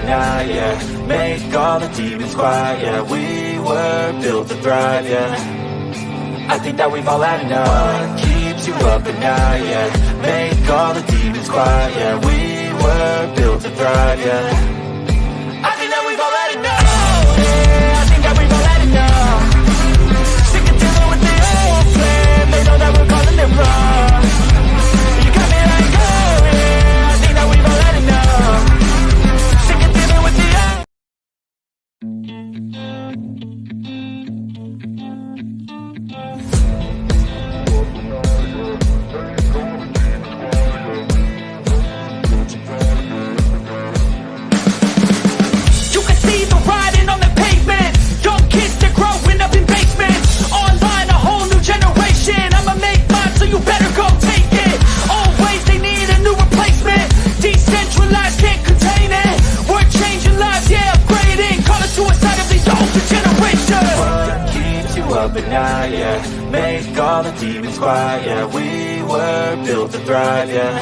night, yeah. Make all the demons quiet, yeah. We were built to thrive, yeah. I think that we've all had enough. What keeps you up at night, yeah. Make all the demons quiet, yeah. We were built to thrive, yeah. I think that we've all had enough, yeah. I think that we've all had enough. Sick of dealing with the old plan. They know that we're calling it wrong. You got me like, oh yeah. I think that we've all had enough. Sick of dealing with the old. You can see the writing on the pavement. Young kids, they're growing up in basements. Online, a whole new generation. I'ma make mine, so you better go take it. Always they need a new replacement. Decentralized, can't contain it. We're changing lives, yeah, upgrading. Call it suicide of the older generation. What keeps you up at night, yeah. Make all the demons quiet, yeah. We were built to thrive, yeah.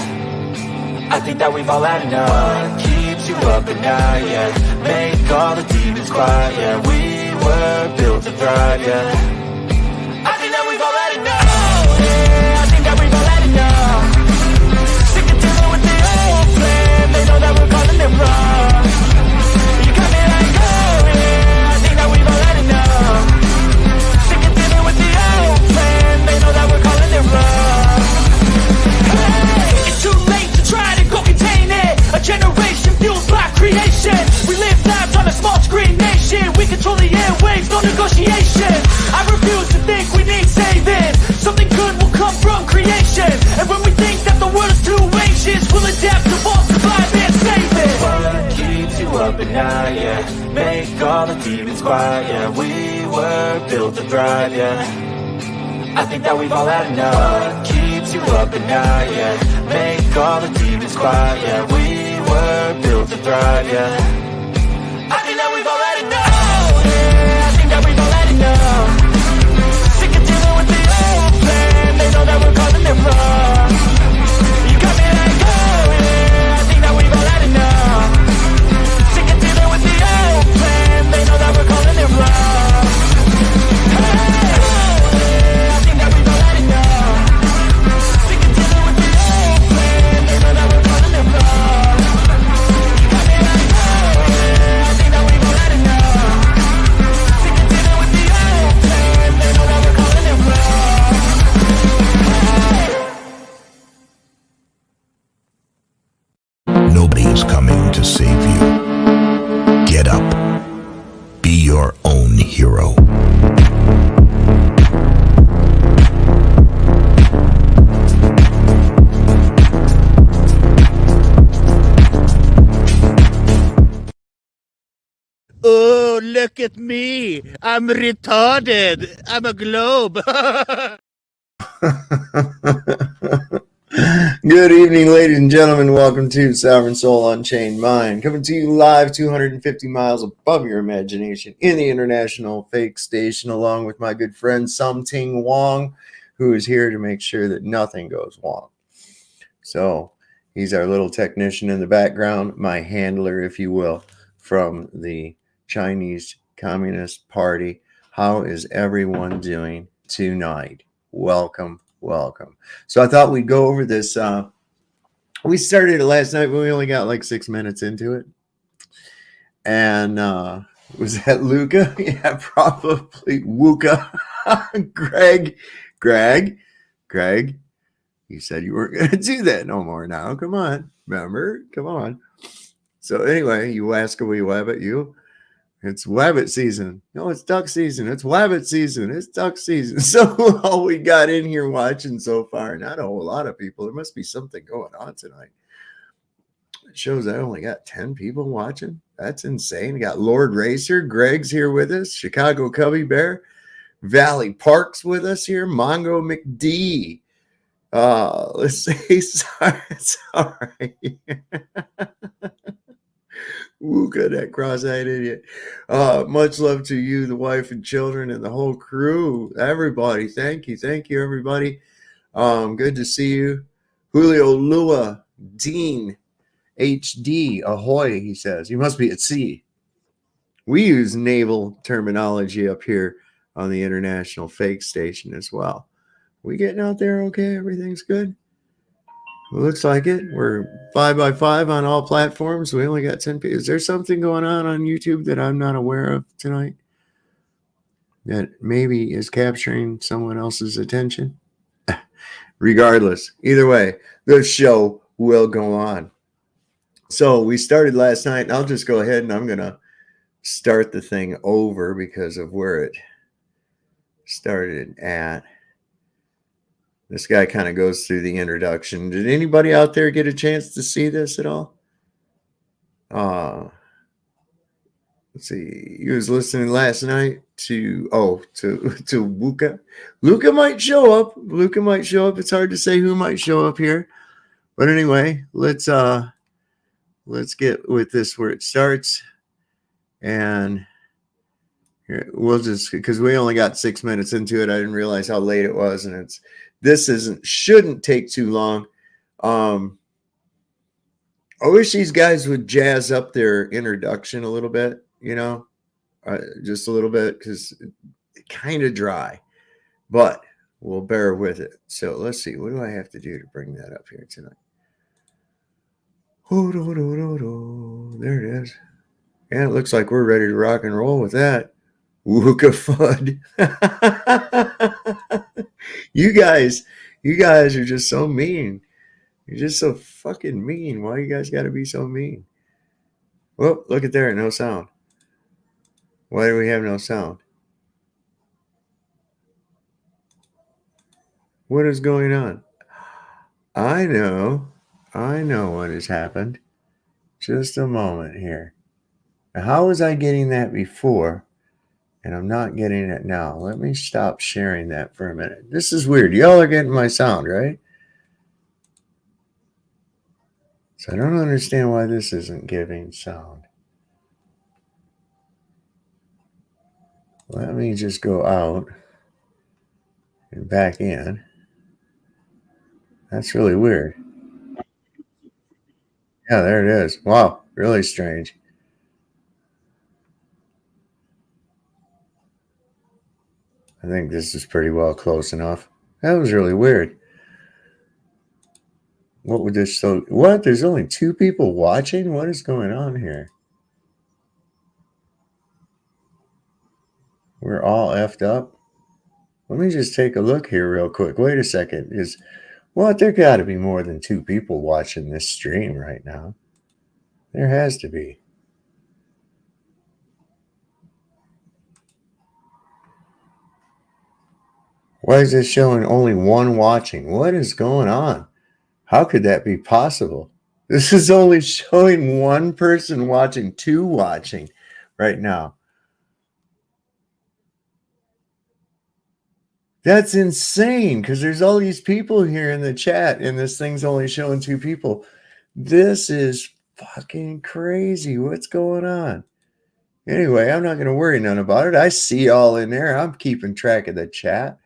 I think that we've all had enough. What keeps you up at night, yeah. Make all the demons quiet, yeah. We were built to thrive, yeah. I think that we've all had enough, yeah. I think that we've all had enough. Sick of dealing with the old plan. They know that we're calling it wrong. You got me like, oh yeah. I think that we've all had enough. Sick of dealing with the old plan. They know that we're calling it wrong. Hey, it's too late to try to go contain it. A generation fueled by creation. We live lives on a small screen nation. We control the airwaves, no negotiation. I refuse to think we need saving. Something good will come from creation. And when we think that the world is too anxious, we'll adapt, evolve, survive, and save it. What keeps you up at night, yeah. Make all the demons quiet, yeah. We were built to thrive, yeah. I think that we've all had enough. What keeps you up at night, yeah. Make all the demons quiet, yeah. We were built to thrive, yeah. I think that we've all had enough, yeah. I think that we've all had enough. Sick of dealing with the old plan. They know that we're calling it wrong. You got me like, oh yeah. I think that we've all had enough. Sick of dealing with the old plan. They know that we're calling it wrong. Hey, oh yeah. I think that we've all had enough. Sick of dealing with the old plan. They know that we're calling it wrong. You got me like, oh yeah. I think that we've all had enough. Sick of dealing with the old plan. They know that we're calling it wrong. Nobody is coming to save you. Get up. Be your own hero. Oh, look at me. I'm retarded. I'm a globe. Good evening, ladies and gentlemen. Welcome to Sovereign Soul Unchained Mind, coming to you live 250 miles above your imagination in the International Fake Station, along with my good friend Something Wong, who is here to make sure that nothing goes wrong. So he's our little technician in the background, my handler, if you will, from the Chinese Communist Party. How is everyone doing tonight? Welcome. Welcome. So I thought we'd go over this. We started it last night, but we only got like 6 minutes into it. And was that Luca? Yeah, probably Wuka. Greg, you said you weren't going to do that no more now. Come on. Remember? Come on. So anyway, you Wascowee Wabbit, you. It's wabbit season. No, it's duck season. It's wabbit season. It's duck season. So all we got in here watching so far, not a whole lot of people. There must be something going on tonight. It shows I only got 10 people watching. That's insane. We got Lord Racer. Greg's here with us. Chicago Cubby Bear. Valley Parks with us here. Mongo McD. Let's say sorry. Sorry. Wooka, that cross-eyed idiot. Much love to you, the wife and children, and the whole crew. Everybody, thank you, everybody. Good to see you. Julio Lua, Dean, HD, ahoy, he says. He must be at sea. We use naval terminology up here on the International Fake Station as well. We getting out there okay? Everything's good? It looks like it. We're 5x5 on all platforms. We only got 10 people. Is there something going on YouTube that I'm not aware of tonight that maybe is capturing someone else's attention? Regardless, either way, the show will go on. So we started last night, and I'll just go ahead and I'm going to start the thing over because of where it started at. This guy kind of goes through the introduction. Did anybody out there get a chance to see this at all? Let's see. He was listening last night to Luca. Luca might show up. It's hard to say who might show up here. But anyway, let's get with this where it starts. And here, we'll just, because we only got 6 minutes into it, I didn't realize how late it was, and shouldn't take too long. I wish these guys would jazz up their introduction a little bit, just a little bit, because it's kind of dry, but we'll bear with it. So let's see, what do I have to do to bring that up here tonight? There it is. And it looks like we're ready to rock and roll with that. Wooka Fud. You guys are just so mean. You're just so fucking mean. Why you guys got to be so mean? Well, look at there, no sound. Why do we have no sound? What is going on? I know what has happened. Just a moment here. Now, how was I getting that before? And I'm not getting it now. Let me stop sharing that for a minute. This is weird. Y'all are getting my sound, right? So I don't understand why this isn't giving sound. Let me just go out and back in. That's really weird. Yeah, there it is. Wow, really strange. I think this is pretty well close enough. That was really weird. What would this so? What? There's only 2 people watching? What is going on here? We're all effed up. Let me just take a look here real quick. Wait a second. There got to be more than 2 people watching this stream right now. There has to be. Why is this showing only 1 watching? What is going on? How could that be possible? This is only showing 1 person watching, 2 watching right now. That's insane, because there's all these people here in the chat and this thing's only showing 2 people. This is fucking crazy. What's going on? Anyway, I'm not going to worry none about it. I see all in there. I'm keeping track of the chat.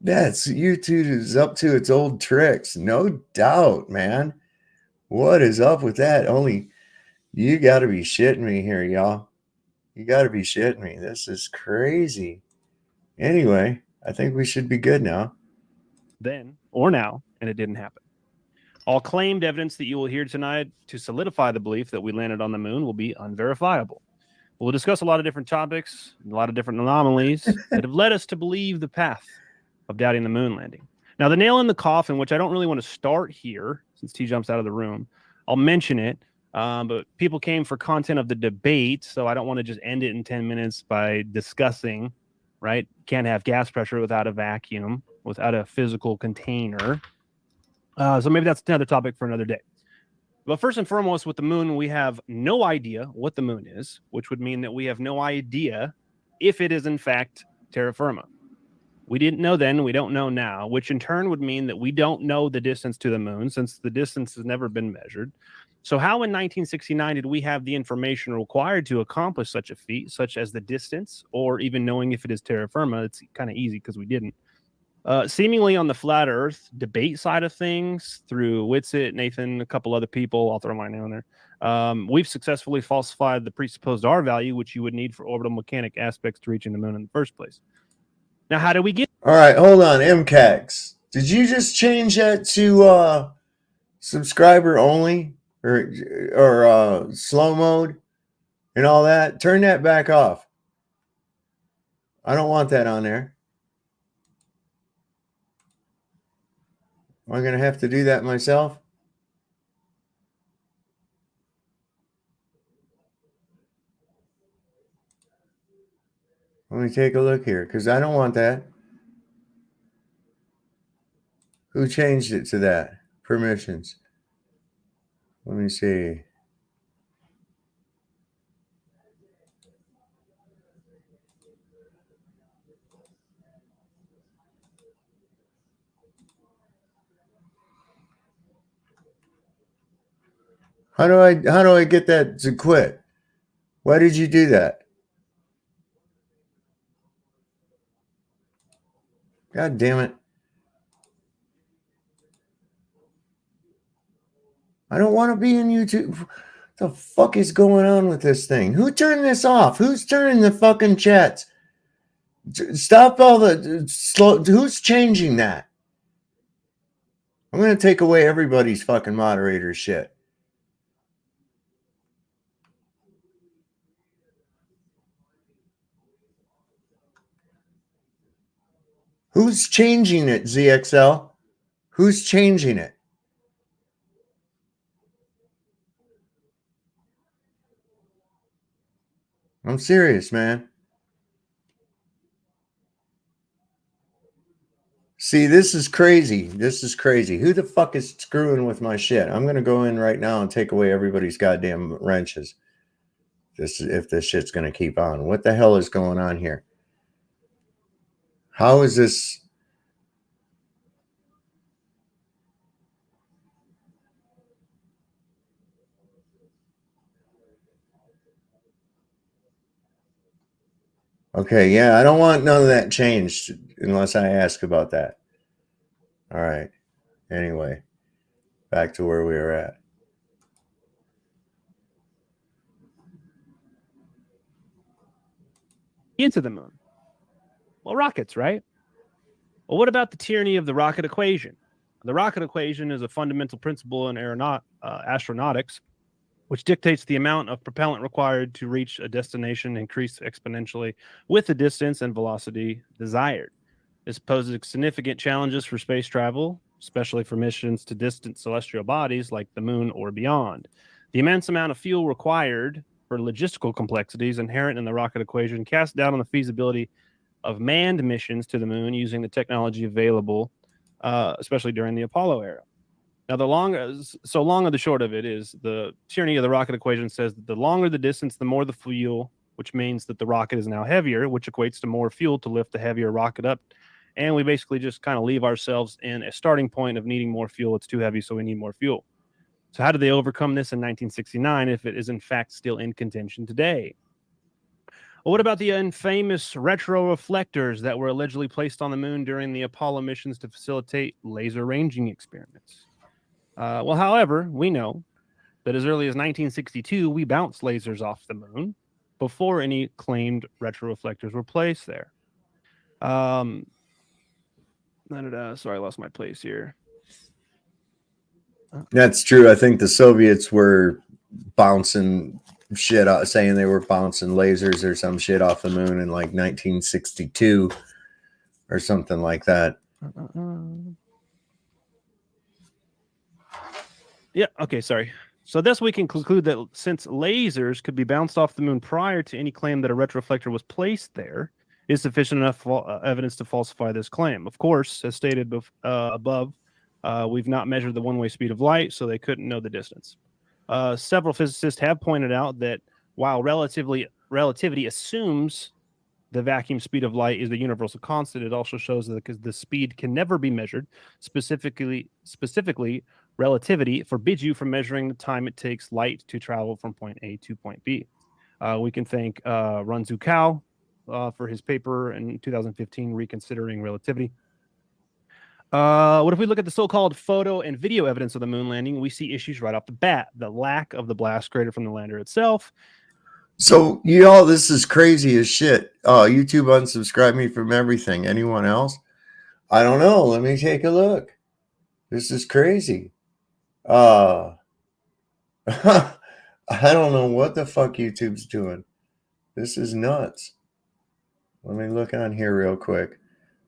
That's YouTube is up to its old tricks. No doubt, man. What is up with that? You got to be shitting me here, y'all. You got to be shitting me. This is crazy. Anyway, I think we should be good now. Then or now, and it didn't happen. All claimed evidence that you will hear tonight to solidify the belief that we landed on the moon will be unverifiable. We'll discuss a lot of different topics, a lot of different anomalies that have led us to believe the path of doubting the moon landing. Now, the nail in the coffin, which I don't really want to start here since TJump's out of the room, I'll mention it, but people came for content of the debate, so I don't want to just end it in 10 minutes by discussing, right? Can't have gas pressure without a vacuum, without a physical container. So maybe that's another topic for another day. But first and foremost, with the moon, we have no idea what the moon is, which would mean that we have no idea if it is in fact terra firma. We didn't know then, we don't know now, which in turn would mean that we don't know the distance to the moon, since the distance has never been measured. So how in 1969 did we have the information required to accomplish such a feat, such as the distance, or even knowing if it is terra firma? It's kind of easy because we didn't. Seemingly on the flat Earth debate side of things, through Witsit, Nathan, a couple other people, I'll throw mine in there. We've successfully falsified the presupposed R value, which you would need for orbital mechanic aspects to reaching the moon in the first place. Now, how do we get? All right, hold on, MCAX. Did you just change that to subscriber only or slow mode and all that? Turn that back off. I don't want that on there. Am I going to have to do that myself? Let me take a look here, because I don't want that. Who changed it to that? Permissions. Let me see. How do I get that to quit? Why did you do that? God damn it. I don't want to be in YouTube. What the fuck is going on with this thing? Who turned this off? Who's turning the fucking chats? Stop all the slow. Who's changing that? I'm going to take away everybody's fucking moderator shit. Who's changing it, ZXL? Who's changing it? I'm serious, man. See, this is crazy. This is crazy. Who the fuck is screwing with my shit? I'm going to go in right now and take away everybody's goddamn wrenches. If this shit's going to keep on. What the hell is going on here? How is this? Okay, yeah, I don't want none of that changed unless I ask about that. All right. Anyway, back to where we were at. Into the moon? Well, rockets, right? Well, what about the tyranny of the rocket equation? The rocket equation is a fundamental principle in astronautics, which dictates the amount of propellant required to reach a destination increase exponentially with the distance and velocity desired. This poses significant challenges for space travel, especially for missions to distant celestial bodies like the moon or beyond. The immense amount of fuel required for logistical complexities inherent in the rocket equation cast doubt on the feasibility of manned missions to the moon using the technology available, especially during the Apollo era. Now, the long of the short of it is the tyranny of the rocket equation says that the longer the distance, the more the fuel, which means that the rocket is now heavier, which equates to more fuel to lift the heavier rocket up. And we basically just kind of leave ourselves in a starting point of needing more fuel. It's too heavy, so we need more fuel. So how did they overcome this in 1969 if it is in fact still in contention today? Well, what about the infamous retroreflectors that were allegedly placed on the moon during the Apollo missions to facilitate laser ranging experiments? Well, however, we know that as early as 1962, we bounced lasers off the moon before any claimed retroreflectors were placed there. Sorry, I lost my place here. That's true. I think the Soviets were bouncing shit out, saying they were bouncing lasers or some shit off the moon in like 1962 or something like that. Yeah, okay, sorry. So thus we can conclude that since lasers could be bounced off the moon prior to any claim that a retroreflector was placed there, is sufficient enough evidence to falsify this claim. Of course, as stated above, we've not measured the one-way speed of light, so they couldn't know the distance. Several physicists have pointed out that while relativity assumes the vacuum speed of light is the universal constant, it also shows that the speed can never be measured. Specifically, relativity forbids you from measuring the time it takes light to travel from point A to point B. We can thank Runzu Kao for his paper in 2015, Reconsidering Relativity. What if we look at the so-called photo and video evidence of the moon landing? We see issues right off the bat. The lack of the blast crater from the lander itself. So, y'all, this is crazy as shit. YouTube unsubscribed me from everything. Anyone else? I don't know. Let me take a look. This is crazy. I don't know what the fuck YouTube's doing. This is nuts. Let me look on here real quick.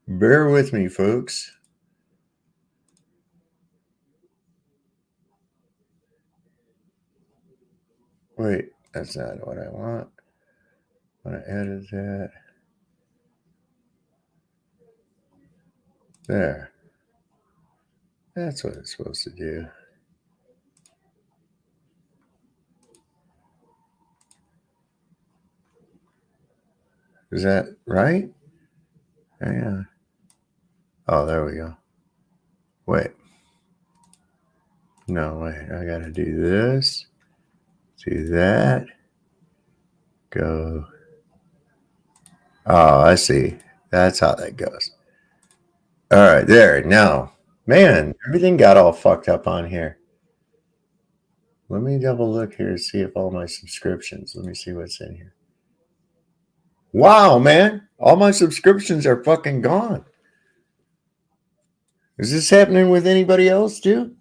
Bear with me, folks. Wait, that's not what I want. I want to edit that. There. That's what it's supposed to do. Is that right? Yeah. Oh, there we go. Wait. No, wait. I got to do this. Do that. Go. Oh, I see. That's how that goes. All right, there. Now, man, everything got all fucked up on here. Let me double look here to see if all my subscriptions. Let me see what's in here. Wow, man. All my subscriptions are fucking gone. Is this happening with anybody else too?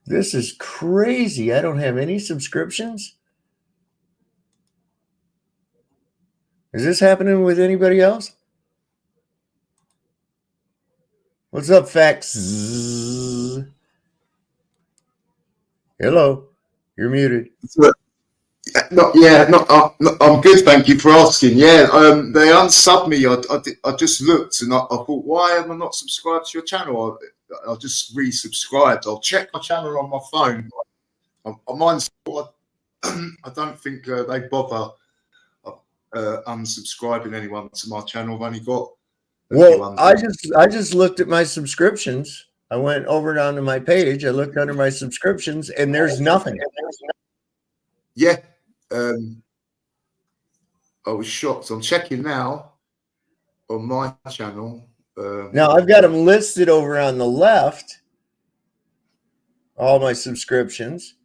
This is crazy. I don't have any subscriptions. Is this happening with anybody else? What's up, Fax? Hello. You're muted. I'm good. Thank you for asking. Yeah, they unsubbed me. I just looked and I thought, why am I not subscribed to your channel? I just resubscribed. I'll check my channel on my phone. Mine's. I don't think they bother unsubscribing anyone to my channel. I've only got. Well, I just looked at my subscriptions. I went over down to my page. I looked under my subscriptions, and there's nothing. Yeah. I was shocked. I'm checking now on my channel. Now I've got them listed over on the left, all my subscriptions,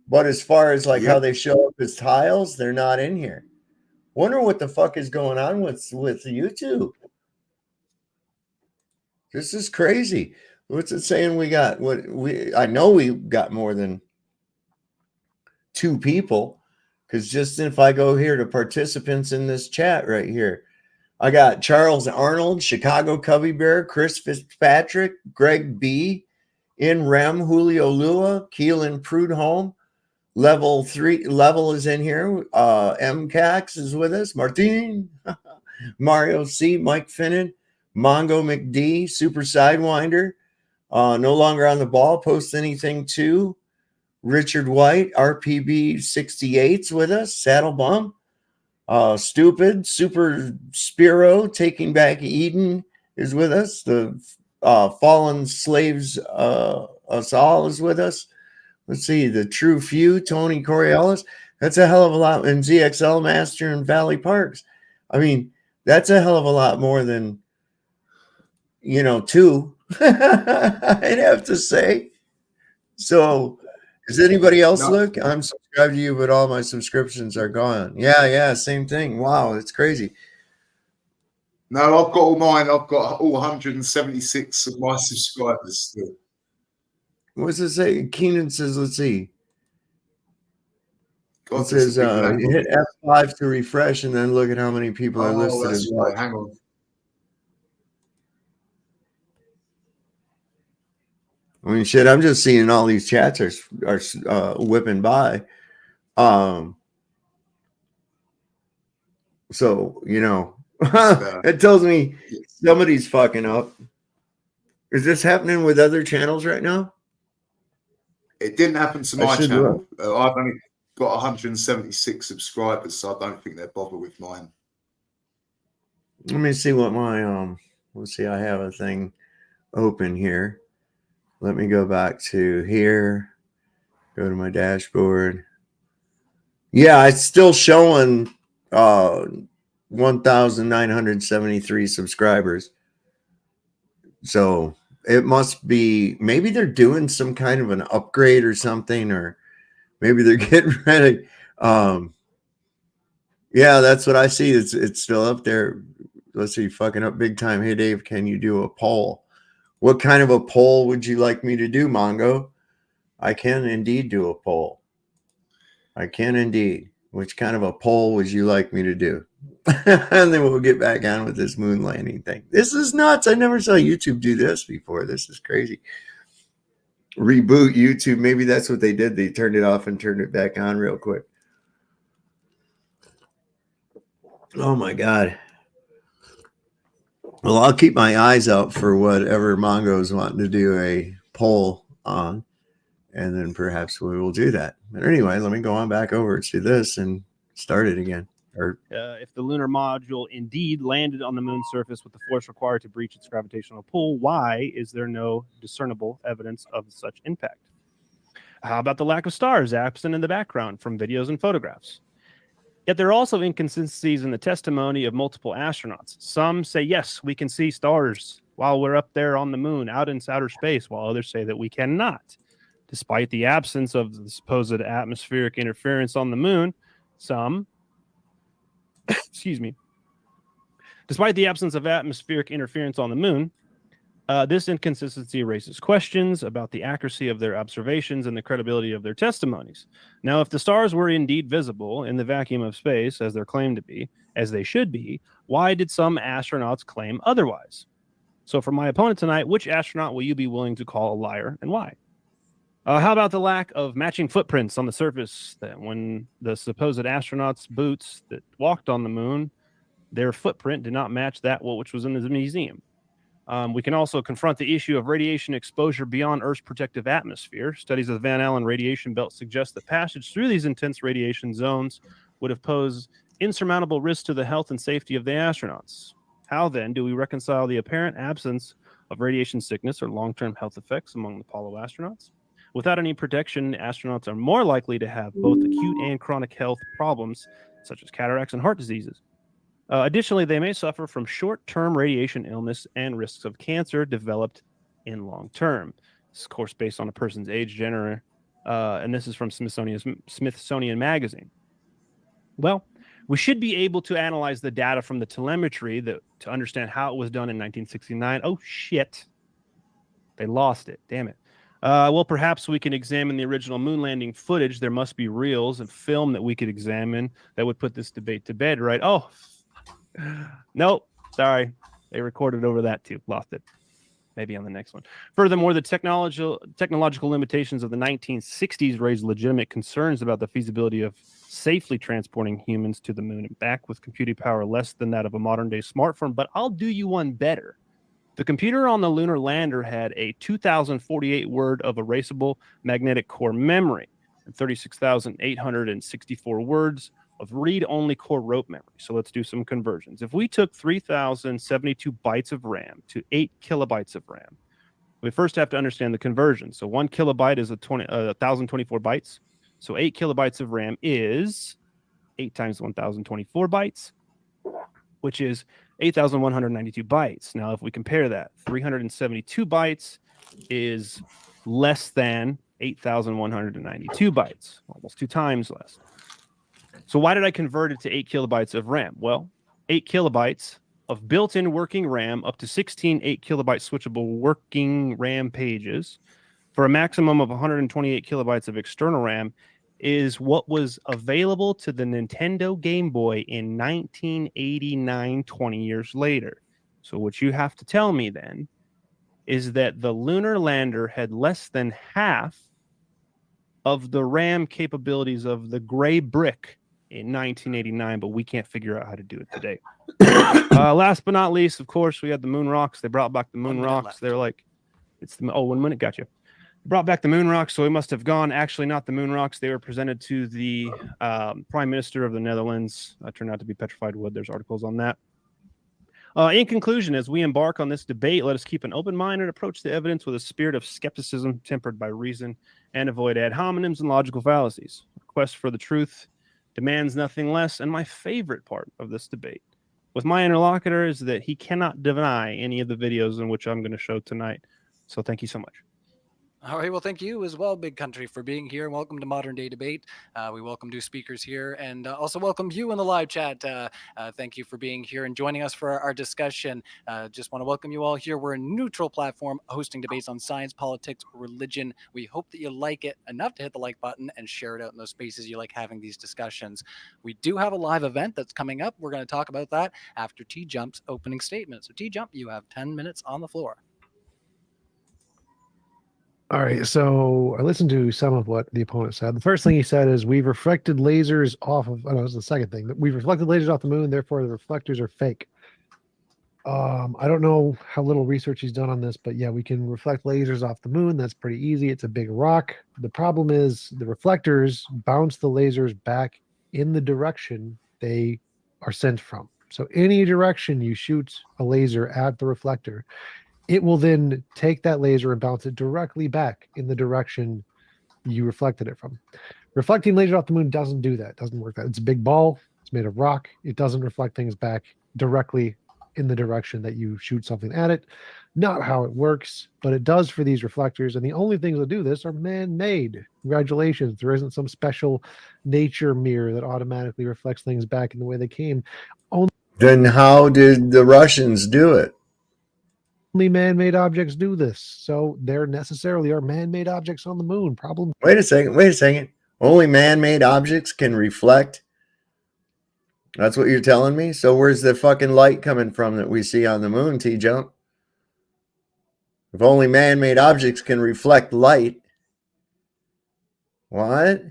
but as far as like how they show up as tiles, they're not in here. Wonder what the fuck is going on with YouTube. This is crazy. What's it saying we got? I know we got more than 2 people. Because just if I go here to participants in this chat right here, I got Charles Arnold, Chicago Cubby Bear, Chris Fitzpatrick, Greg B, In Rem, Julio Lua, Keelan Prudhomme, Level is in here. MCAX is with us. Martin, Mario C, Mike Finnan, Mongo McD, Super Sidewinder, no longer on the ball, post anything too. Richard White, RPB 68's with us. Saddle Bum, Stupid, Super Spiro, Taking Back Eden is with us. The Fallen Slaves, us all is with us. Let's see, the True Few, Tony Coriolis. That's a hell of a lot. And ZXL Master and Valley Parks. I mean, that's a hell of a lot more than, 2. I'd have to say. So, does anybody else look? I'm subscribed to you, but all my subscriptions are gone. Yeah, same thing. Wow, it's crazy. No, I've got all mine. I've got all 176 of my subscribers still. What's it say? Keenan says, let's see. It says hit F5 to refresh and then look at how many people are listed as well. Right. Hang on. I mean, shit, I'm just seeing all these chats are whipping by. So, it tells me somebody's fucking up. Is this happening with other channels right now? It didn't happen to my channel. I've only got 176 subscribers, so I don't think they're bothered with mine. Let me see what my let's see. I have a thing open here. Let me go back to here. Go to my dashboard. Yeah, it's still showing 1,973 subscribers. So it must be, maybe they're doing some kind of an upgrade or something, or maybe they're getting ready. Yeah, that's what I see. It's still up there. Let's see, fucking up big time. Hey Dave, can you do a poll? What kind of a poll would you like me to do, Mongo? I can indeed do a poll. I can indeed. Which kind of a poll would you like me to do? And then we'll get back on with this moon landing thing. This is nuts. I never saw YouTube do this before. This is crazy. Reboot YouTube. Maybe that's what they did. They turned it off and turned it back on real quick. Oh my God. Well, I'll keep my eyes out for whatever Mongo's wanting to do a poll on, and then perhaps we will do that. But anyway, let me go on back over to this and start it again. If the lunar module indeed landed on the moon's surface with the force required to breach its gravitational pull, why is there no discernible evidence of such impact? How about the lack of stars absent in the background from videos and photographs? Yet there are also inconsistencies in the testimony of multiple astronauts. Some say, yes, we can see stars while we're up there on the moon, out in outer space, while others say that we cannot. Despite the absence of the supposed atmospheric interference on the moon, Despite the absence of atmospheric interference on the moon, this inconsistency raises questions about the accuracy of their observations and the credibility of their testimonies. Now, if the stars were indeed visible in the vacuum of space, as they're claimed to be, as they should be, why did some astronauts claim otherwise? So for my opponent tonight, which astronaut will you be willing to call a liar and why? How about the lack of matching footprints on the surface? That when the supposed astronauts' boots that walked on the moon, their footprint did not match that which was in the museum. We can also confront the issue of radiation exposure beyond Earth's protective atmosphere. Studies of the Van Allen radiation belt suggest that passage through these intense radiation zones would have posed insurmountable risks to the health and safety of the astronauts. How then do we reconcile the apparent absence of radiation sickness or long-term health effects among the Apollo astronauts? Without any protection, astronauts are more likely to have both acute and chronic health problems, such as cataracts and heart diseases. Additionally, they may suffer from short-term radiation illness and risks of cancer developed in long term. This is, of course, based on a person's age, gender, and this is from Smithsonian Magazine. Well, we should be able to analyze the data from the telemetry to understand how it was done in 1969. Oh, shit. They lost it. Damn it. Well, perhaps we can examine the original moon landing footage. There must be reels and film that we could examine that would put this debate to bed, right? Oh, nope. Sorry. They recorded over that too. Lost it. Maybe on the next one. Furthermore, the technological limitations of the 1960s raised legitimate concerns about the feasibility of safely transporting humans to the moon and back with computing power less than that of a modern-day smartphone. But I'll do you one better. The computer on the lunar lander had a 2,048 word of erasable magnetic core memory and 36,864 words of read-only core rope memory. So let's do some conversions. If we took 3,072 bytes of RAM to 8 kilobytes of RAM, we first have to understand the conversion. So 1 kilobyte is 1,024 bytes. So 8 kilobytes of RAM is 8 times 1,024 bytes, which is 8,192 bytes. Now, if we compare that, 372 bytes is less than 8,192 bytes, almost 2 times less. So why did I convert it to 8 kilobytes of RAM? Well, 8 kilobytes of built-in working RAM up to 16 8 kilobyte switchable working RAM pages for a maximum of 128 kilobytes of external RAM is what was available to the Nintendo Game Boy in 1989, 20 years later. So what you have to tell me then is that the lunar lander had less than half of the RAM capabilities of the gray brick in 1989, but we can't figure out how to do it today. Last but not least, of course, we had the moon rocks. They brought back the moon rocks. They're like, it's the 1 minute. Gotcha. Brought back the moon rocks, so we must have gone. Actually, not the moon rocks. They were presented to the Prime Minister of the Netherlands. Turned out to be petrified wood. There's articles on that. In conclusion, as we embark on this debate, let us keep an open mind and approach the evidence with a spirit of skepticism tempered by reason and avoid ad hominems and logical fallacies. The quest for the truth demands nothing less, and my favorite part of this debate with my interlocutor is that he cannot deny any of the videos in which I'm going to show tonight So thank you so much. All right. Well, thank you as well, Big Country, for being here. Welcome to Modern Day Debate. We welcome new speakers here and also welcome you in the live chat. Thank you for being here and joining us for our discussion. Just want to welcome you all here. We're a neutral platform hosting debates on science, politics, religion. We hope that you like it enough to hit the like button and share it out in those spaces you like having these discussions. We do have a live event that's coming up. We're going to talk about that after TJump's opening statement. So TJump, you have 10 minutes on the floor. All right, so I listened to some of what the opponent said. The first thing he said is we've reflected lasers off of, oh, no, it was the second thing. We've reflected lasers off the moon, therefore the reflectors are fake. I don't know how little research he's done on this, but yeah, we can reflect lasers off the moon. That's pretty easy. It's a big rock. The problem is the reflectors bounce the lasers back in the direction they are sent from. So any direction you shoot a laser at the reflector, it will then take that laser and bounce it directly back in the direction you reflected it from. Reflecting laser off the moon doesn't do that. It doesn't work that. It's a big ball. It's made of rock. It doesn't reflect things back directly in the direction that you shoot something at it. Not how it works, but it does for these reflectors. And the only things that do this are man-made. Congratulations. There isn't some special nature mirror that automatically reflects things back in the way they came. Then how did the Russians do it? Only man-made objects do this, so there necessarily are man-made objects on the moon. Problem. Wait a second. Only man-made objects can reflect? That's what you're telling me? So where's the fucking light coming from that we see on the moon, TJump? If only man-made objects can reflect light. What?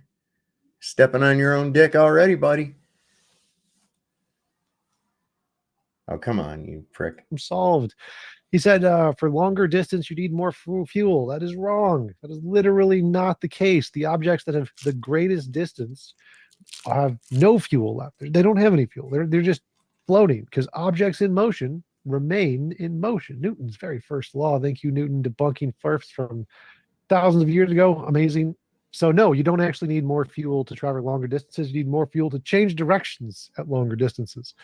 Stepping on your own dick already, buddy. Oh, come on, you prick. Solved. He said for longer distance, you need more fuel. That is wrong. That is literally not the case. The objects that have the greatest distance have no fuel left. They don't have any fuel. They're just floating because objects in motion remain in motion. Newton's very first law. Thank you, Newton, debunking firsts from thousands of years ago. Amazing. So no, you don't actually need more fuel to travel longer distances. You need more fuel to change directions at longer distances.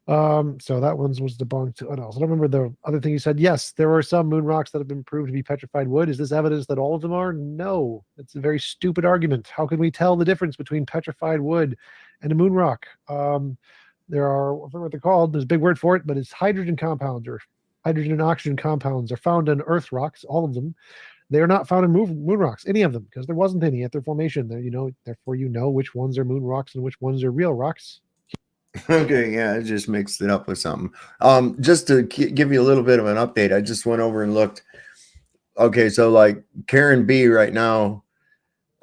So that one was debunked. What else? I don't remember the other thing he said. Yes, there are some moon rocks that have been proved to be petrified wood. Is this evidence that all of them are? No. It's a very stupid argument. How can we tell the difference between petrified wood and a moon rock? There are, I forget what they're called. There's a big word for it, but it's hydrogen compounds or hydrogen and oxygen compounds are found in earth rocks, all of them. They are not found in moon rocks, any of them, because there wasn't any at their formation. There, therefore you know which ones are moon rocks and which ones are real rocks. Okay, yeah, I just mixed it up with something. Just to give you a little bit of an update, I just went over and looked. Okay, so like Karen B right now,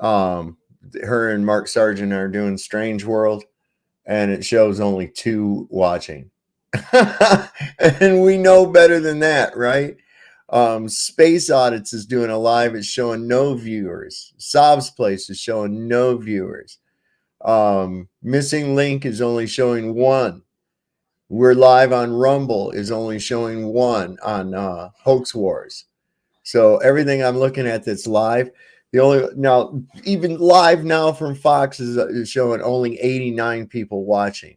her and Mark Sargent are doing Strange World, and it shows only 2 watching. And we know better than that, right? Space Audits is doing a live, it's showing no viewers. Sob's Place is showing no viewers. Missing Link is only showing 1. We're live on Rumble is only showing 1 on Hoax Wars. So everything I'm looking at that's live, even live now from Fox is showing only 89 people watching.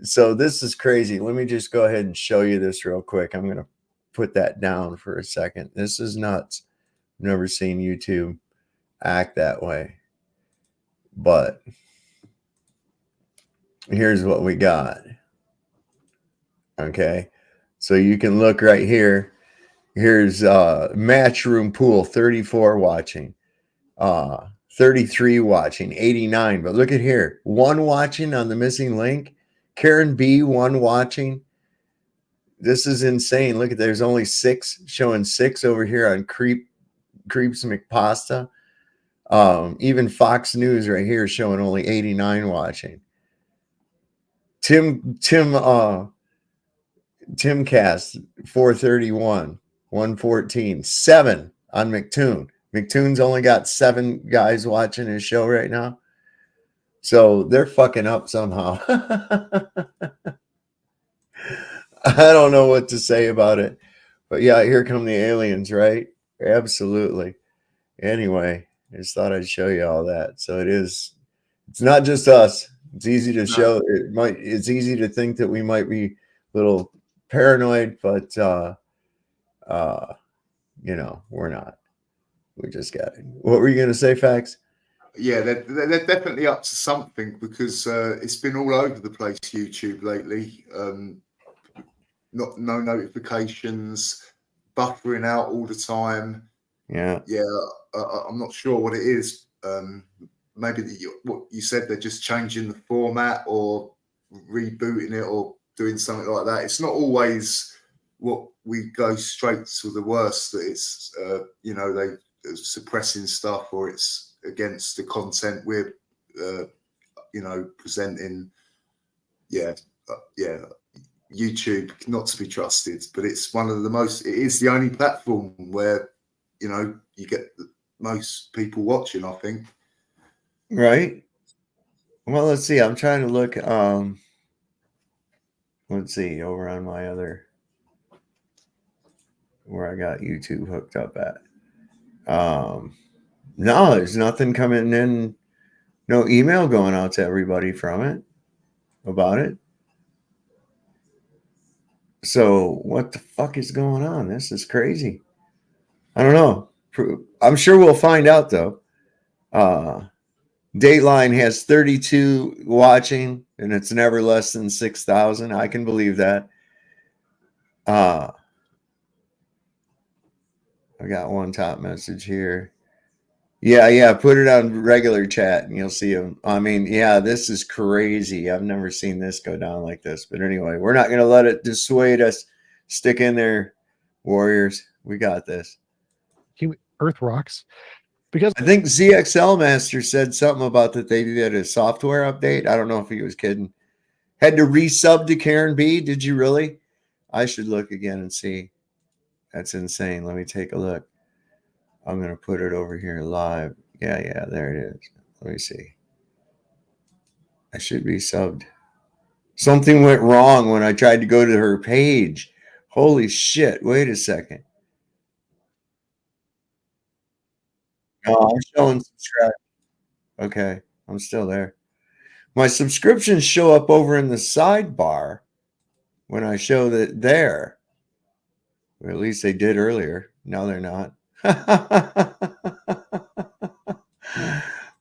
So this is crazy. Let me just go ahead and show you this real quick. I'm gonna put that down for a second. This is nuts. I've never seen YouTube act that way. But here's what we got. Okay. So you can look right here. Here's Matchroom Pool, 34 watching. 33 watching, 89. But look at here. 1 watching on the Missing Link. Karen B, 1 watching. This is insane. Look at there's only 6 showing 6 over here on Creeps McPasta. Even Fox News right here showing only 89 watching. Timcast 431, 114, 7 on McToon. McToon's only got 7 guys watching his show right now. So they're fucking up somehow. I don't know what to say about it. But yeah, here come the aliens, right? Absolutely. Anyway, I just thought I'd show you all that. So it's not just us. It's easy to show. It's easy to think that we might be a little paranoid, but you know, we're not. We just got it. What were you going to say, Fax? Yeah, they're definitely up to something because it's been all over the place, YouTube lately. No notifications, buffering out all the time. Yeah. Yeah, I'm not sure what it is. Maybe what you said, they're just changing the format or rebooting it or doing something like that. It's not always what we go straight to the worst. That it's you know, they suppressing stuff or it's against the content we're you know, presenting. Yeah, YouTube not to be trusted, but it's one of the most. It is the only platform where, you know, you get the most people watching, I think. Right. Well, let's see. I'm trying to look. Let's see over on my other where I got YouTube hooked up at. No, there's nothing coming in. No email going out to everybody from it about it. So what the fuck is going on? This is crazy. I don't know. I'm sure we'll find out though. Dateline has 32 watching, and it's never less than 6,000. I can believe that. I got one top message here. Yeah. Put it on regular chat, and you'll see them. I mean, yeah, this is crazy. I've never seen this go down like this. But anyway, we're not going to let it dissuade us. Stick in there, Warriors. We got this. Earth rocks. Because I think ZXL Master said something about that they did a software update. I don't know if he was kidding. Had to resub to Karen B. Did you really? I should look again and see. That's insane. Let me take a look. I'm going to put it over here live. Yeah, there it is. Let me see. I should be subbed. Something went wrong when I tried to go to her page. Holy shit. Wait a second. Oh, I'm showing subscribe. Okay, I'm still there. My subscriptions show up over in the sidebar when I show that there. Or at least they did earlier. No, they're not.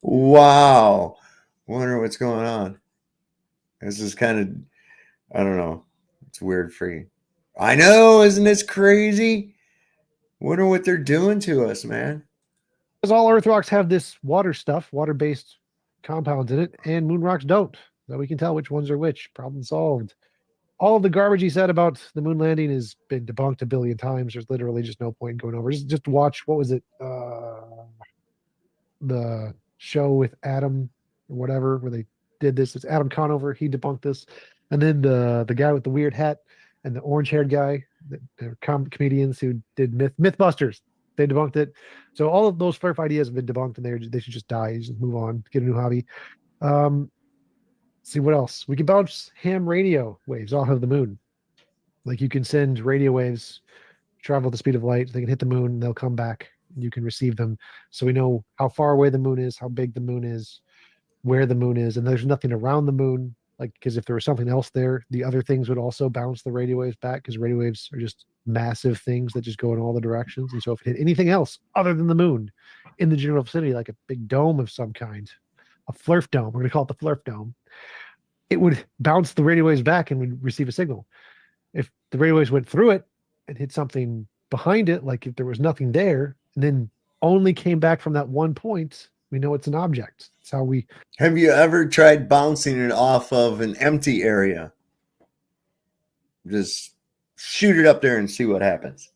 Wow. Wonder what's going on. This is kind of, I don't know. It's weird for you. I know, isn't this crazy? Wonder what they're doing to us, man. Because all Earth rocks have this water stuff, water-based compounds in it, and moon rocks don't. So we can tell which ones are which. Problem solved. All of the garbage he said about the moon landing has been debunked a billion times. There's literally just no point in going over. Just watch, what was it? The show with Adam or whatever, where they did this. It's Adam Conover. He debunked this. And then the guy with the weird hat and the orange-haired guy, they're comedians who did Mythbusters. They debunked it. So all of those FERF ideas have been debunked, and they should just die. Just move on, get a new hobby. See what else. We can bounce ham radio waves off of the moon. Like you can send radio waves, travel at the speed of light. They can hit the moon, and they'll come back. And you can receive them. So we know how far away the moon is, how big the moon is, where the moon is, and there's nothing around the moon. Like, because if there was something else there, the other things would also bounce the radio waves back, because radio waves are just massive things that just go in all the directions. And so if it hit anything else other than the moon in the general vicinity, like a big dome of some kind, a flurf dome, we're going to call it the flurf dome, it would bounce the radio waves back and would receive a signal. If the radio waves went through it and hit something behind it, like if there was nothing there, and then only came back from that one point, we know it's an object. That's how we. Have you ever tried bouncing it off of an empty area? Just shoot it up there and see what happens.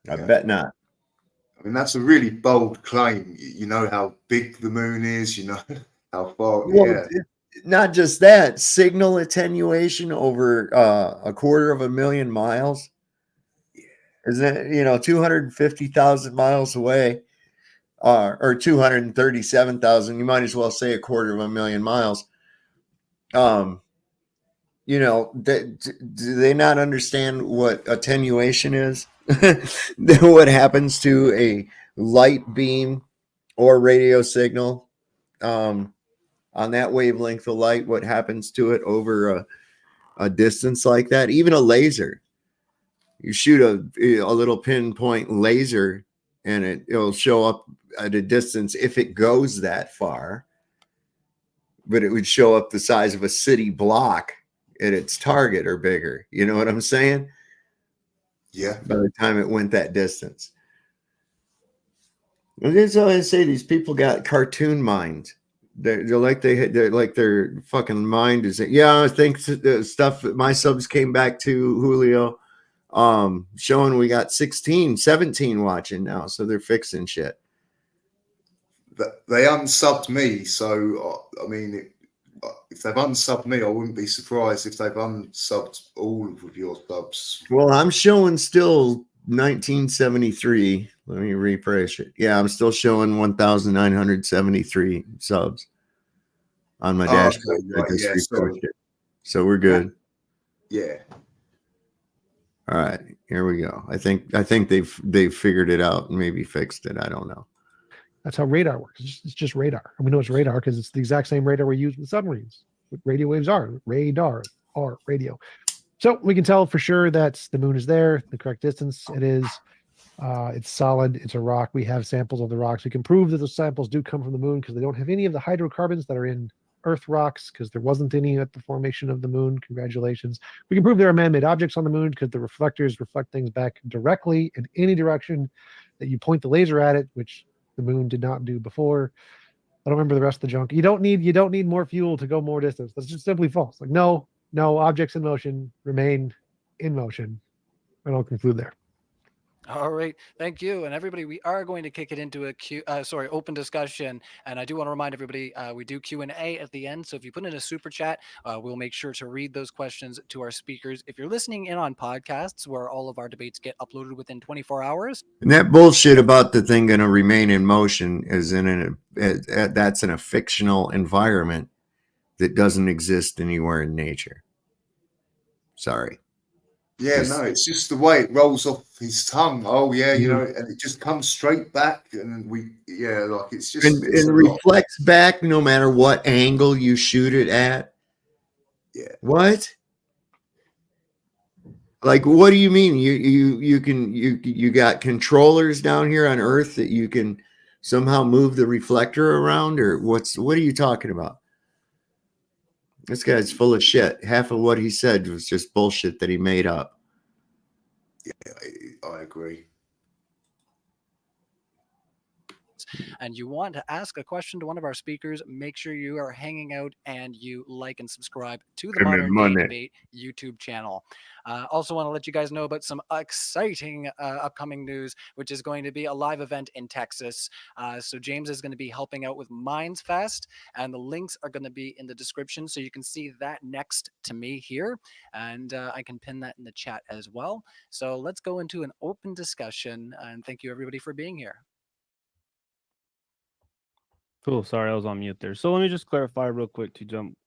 I bet not. I mean, that's a really bold claim. You know how big the moon is. You know how far. Well, yeah. Not just that, signal attenuation over 250,000 miles. Isn't it, 250,000 miles away, or 237,000? You might as well say 250,000 miles. Do they not understand what attenuation is? What happens to a light beam or radio signal on that wavelength of light? What happens to it over a distance like that? Even a laser. You shoot a little pinpoint laser, and it'll show up at a distance if it goes that far. But it would show up the size of a city block at its target or bigger. You know what I'm saying? Yeah. By the time it went that distance. And that's how I say these people got cartoon minds. They're like they're like their fucking mind is. Yeah, I think the stuff that my subs came back to, Julio, showing we got 16, 17 watching now, so they're fixing shit. They unsubbed me, so I mean, if they've unsubbed me, I wouldn't be surprised if they've unsubbed all of your subs. Well, I'm showing still 1973. Let me refresh it. Yeah, I'm still showing 1,973 subs on my dashboard. Okay, right, yeah, sorry. So we're good. Yeah. All right, here we go. I think they've figured it out and maybe fixed it. I don't know. That's how radar works. It's just radar. And we know it's radar because it's the exact same radar we use with submarines. What radio waves are radar or radio. So we can tell for sure that the moon is there, the correct distance it is. It's solid. It's a rock. We have samples of the rocks. We can prove that those samples do come from the moon because they don't have any of the hydrocarbons that are in Earth rocks because there wasn't any at the formation of the moon. Congratulations. We can prove there are man-made objects on the moon because the reflectors reflect things back directly in any direction that you point the laser at it, which the moon did not do before. I don't remember the rest of the junk. You don't need more fuel to go more distance. That's just simply false. Like no objects in motion remain in motion. And I'll conclude there. All right, thank you. And everybody, we are going to kick it into a open discussion. And I do want to remind everybody, we do Q&A at the end. So if you put in a super chat, we'll make sure to read those questions to our speakers. If you're listening in on podcasts where all of our debates get uploaded within 24 hours. And that bullshit about the thing going to remain in motion is that's in a fictional environment that doesn't exist anywhere in nature. Sorry. Yeah, no, it's just the way it rolls off his tongue. Oh, yeah, you know, and it just comes straight back, and like it's just and reflects back no matter what angle you shoot it at. Yeah. What? Like, what do you mean? You got controllers down here on Earth that you can somehow move the reflector around, or what are you talking about? This guy's full of shit. Half of what he said was just bullshit that he made up. Yeah, I agree. And you want to ask a question to one of our speakers, make sure you are hanging out and you like and subscribe to the Modern Day Debate YouTube channel. Also want to let you guys know about some exciting upcoming news, which is going to be a live event in Texas. So James is going to be helping out with Minds Fest, and the links are going to be in the description. So you can see that next to me here, and I can pin that in the chat as well. So let's go into an open discussion, and thank you everybody for being here. Cool. Sorry, I was on mute there. So let me just clarify real quick to jump.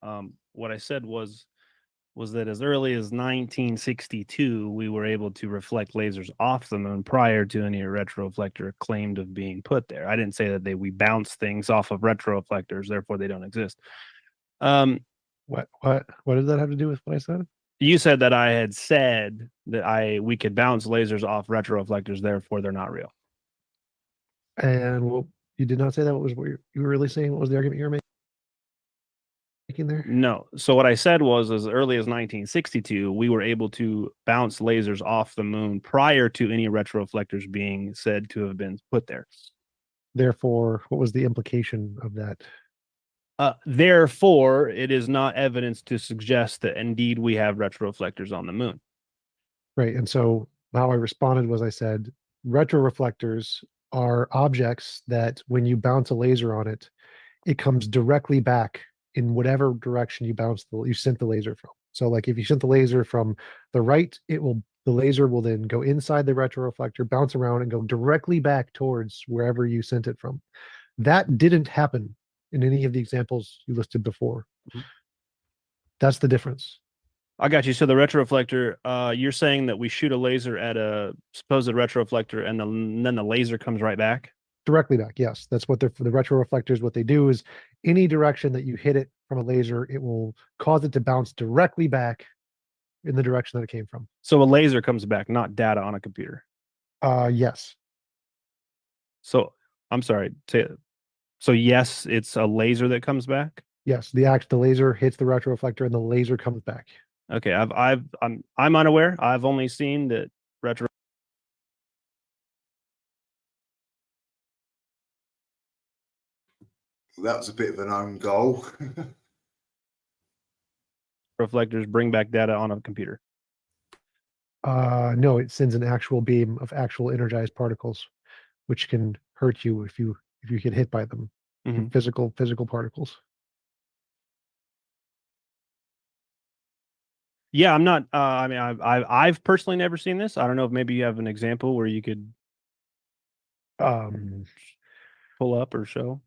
What I said was that as early as 1962, we were able to reflect lasers off the moon prior to any retroreflector claimed of being put there. I didn't say that we bounce things off of retroreflectors, therefore they don't exist. What does that have to do with what I said? You said that I had said that we could bounce lasers off retroreflectors, therefore they're not real. And you did not say that. What was what you were really saying? What was the argument you were making there? No. So what I said was, as early as 1962, we were able to bounce lasers off the moon prior to any retroreflectors being said to have been put there. Therefore, what was the implication of that? Therefore, it is not evidence to suggest that indeed we have retroreflectors on the moon. Right. And so how I responded was I said, retroreflectors are objects that when you bounce a laser on it, it comes directly back in whatever direction you sent the laser from. So like if you sent the laser from the right, the laser will then go inside the retroreflector, bounce around, and go directly back towards wherever you sent it from. That didn't happen in any of the examples you listed before. That's the difference. I got you. So the retroreflector, you're saying that we shoot a laser at a supposed retroreflector, and then the laser comes right back? Directly back, yes. That's what the retroreflectors, what they do is any direction that you hit it from a laser, it will cause it to bounce directly back in the direction that it came from. So a laser comes back, not data on a computer. Yes. So I'm sorry. So yes, it's a laser that comes back. Yes. The laser hits the retroreflector and the laser comes back. Okay, I'm unaware. I've only seen that retro That was a bit of an own goal. reflectors bring back data on a computer. No, it sends an actual beam of actual energized particles, which can hurt you if you get hit by them. Mhm. Physical particles. Yeah, I'm not. I mean, I've personally never seen this. I don't know if maybe you have an example where you could pull up or show.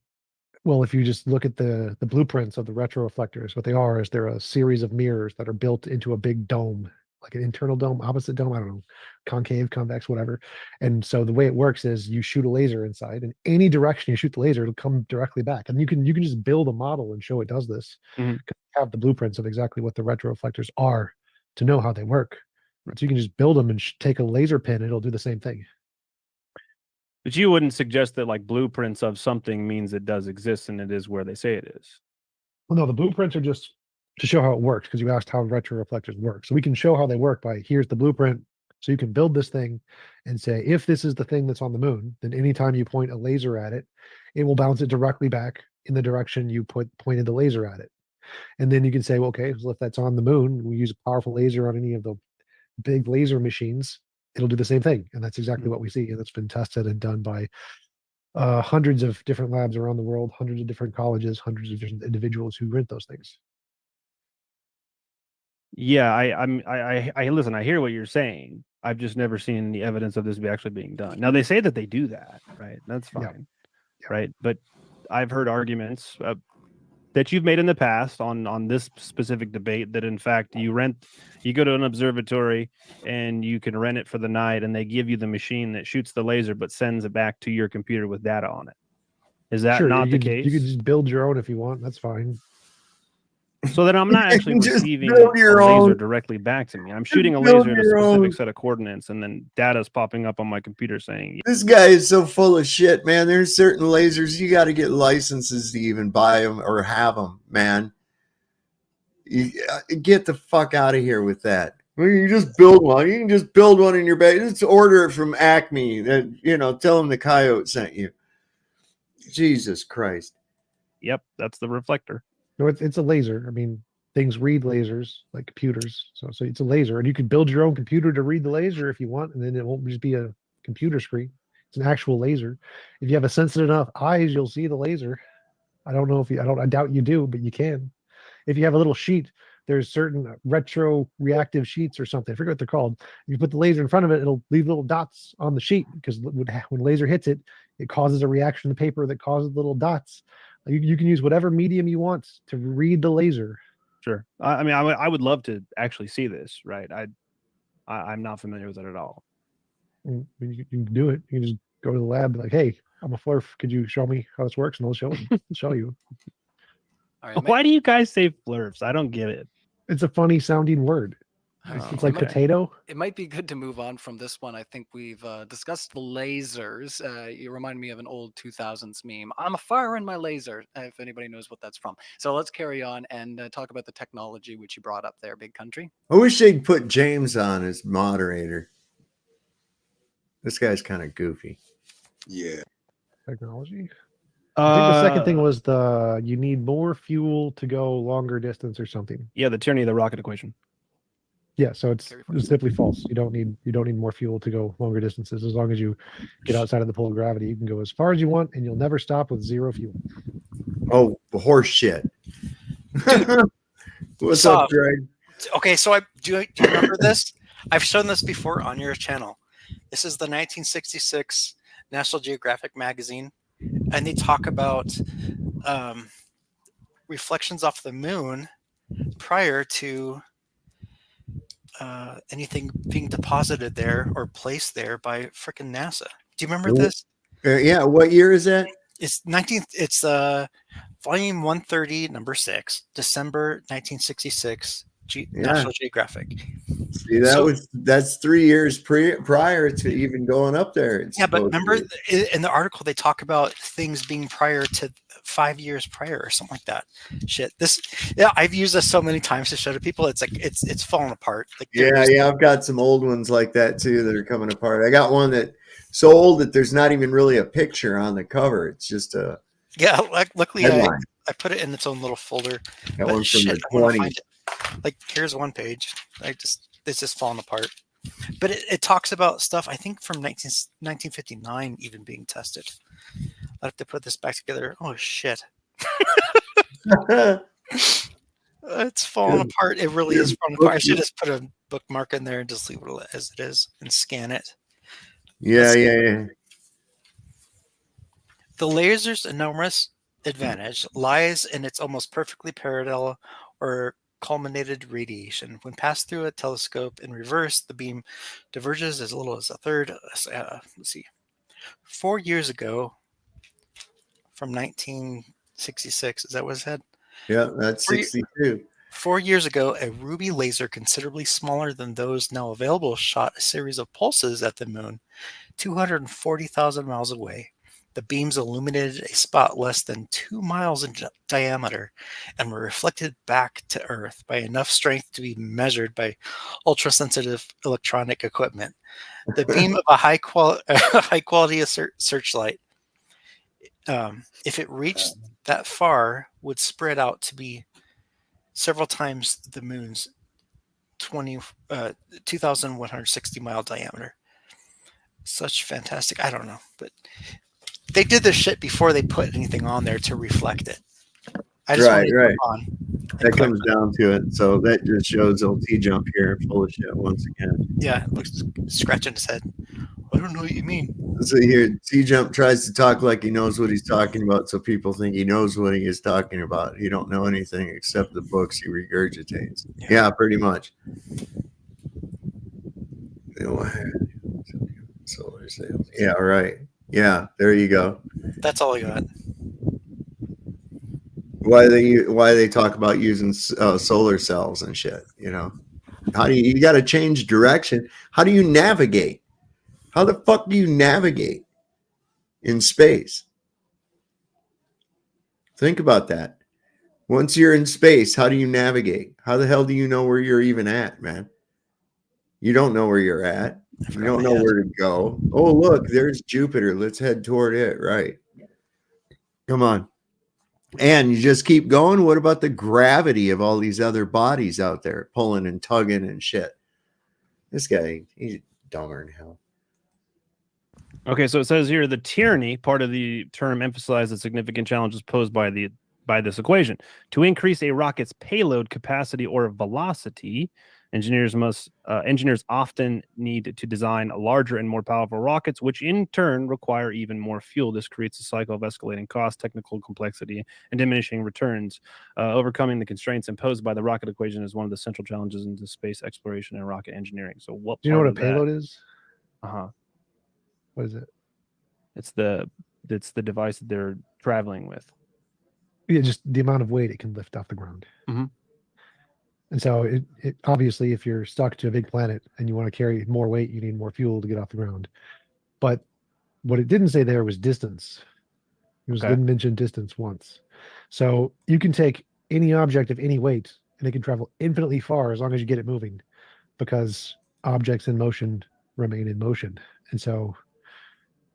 Well, if you just look at the blueprints of the retroreflectors, what they are is they're a series of mirrors that are built into a big dome, like an internal dome, opposite dome, I don't know, concave, convex, whatever. And so the way it works is you shoot a laser inside, and any direction you shoot the laser, it'll come directly back. And you can just build a model and show it does this. Mhm. Have the blueprints of exactly what the retroreflectors are to know how they work. So you can just build them and take a laser pin, and it'll do the same thing. But you wouldn't suggest that like blueprints of something means it does exist and it is where they say it is. Well, no, the blueprints are just to show how it works, because you asked how retroreflectors work. So we can show how they work by here's the blueprint. So you can build this thing and say, if this is the thing that's on the moon, then anytime you point a laser at it, it will bounce it directly back in the direction you pointed the laser at it. And then you can say, well, okay, so if that's on the moon, we use a powerful laser on any of the big laser machines, it'll do the same thing. And that's exactly what we see. And it's been tested and done by hundreds of different labs around the world, hundreds of different colleges, hundreds of different individuals who rent those things. Yeah, I listen. I hear what you're saying. I've just never seen any evidence of this actually being done. Now they say that they do that, right? That's fine, right? But I've heard arguments that you've made in the past on this specific debate that in fact you go to an observatory and you can rent it for the night and they give you the machine that shoots the laser but sends it back to your computer with data on it. Is that Sure, not the you case? could just build your own if you want. That's fine. So then I'm not actually Just receiving build a your laser own. directly back to me. I'm shooting a build laser at a your specific own. set of coordinates and then data's popping up on my computer saying, This guy is so full of shit, man. There's certain lasers you got to get licenses to even buy them or have them, man. Get the fuck out of here with that. Well, you just build one. You can just build one in your bed. Just order it from Acme. That tell them the coyote sent you. Jesus Christ. yep, that's the reflector. No, it's a laser. I mean, things read lasers like computers. So it's a laser, and you could build your own computer to read the laser if you want, and then it won't just be a computer screen. It's an actual laser. If you have a sensitive enough eyes, you'll see the laser. I don't know if you. I doubt you do, but you can. If you have a little sheet, there's certain retro reactive sheets or something. I forget what they're called. If you put the laser in front of it, it'll leave little dots on the sheet because when laser hits it, it causes a reaction to paper that causes little dots. You can use whatever medium you want to read the laser. Sure. I mean, I would love to actually see this, right? I'm not familiar with it at all. And you can do it. You can just go to the lab and be like, hey, I'm a flurf. Could you show me how this works? And they'll show you. All right, Why do you guys say flurfs? I don't get it. It's a funny sounding word. It's like potato. It might be good to move on from this one. I think we've discussed the lasers. You remind me of an old 2000s meme. I'm a fire in my laser, if anybody knows what that's from. So let's carry on and talk about the technology which you brought up there, Big Country. I wish they'd put James on as moderator. This guy's kind of goofy. Yeah. Technology. I think the second thing was you need more fuel to go longer distance or something. Yeah, the tyranny of the rocket equation. Yeah, so it's simply false. You don't need more fuel to go longer distances. As long as you get outside of the pull of gravity, you can go as far as you want, and you'll never stop with zero fuel. Oh, horse shit. What's up, Greg? Okay, so do you remember this? I've shown this before on your channel. This is the 1966 National Geographic magazine, and they talk about reflections off the moon prior to anything being deposited there or placed there by frickin' NASA. Do you remember this? Yeah. What year is that? It's volume 130, number 6, December 1966, National Geographic. See, that's 3 years prior to even going up there. Yeah, but remember in the article they talk about things being prior to 5 years prior or something like that. Shit, I've used this so many times to show to people. It's like it's falling apart. Like yeah, I've got some old ones like that too that are coming apart. I got one that so old that there's not even really a picture on the cover. It's just a luckily I put it in its own little folder. That But one's from shit, the I want to 20s. find it. Like here's one page. It's just falling apart. But it talks about stuff I think from 1959 even being tested. I have to put this back together. Oh shit. It's falling apart. It really is falling apart. I should just put a bookmark in there and just leave it as it is and scan it. Yeah. The laser's enormous advantage lies in its almost perfectly parallel or culminated radiation. When passed through a telescope in reverse, the beam diverges as little as a third. Let's see. 4 years ago, from 1966, is that what it said? Yeah, that's 62. 4 years ago, a ruby laser considerably smaller than those now available shot a series of pulses at the moon, 240,000 miles away. The beams illuminated a spot less than 2 miles in diameter and were reflected back to Earth by enough strength to be measured by ultra-sensitive electronic equipment. The beam of a high-quality searchlight, if it reached that far, would spread out to be several times the moon's 2,160 mile diameter. Such fantastic. I don't know, but they did this shit before they put anything on there to reflect it. I just Right. On That comes down to it. So that just shows old TJump here full of shit once again. Yeah, it looks scratching his head. I don't know what you mean. So here, TJump tries to talk like he knows what he's talking about, so people think he knows what he is talking about. He don't know anything except the books he regurgitates. Yeah, pretty much. Solar sails. Yeah, right. Yeah, there you go. That's all I got. Why they talk about using solar cells and shit? You know, how do you got to change direction? How do you navigate? How the fuck do you navigate in space? Think about that. Once you're in space, how do you navigate? How the hell do you know where you're even at, man? You don't know where you're at. You don't know where to go. Oh, look, there's Jupiter. Let's head toward it. Right. Come on. And you just keep going. What about the gravity of all these other bodies out there pulling and tugging and shit? This guy, he's dumber than hell. Okay, so it says here the tyranny part of the term emphasized the significant challenges posed by this equation. To increase a rocket's payload capacity or velocity, engineers often need to design larger and more powerful rockets, which in turn require even more fuel. This creates a cycle of escalating cost, technical complexity, and diminishing returns. Overcoming the constraints imposed by the rocket equation is one of the central challenges into space exploration and rocket engineering. So, what? Do you know what a payload is? What is it? It's the device that they're traveling with. Yeah, just the amount of weight it can lift off the ground. Mm-hmm. And so it obviously, if you're stuck to a big planet and you want to carry more weight, you need more fuel to get off the ground. But what it didn't say there was distance. It didn't mention distance once. So you can take any object of any weight and it can travel infinitely far as long as you get it moving, because objects in motion remain in motion. And so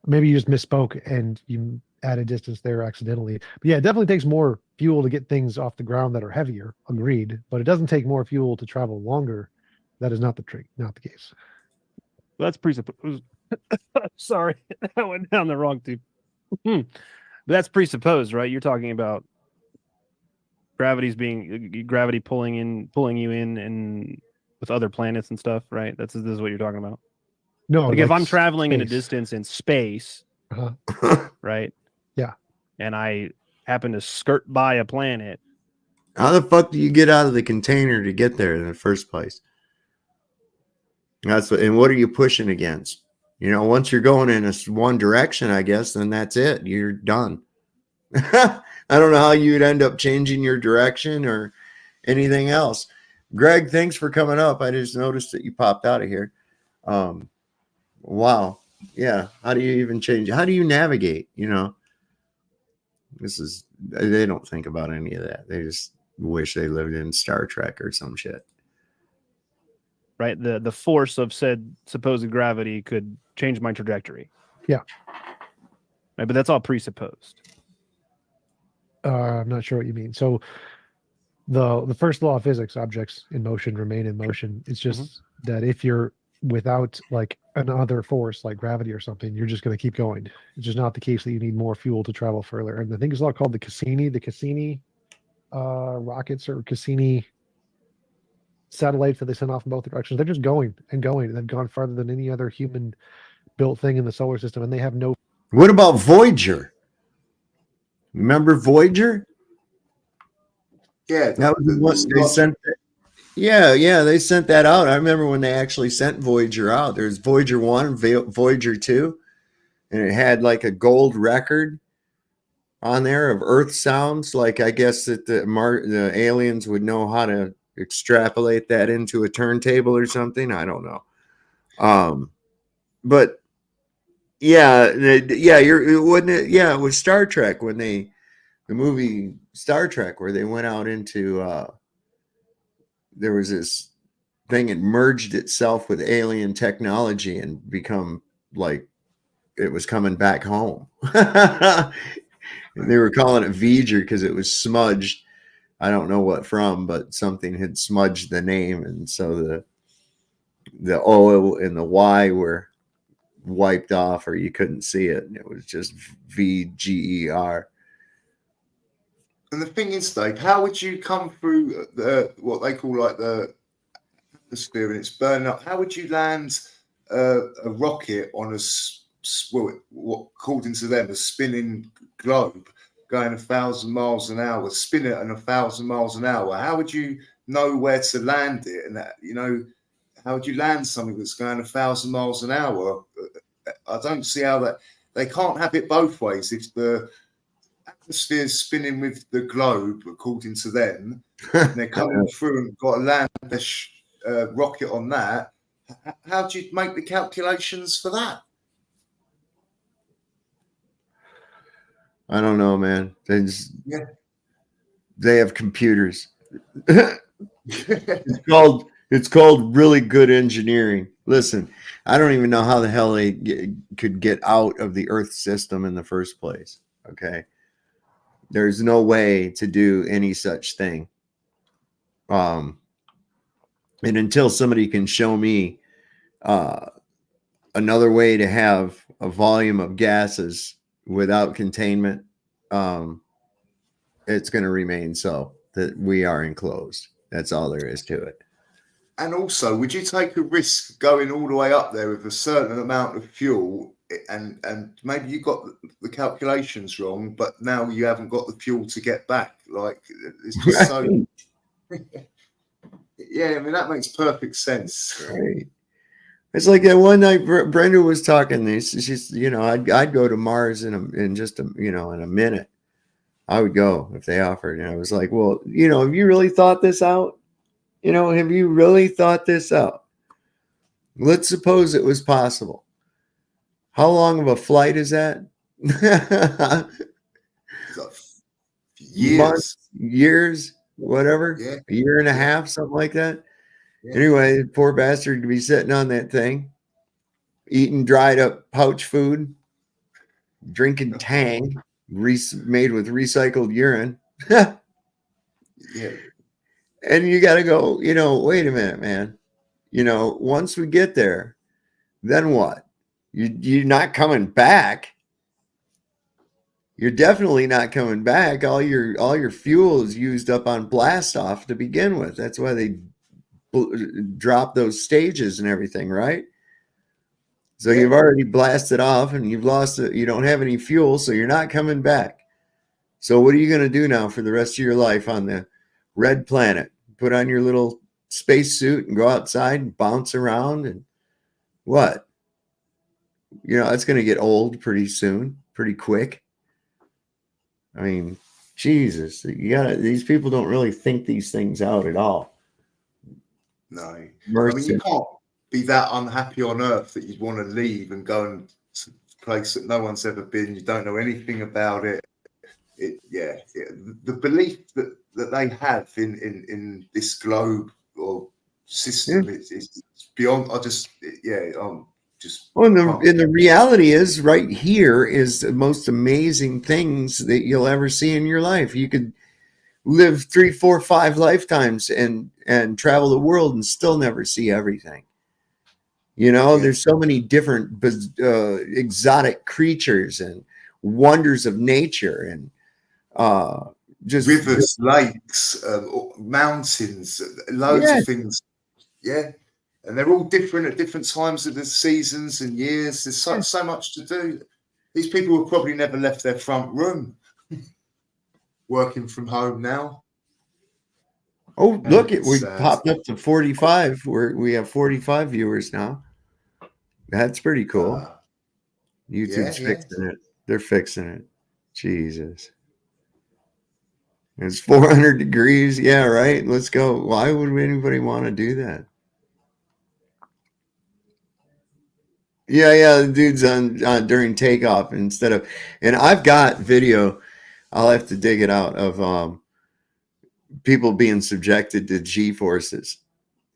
maybe you just misspoke and you added distance there accidentally. But yeah, it definitely takes more fuel to get things off the ground that are heavier. Agreed. But it doesn't take more fuel to travel longer. That is not the case. Well, that's presupposed. Sorry, that went down the wrong tube. That's presupposed, right? You're talking about gravity pulling you in and with other planets and stuff, right? This is what you're talking about. No, like if I'm traveling in a distance in space, right? Yeah. And I happen to skirt by a planet. How the fuck do you get out of the container to get there in the first place? And what are you pushing against? You know, once you're going in one direction, I guess, then that's it. You're done. I don't know how you'd end up changing your direction or anything else. Greg, thanks for coming up. I just noticed that you popped out of here. Wow. Yeah. How do you even change? How do you navigate? They don't think about any of that. They just wish they lived in Star Trek or some shit. Right. The force of said supposed gravity could change my trajectory. Yeah. Right, but that's all presupposed. I'm not sure what you mean. So the first law of physics, objects in motion remain in motion. It's just that if you're without like another force like gravity or something, you're just going to keep going. It's just not the case that you need more fuel to travel further. And I think it's all called the Cassini rockets or Cassini satellites that they send off in both directions. They're just going and going. They've gone farther than any other human built thing in the solar system, and they have no. What about Voyager? Remember Voyager? Yeah, that was the one they sent. Yeah, they sent that out. I remember when they actually sent Voyager out. There's Voyager 1, Voyager 2, and it had like a gold record on there of Earth sounds. Like I guess that the aliens would know how to extrapolate that into a turntable or something. I don't know. But yeah, wasn't it? Yeah, it was Star Trek when the movie Star Trek where they went out into there was this thing, it merged itself with alien technology and become like it was coming back home. They were calling it Voyager because it was smudged. I don't know what from, but something had smudged the name, and so the O and the Y were wiped off, or you couldn't see it, and it was just VGER. And the thing is, Dave, how would you come through what they call like the atmosphere and it's burning up? How would you land a rocket on what according to them a spinning globe going 1,000 miles an hour, spin it at 1,000 miles an hour? How would you know where to land it? And that, how would you land something that's going 1,000 miles an hour? I don't see how that they can't have it both ways. If the atmosphere is spinning with the globe, according to them, and they're coming through and got to land a rocket on that, how do you make the calculations for that? I don't know, man. They have computers. It's called really good engineering. Listen, I don't even know how the hell they could get out of the Earth system in the first place. Okay, there's no way to do any such thing. And until somebody can show me another way to have a volume of gases without containment, it's going to remain so that we are enclosed. That's all there is to it. And also, would you take a risk going all the way up there with a certain amount of fuel, and maybe you got the calculations wrong, but now you haven't got the fuel to get back? Like, it's just so. Yeah, I mean that makes perfect sense. Right. It's like that one night Brenda was talking. She's, I'd go to Mars in just in a minute. I would go if they offered. And I was like, well, have you really thought this out? Have you really thought this out? Let's suppose it was possible. How long of a flight is that? Years. Months, years, whatever. Yeah. A year and a half, something like that. Yeah. Anyway, poor bastard could be sitting on that thing, eating dried up pouch food, drinking Tang, made with recycled urine. Yeah. And you got to go, wait a minute, man. Once we get there, then what? You're not coming back. You're definitely not coming back. All your fuel is used up on blast off to begin with. That's why they drop those stages and everything, right? So you've already blasted off and you've lost it. You don't have any fuel, so you're not coming back. So what are you going to do now for the rest of your life on the red planet? Put on your little space suit and go outside and bounce around and what? It's going to get old pretty soon, pretty quick. I mean, Jesus, these people don't really think these things out at all. No. I mean, Mercy. you can't be that unhappy on Earth that you'd want to leave and go and to a place that no one's ever been. You don't know anything about it. The belief that they have in this globe or system is beyond. I'm just. Well, and the reality is, right here is the most amazing things that you'll ever see in your life. You could live 3, 4, 5 lifetimes and travel the world and still never see everything. You know, there's so many different exotic creatures and wonders of nature and just rivers, lakes, mountains, loads of things. Yeah. And they're all different at different times of the seasons and years. There's so much to do. These people have probably never left their front room. Working from home now. Oh, look, we popped up to 45. We have 45 viewers now. That's pretty cool. YouTube's fixing it. They're fixing it. Jesus. It's 400 degrees. Yeah, right. Let's go. Why would anybody want to do that? Yeah, the dude's on during takeoff instead of, and I've got video. I'll have to dig it out of people being subjected to G-forces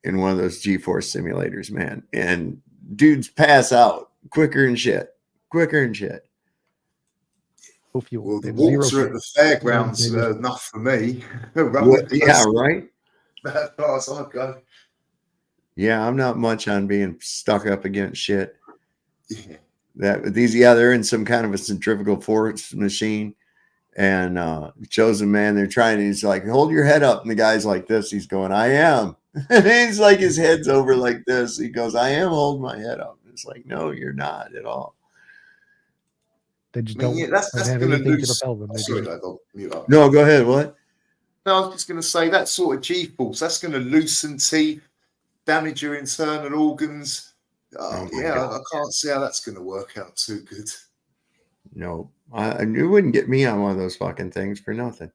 in one of those G-force simulators, man. And dudes pass out quicker and shit. Well, the water at the fairgrounds are enough for me. Yeah, right. As far as I go. Yeah, I'm not much on being stuck up against shit. They're in some kind of a centrifugal force machine, and chosen man, they're trying. He's like, hold your head up, and the guy's like this. He's going, I am. And he's like, his head's over like this. He goes, I am holding my head up. It's like, no, you're not at all. They just don't have anything to propel them. No, go ahead. What? No, I was just going to say that sort of G-force, that's going to loosen teeth, damage your internal organs. I can't see how that's going to work out too good. No, you wouldn't get me on one of those fucking things for nothing.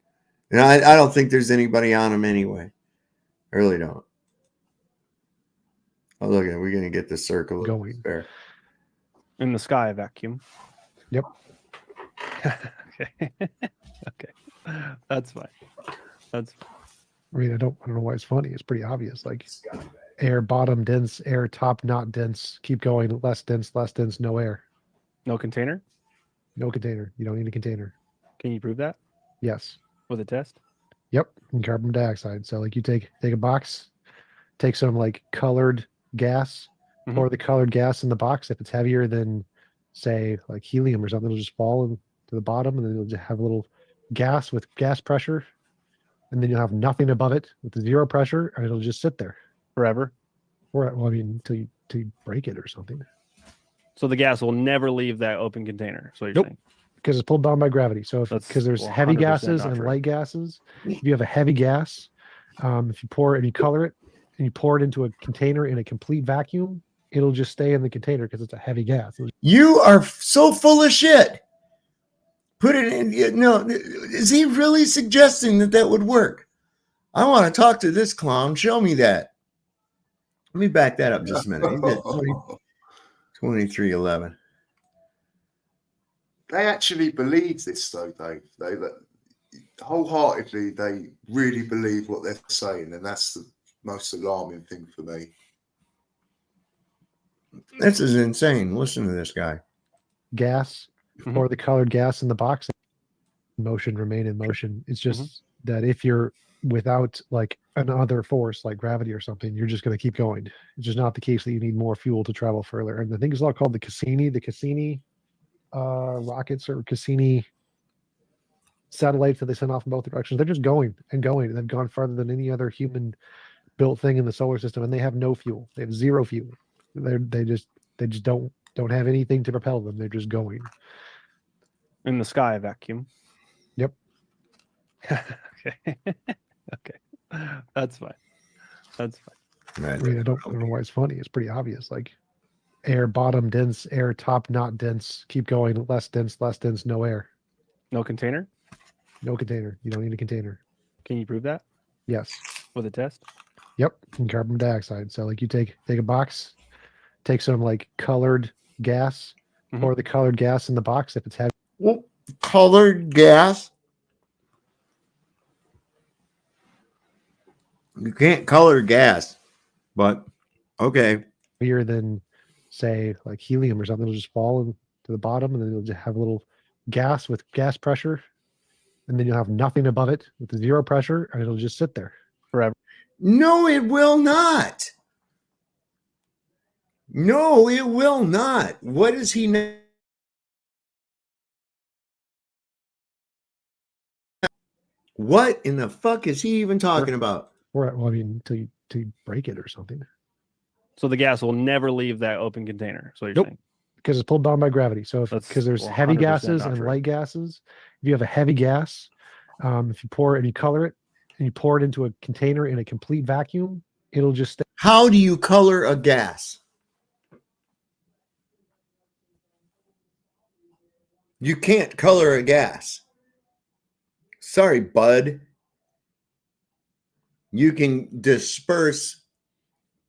And I don't think there's anybody on them anyway. I really don't. Oh, look at it. We're going to get the circle going there. In the sky vacuum. Yep. Okay. Okay. That's fine. That's fine. I mean, I don't know why it's funny. It's pretty obvious. Like air bottom dense, air top not dense. Keep going. Less dense, no air. No container? No container. You don't need a container. Can you prove that? Yes. With a test? Yep. And carbon dioxide. So like you take a box, take some like colored gas, pour the colored gas in the box. If it's heavier than say like helium or something, it'll just fall into the bottom, and then it'll just have a little gas with gas pressure, and then you'll have nothing above it with the zero pressure, and it'll just sit there forever. Or well, I mean, until you break it or something. So the gas will never leave that open container. So nope, because it's pulled down by gravity. So because there's heavy gases and light gases, if you have a heavy gas, if you pour it and you color it and you pour it into a container in a complete vacuum, it'll just stay in the container because it's a heavy gas. You are so full of shit. Put it in. No, is he really suggesting that would work? I want to talk to this clown. Show me that. Let me back that up just a minute. He's at 2311. They actually believe this, though, Dave. They wholeheartedly, they really believe what they're saying, and that's the most alarming thing for me. This is insane. Listen to this guy. Gas, or the colored gas in the box. Motion, remain in motion. It's just that if you're without like another force like gravity or something, you're just going to keep going. It's just not the case that you need more fuel to travel further. And the thing is all called the Cassini rockets or Cassini satellites that they send off in both directions. They're just going and going. They've gone farther than any other human built thing in the solar system, and they have no fuel. They have zero fuel. They just don't have anything to propel them. They're just going in the sky vacuum. Yep. Okay. Okay. That's fine. That's fine. I mean, I don't know why it's funny. It's pretty obvious. Like air bottom dense, air top not dense. Keep going. Less dense, no air. No container? No container. You don't need a container. Can you prove that? Yes. With a test? Yep, and carbon dioxide. So like you take a box, take some like colored gas, pour the colored gas in the box if it's heavy. Well, colored gas. You can't color gas, but okay. Heavier than say like helium or something, it'll just fall to the bottom, and then it'll just have a little gas with gas pressure, and then you'll have nothing above it with zero pressure, and it'll just sit there forever. No, it will not. No, it will not. What is he now? What in the fuck is he even talking about? Or well, I mean, until you break it or something. So the gas will never leave that open container. So you're Nope. saying Because it's pulled down by gravity. So because there's heavy 100% gases not and true. light gases, if you have a heavy gas, if you pour it and you color it and you pour it into a container in a complete vacuum, it'll just stay. How do you color a gas? You can't color a gas. Sorry, bud. You can disperse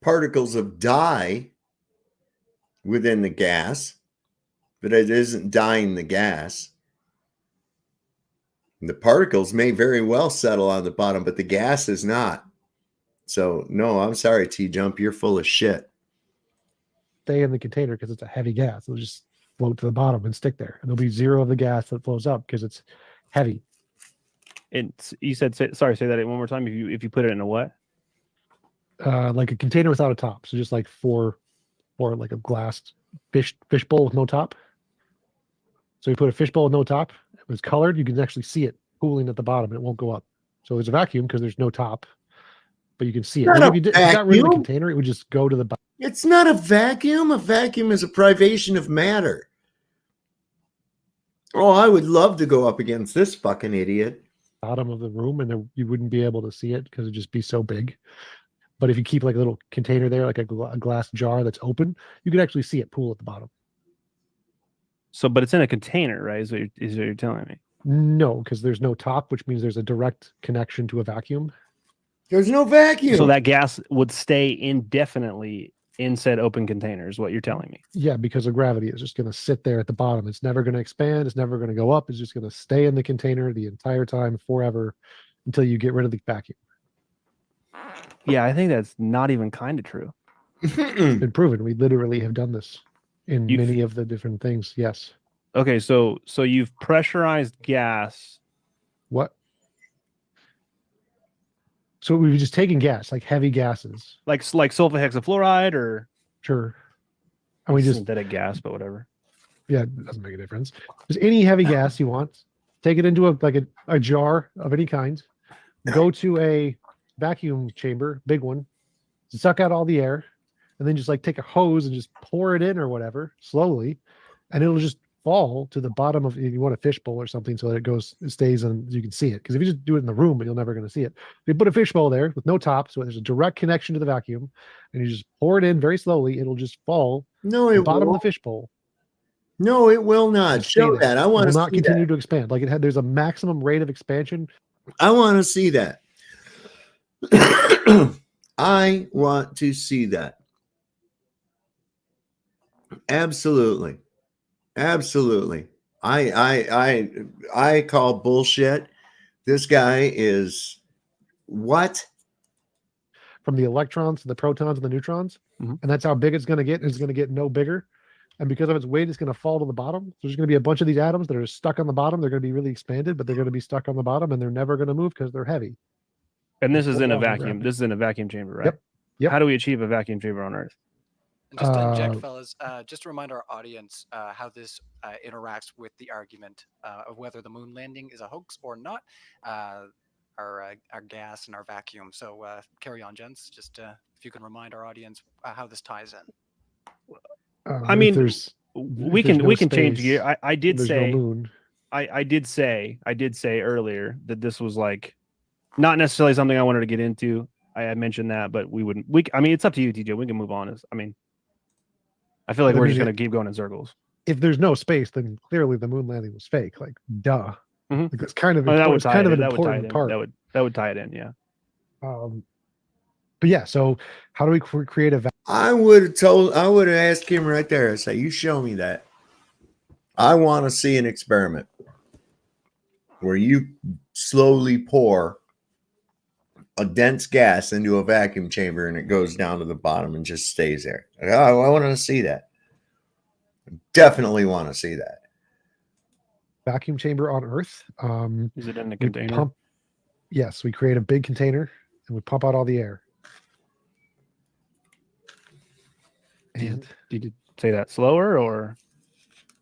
particles of dye within the gas, but it isn't dyeing the gas. The particles may very well settle on the bottom, but the gas is not. So, no, I'm sorry, TJump. You're full of shit. Stay in the container because it's a heavy gas. It'll just float to the bottom and stick there. And there'll be zero of the gas that flows up because it's heavy. And you said, say that one more time. If you put it in a what? Like a container without a top. So just like for like a glass fish bowl with no top. So you put a fish bowl with no top. It was colored. You can actually see it cooling at the bottom. And it won't go up. So there's a vacuum because there's no top, but you can see it. If you got rid of the container, it would just go to the bottom. It's not a vacuum. A vacuum is a privation of matter. Oh, I would love to go up against this fucking idiot. Bottom of the room, and you wouldn't be able to see it because it'd just be so big. But if you keep like a little container there, like a glass jar that's open, you can actually see it pool at the bottom. So, but it's in a container, right? Is what you're telling me? No, because there's no top, which means there's a direct connection to a vacuum. There's no vacuum. So that gas would stay indefinitely in said open container, is what you're telling me. Yeah, because of gravity, it's just going to sit there at the bottom. It's never going to expand. It's never going to go up. It's just going to stay in the container the entire time forever until you get rid of the vacuum. Yeah, I think that's not even kind of true. It's been proven. We literally have done this in many of the different things. Yes. Okay, so you've pressurized gas. What? So we've just taken gas, like heavy gases, like sulfahexafluoride, or sure. And we just synthetic gas, but whatever. Yeah, it doesn't make a difference. Just any heavy gas you want, take it into a jar of any kind. Go to a vacuum chamber, big one, suck out all the air, and then just like take a hose and just pour it in or whatever slowly, and it'll just fall to the bottom of, if you want a fishbowl or something, so that it stays and you can see it. Because if you just do it in the room, you're never going to see it. If you put a fishbowl there with no top, so there's a direct connection to the vacuum, and you just pour it in very slowly, it'll just fall to the bottom of the fishbowl. No, it will not. Show that. I want to not continue to expand. Like there's a maximum rate of expansion. I want to see that. I want to see that. Absolutely. Absolutely. I call bullshit. This guy is what? From the electrons to the protons and the neutrons. Mm-hmm. And that's how big it's going to get. It's going to get no bigger. And because of its weight, it's going to fall to the bottom. So there's going to be a bunch of these atoms that are stuck on the bottom. They're going to be really expanded, but they're going to be stuck on the bottom, and they're never going to move because they're heavy. And this is in a vacuum. This is in a vacuum chamber, right? Yep. How do we achieve a vacuum chamber on Earth? And just to inject, fellas, just to remind our audience how this interacts with the argument of whether the moon landing is a hoax or not, our gas and our vacuum. So carry on, gents. Just if you can remind our audience how this ties in. I mean, we can change gear. I did say no moon. I did say earlier that this was like not necessarily something I wanted to get into. I mentioned that, but we wouldn't. I mean, it's up to you, TJ. We can move on. I feel like we're just going to keep going in circles. If there's no space, then clearly the moon landing was fake. Like, duh. Mm-hmm. Like, it's kind of an important part. That would tie it in. Yeah. But yeah, so how do we create a I would have asked him right there. I say, you show me that. I want to see an experiment where you slowly pour a dense gas into a vacuum chamber and it goes down to the bottom and just stays there. I want to see that. Definitely want to see that. vacuum chamber on Earth? Is it in the We container? Yes, we create a big container and we pump out all the air. And Did you say that slower or?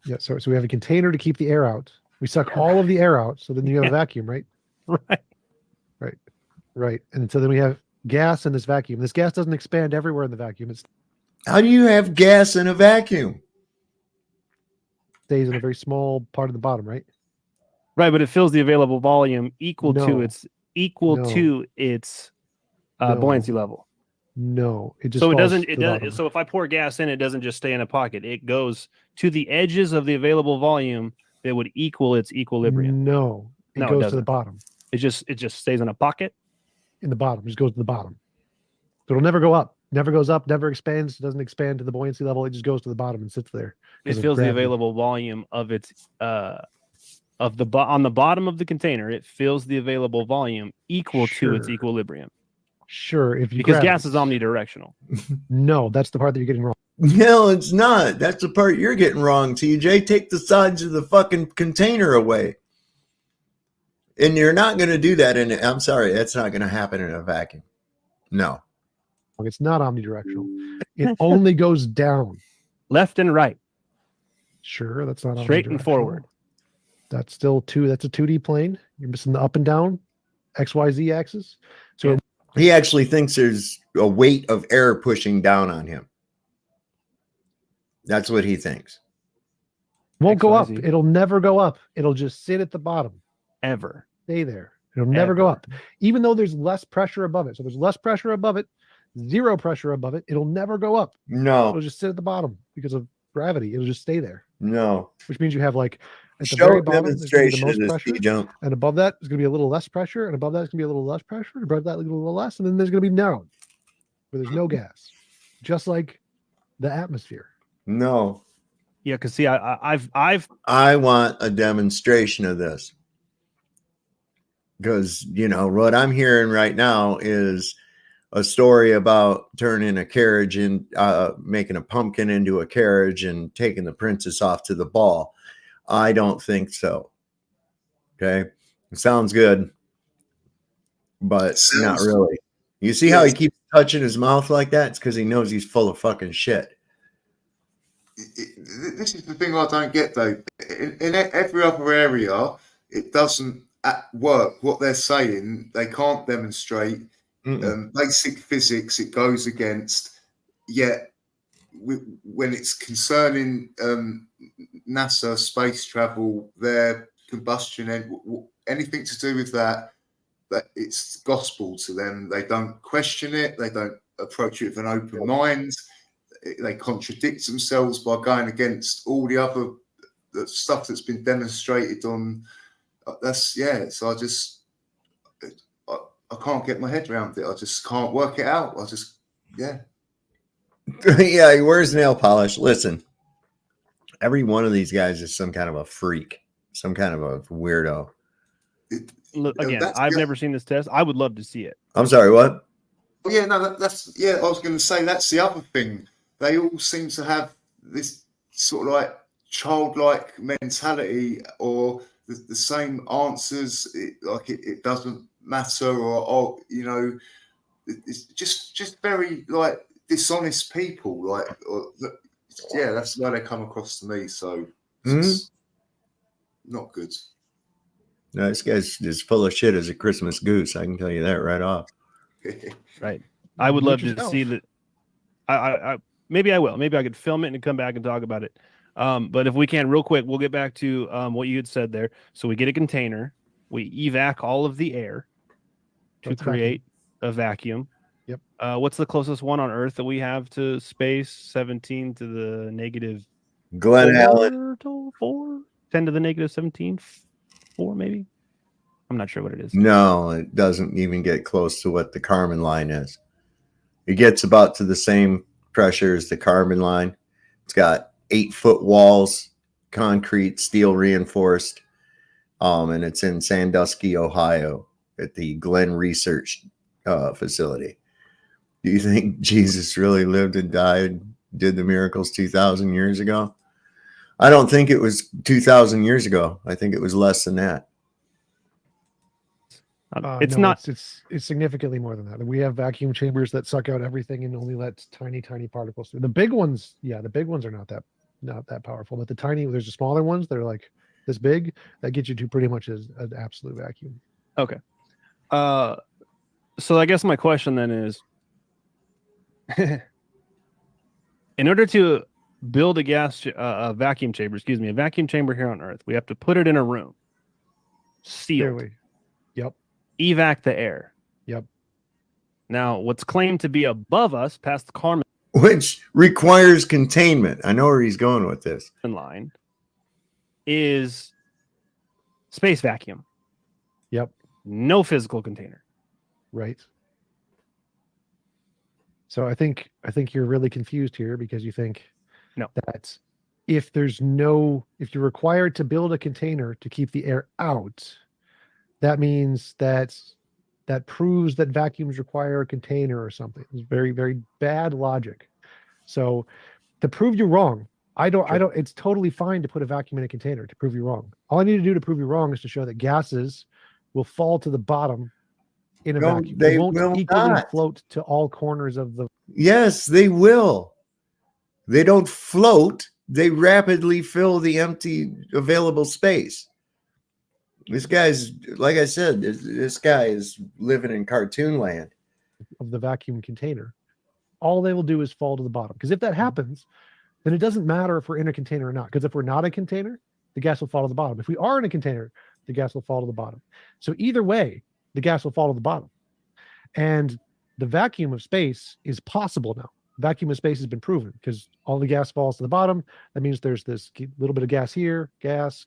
yeah, so we have a container to keep the air out. We suck all of the air out, so then you have a vacuum, right? Right. And so then we have gas in this vacuum. This gas doesn't expand everywhere in the vacuum. It How do you have gas in a vacuum? stays in a very small part of the bottom, right? Right, but it fills the available volume equal to No. its No. buoyancy level. No, it just So it falls doesn't. to It the does. bottom. So if I pour gas in, it doesn't just stay in a pocket. It goes to the edges of the available volume that would equal its equilibrium. No, it No, it goes to doesn't. the bottom. It just stays in a pocket. In the bottom, it just goes to the bottom. So it'll never go up. Never goes up. Never expands. Doesn't expand to the buoyancy level. It just goes to the bottom and sits there. It fills the available volume of its on the bottom of the container. It fills the available volume equal to its Sure. equilibrium. Sure, if you Because grab gas it. is omnidirectional. No, that's the part that you're getting wrong. No, it's not. That's the part you're getting wrong, TJ. Take the sides of the fucking container away. And you're not going to do that I'm sorry, that's not going to happen in a vacuum. No. It's not omnidirectional. It only goes down. Left and right. Sure, that's not Straight and omnidirectional. forward. That's still that's a 2D plane. You're missing the up and down, XYZ axis. So He actually thinks there's a weight of air pushing down on him. That's what he thinks. it won't go up. XYZ. It'll never go up. It'll just sit at the bottom. Ever. Stay there. It'll never go Ever. up. Even though there's less pressure above it. So there's less pressure above it, zero pressure above it. It'll never go up. It'll No. just sit at the bottom because of gravity. It'll just stay there. No. Which means you have like at the Show very a bottom, there's gonna be the demonstration of most this pressure. T-jump. And above that is going to be a little less pressure, and above that is going to be a little less pressure, and above that a little less, and then there's going to be narrow, where there's no gas, just like the atmosphere. No. Yeah, because see, I've I want a demonstration of this. Because, what I'm hearing right now is a story about turning a carriage and making a pumpkin into a carriage and taking the princess off to the ball. I don't think so. Okay. It sounds good, but not really. You see how he keeps touching his mouth like that? It's because he knows he's full of fucking shit. This is the thing I don't get though. In every other area, it doesn't work. What they're saying, they can't demonstrate. Basic physics, it goes against. Yet, when it's concerning NASA space travel, their combustion anything to do with that it's gospel to them. They don't question it. They don't approach it with an open mind. They contradict themselves by going against all the other stuff that's been demonstrated on. So I can't get my head around it. I just can't work it out. Yeah, he wears nail polish. Listen, every one of these guys is some kind of a freak, some kind of a weirdo. Look, again, I've never seen this test. I would love to see it. I'm sorry, what? Yeah, no, I was going to say that's the other thing. They all seem to have this sort of like childlike mentality, or the same answers. It doesn't matter, or it's just very like dishonest people. That's why they come across to me. So it's not good. No, this guy's as full of shit as a Christmas goose. I can tell you that right off. Right. I would love to see that. I maybe I will. Maybe I could film it and come back and talk about it. But if we can, real quick, we'll get back to what you had said there. So we get a container, we evac all of the air to create a vacuum. Yep. What's the closest one on Earth that we have to space? 17 to the negative. Glen Allen. 10 to the negative 17. 4 maybe. I'm not sure what it is. No, it doesn't even get close to what the Kármán line is. It gets about to the same pressure as the carbon line. It's got 8-foot walls, concrete, steel reinforced, and it's in Sandusky, Ohio, at the Glenn Research facility. Do you think Jesus really lived and died, did the miracles 2,000 years ago? I don't think it was 2,000 years ago. I think it was less than that. It's no, not. It's significantly more than that. We have vacuum chambers that suck out everything and only let tiny particles through. The big ones, yeah, the big ones are not that powerful. But there's the smaller ones that are like this big that get you to pretty much an absolute vacuum. Okay. So I guess my question then is, in order to build a vacuum chamber, a vacuum chamber here on Earth, we have to put it in a room, sealed. Clearly. Yep. Evac the air. Yep. Now, what's claimed to be above us, past the Kármán Which requires containment. I know where he's going with this. line, is space vacuum. Yep. No physical container. Right. So I think you're really confused here because you think that if you're required to build a container to keep the air out, that means that proves that vacuums require a container or something. It's very, very bad logic. So to prove you wrong, it's totally fine to put a vacuum in a container to prove you wrong. All I need to do to prove you wrong is to show that gases will fall to the bottom in a vacuum. They won't equally float to all corners of the. Yes, they will. They don't float. They rapidly fill the empty available space. This guy's, like I said, this guy is living in cartoon land. Of the vacuum container. All they will do is fall to the bottom. Because if that happens, then it doesn't matter if we're in a container or not. Because if we're not a container, the gas will fall to the bottom. If we are in a container, the gas will fall to the bottom. So either way, the gas will fall to the bottom. And the vacuum of space is possible now. Vacuum of space has been proven because all the gas falls to the bottom. That means there's this little bit of gas here, gas,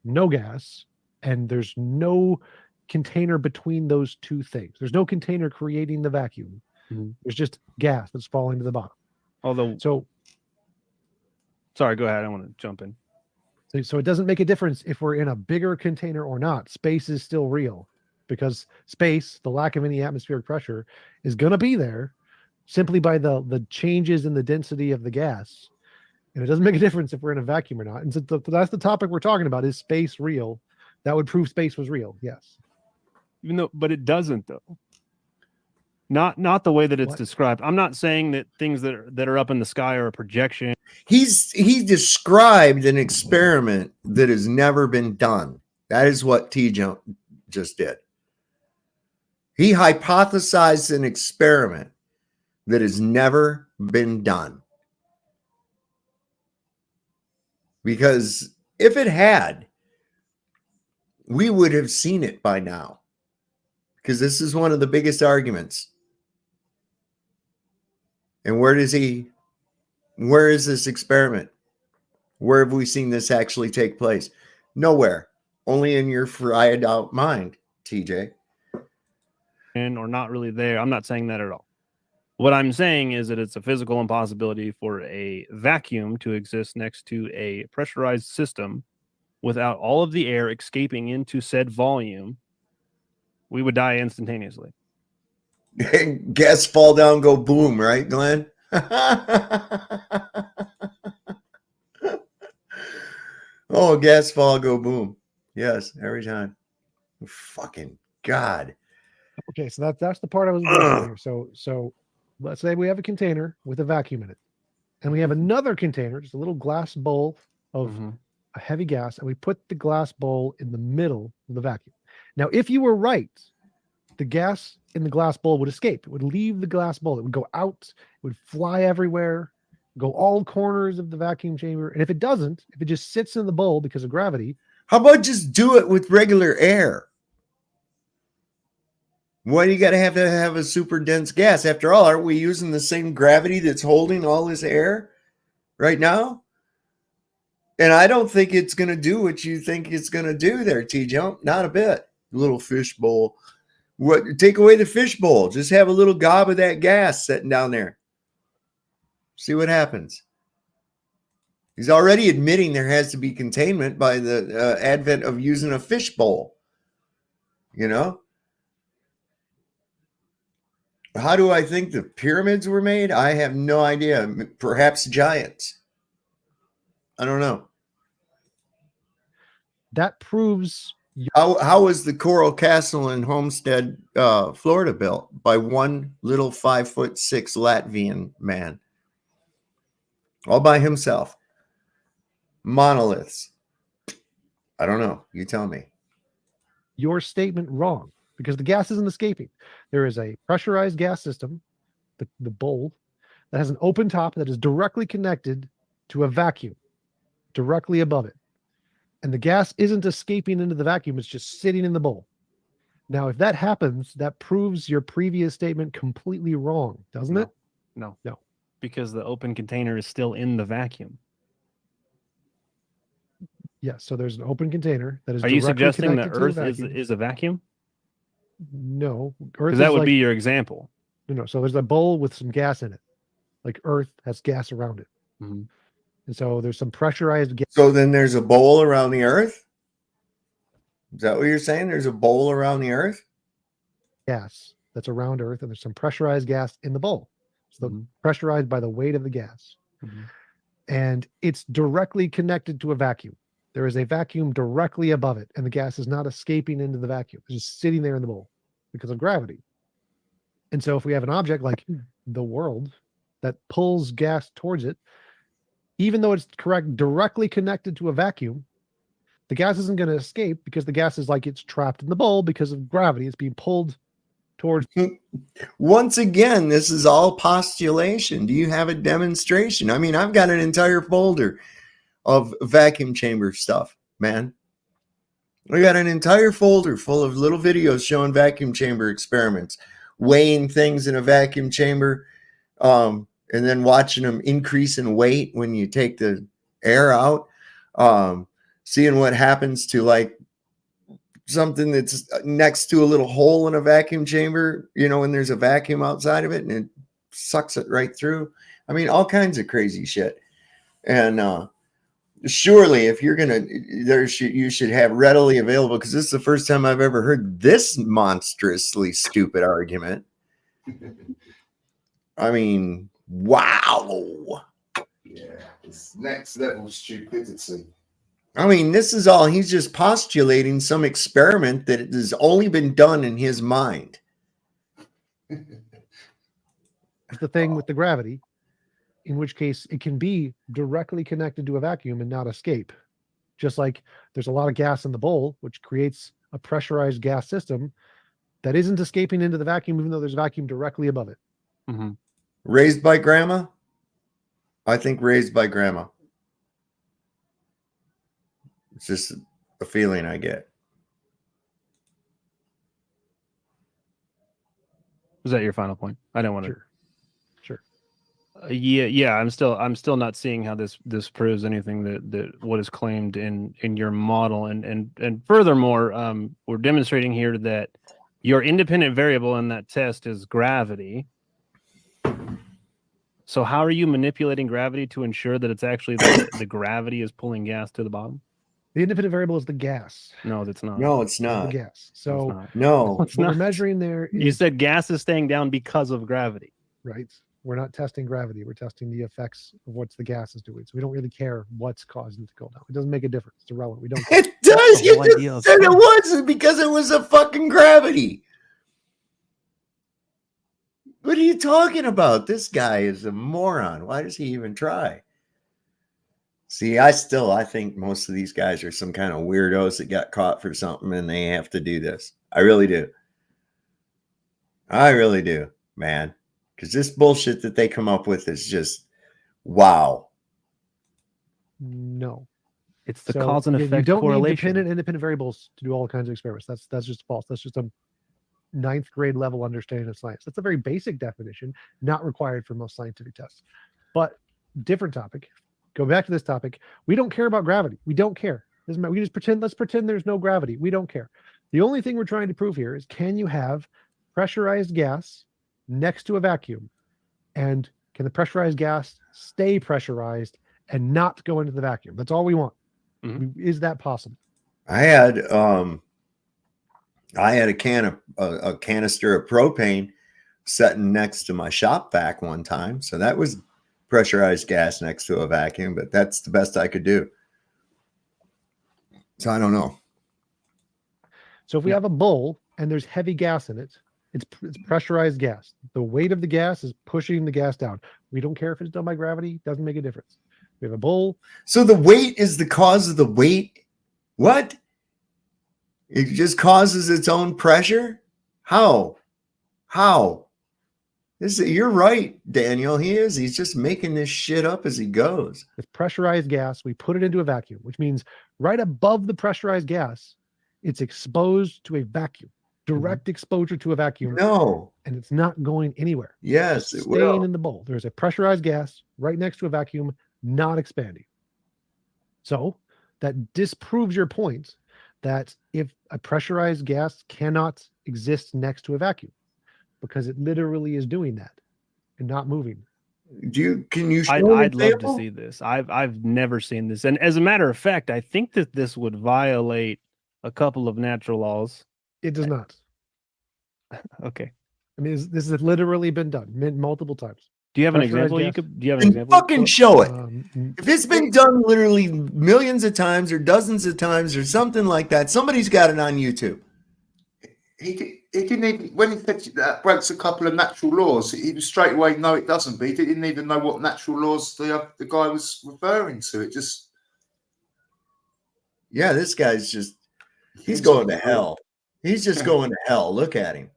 no gas. And there's no container between those two things. There's no container creating the vacuum. Mm-hmm. There's just gas that's falling to the bottom. Sorry, go ahead. I want to jump in. So it doesn't make a difference if we're in a bigger container or not. Space is still real because space, the lack of any atmospheric pressure, is going to be there simply by the changes in the density of the gas. And it doesn't make a difference if we're in a vacuum or not. And so that's the topic we're talking about. Is space real? That would prove space was real. Yes. But it doesn't though. Not the way that it's described. I'm not saying that things that are up in the sky are a projection. He described an experiment that has never been done. That is what TJump just did. He hypothesized an experiment that has never been done. Because if it had, we would have seen it by now. Because this is one of the biggest arguments. And where is this experiment? Where have we seen this actually take place? Nowhere. Only in your fried out mind, TJ. Or not really there. I'm not saying that at all. What I'm saying is that it's a physical impossibility for a vacuum to exist next to a pressurized system without all of the air escaping into said volume. We would die instantaneously. Gas fall down, go boom, right, Glenn? Oh, gas fall, go boom. Yes, every time. Fucking God. Okay, so that's the part I was addressing here. So let's say we have a container with a vacuum in it, and we have another container, just a little glass bowl of a heavy gas, and we put the glass bowl in the middle of the vacuum. Now, if you were right, the gas in the glass bowl would escape. It would leave the glass bowl. It would go out. It would fly everywhere, go all corners of the vacuum chamber. And if it doesn't, if it just sits in the bowl because of gravity. How about just do it with regular air? Why do you got to have a super dense gas? After all, aren't we using the same gravity that's holding all this air right now? And I don't think it's going to do what you think it's going to do there, TJump. Not a bit. Little fishbowl What? Take away the fishbowl. Just have a little gob of that gas sitting down there. See what happens. He's already admitting there has to be containment by the advent of using a fishbowl. You know? How do I think the pyramids were made? I have no idea. Perhaps giants. I don't know. That proves How was the Coral Castle in Homestead, Florida built? By one little 5'6" Latvian man. All by himself. Monoliths. I don't know. You tell me. your statement wrong because the gas isn't escaping. There is a pressurized gas system, the bowl, that has an open top that is directly connected to a vacuum directly above it. And the gas isn't escaping into the vacuum, it's just sitting in the bowl. Now, if that happens, that proves your previous statement completely wrong, doesn't it? No. No. Because the open container is still in the vacuum. Yes, so there's an open container that is Are you directly suggesting that connected to the Earth vacuum. is a vacuum? No. Earth Because is that would like, be your example. no. So there's a bowl with some gas in it. Like Earth has gas around it. Mm-hmm. And so there's some pressurized gas. So then there's a bowl around the Earth? Is that what you're saying? There's a bowl around the Earth? Gas that's around Earth, and there's some pressurized gas in the bowl. So pressurized by the weight of the gas. And it's directly connected to a vacuum. There is a vacuum directly above it, and the gas is not escaping into the vacuum. It's just sitting there in the bowl because of gravity. And so if we have an object like the world that pulls gas towards it, even though it's directly connected to a vacuum, the gas isn't going to escape because the gas is like it's trapped in the bowl because of gravity. It's being pulled towards. Once again, this is all postulation. Do you have a demonstration? I mean, I've got an entire folder of vacuum chamber stuff, man. I got an entire folder full of little videos showing vacuum chamber experiments, weighing things in a vacuum chamber, and then watching them increase in weight when you take the air out, seeing what happens to like something that's next to a little hole in a vacuum chamber, you know, when there's a vacuum outside of it and it sucks it right through. I mean, all kinds of crazy shit. And surely if you're going to, you should have readily available, because this is the first time I've ever heard this monstrously stupid argument. I mean, wow. Yeah, it's next level stupidity. I mean, this is all, he's just postulating some experiment that has only been done in his mind. It's the thing with the gravity, in which case it can be directly connected to a vacuum and not escape. Just like there's a lot of gas in the bowl, which creates a pressurized gas system that isn't escaping into the vacuum, even though there's a vacuum directly above it. Mm-hmm. Raised by grandma? I think raised by grandma. It's just a feeling I get. Was that your final point? I don't want to. Sure. Yeah. I'm still not seeing how this proves anything that what is claimed in your model, and furthermore, we're demonstrating here that your independent variable in that test is gravity. So how are you manipulating gravity to ensure that it's actually the gravity is pulling gas to the bottom? The independent variable is the gas. No, it's not. No, it's not. The gas. So no, what we're measuring there is, you said gas is staying down because of gravity. Right. We're not testing gravity. We're testing the effects of what the gas is doing. So we don't really care what's causing it to go down. It doesn't make a difference. It's irrelevant. We don't care. It does. You just said it wasn't because it was a fucking gravity. What are you talking about? This guy is a moron. Why does he even try? See, I think most of these guys are some kind of weirdos that got caught for something and they have to do this. I really do. I really do, man. Because this bullshit that they come up with is just, wow. No. It's the cause and effect you don't correlation. need independent variables to do all kinds of experiments. That's just false. That's just a 9th grade level understanding of science. That's a very basic definition, not required for most scientific tests. But different topic. Go back to this topic. We don't care about gravity. We don't care. Doesn't matter. We just pretend. Let's pretend there's no gravity. We don't care. The only thing we're trying to prove here is, can you have pressurized gas next to a vacuum? And can the pressurized gas stay pressurized and not go into the vacuum? That's all we want. Is that possible? I had a canister of propane sitting next to my shop vac one time. So that was pressurized gas next to a vacuum, but that's the best I could do. So I don't know. So if we have a bowl and there's heavy gas in it, it's pressurized gas. The weight of the gas is pushing the gas down. We don't care if it's done by gravity. Doesn't make a difference. We have a bowl. So the weight is the cause of the weight? What? It just causes its own pressure? How? You're right, Daniel. He's just making this shit up as he goes. With pressurized gas, we put it into a vacuum, which means right above the pressurized gas, it's exposed to a vacuum. Direct exposure to a vacuum. No. And it's not going anywhere. Yes, it's it will. staying in the bowl. There's a pressurized gas right next to a vacuum, not expanding. So that disproves your point that if a pressurized gas cannot exist next to a vacuum, because it literally is doing that and not moving. Can you show I'd love to see this. I've never seen this. And as a matter of fact, I think that this would violate a couple of natural laws. It does not. Okay. I mean, this has literally been done multiple times. Do you have an example? Do you have an example? Fucking show it. If it's been done literally millions of times or dozens of times or something like that, somebody's got it on YouTube. He didn't even, when he said that breaks a couple of natural laws, he was straight away, no, it doesn't. But he didn't even know what natural laws the guy was referring to. It just. Yeah, this guy's just, he's going to hell. He's just going to hell. Look at him.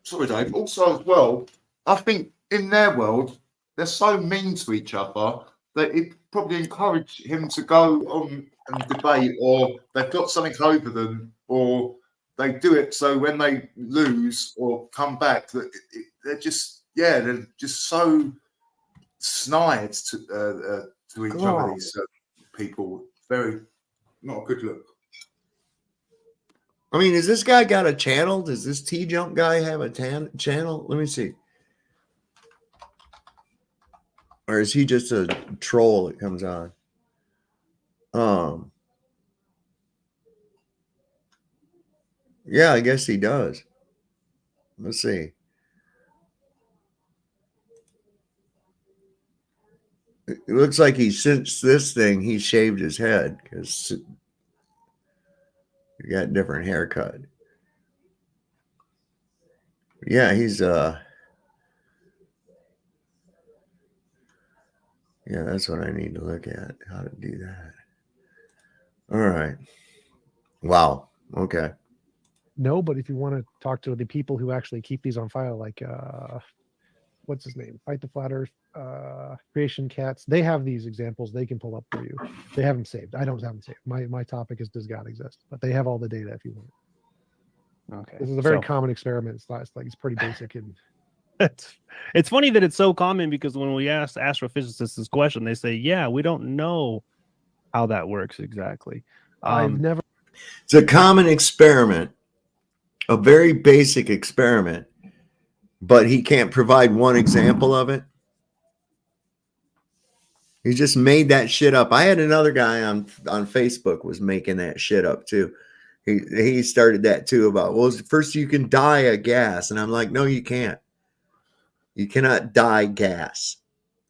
Sorry, Dave. Also, as well, I think in their world, they're so mean to each other that it probably encouraged him to go on and debate, or they've got something over them, or they do it so when they lose or come back, they're just so snide to each other. These people, very not a good look. I mean, has this guy got a channel? Does this TJump guy have a channel? Let me see. Or is he just a troll that comes on? Yeah, I guess he does. Let's see. It looks like since this thing, he shaved his head because he got a different haircut. Yeah, he's yeah, that's what I need to look at. How to do that. All right. Wow. Okay. No, but if you want to talk to the people who actually keep these on file, like what's his name? Fight the Flat Earth, Creation Cats. They have these examples they can pull up for you. They have them saved. I don't have them saved. My topic is, does God exist? But they have all the data if you want it. Okay. This is a very common experiment. It's pretty basic and it's funny that it's so common, because when we ask astrophysicists this question, they say, yeah, we don't know how that works exactly. I've never. It's a common experiment, a very basic experiment, but he can't provide one example of it. He just made that shit up. I had another guy on Facebook was making that shit up too. He started that too about, well, first you can dye a gas. And I'm like, no, you can't. You cannot dye gas.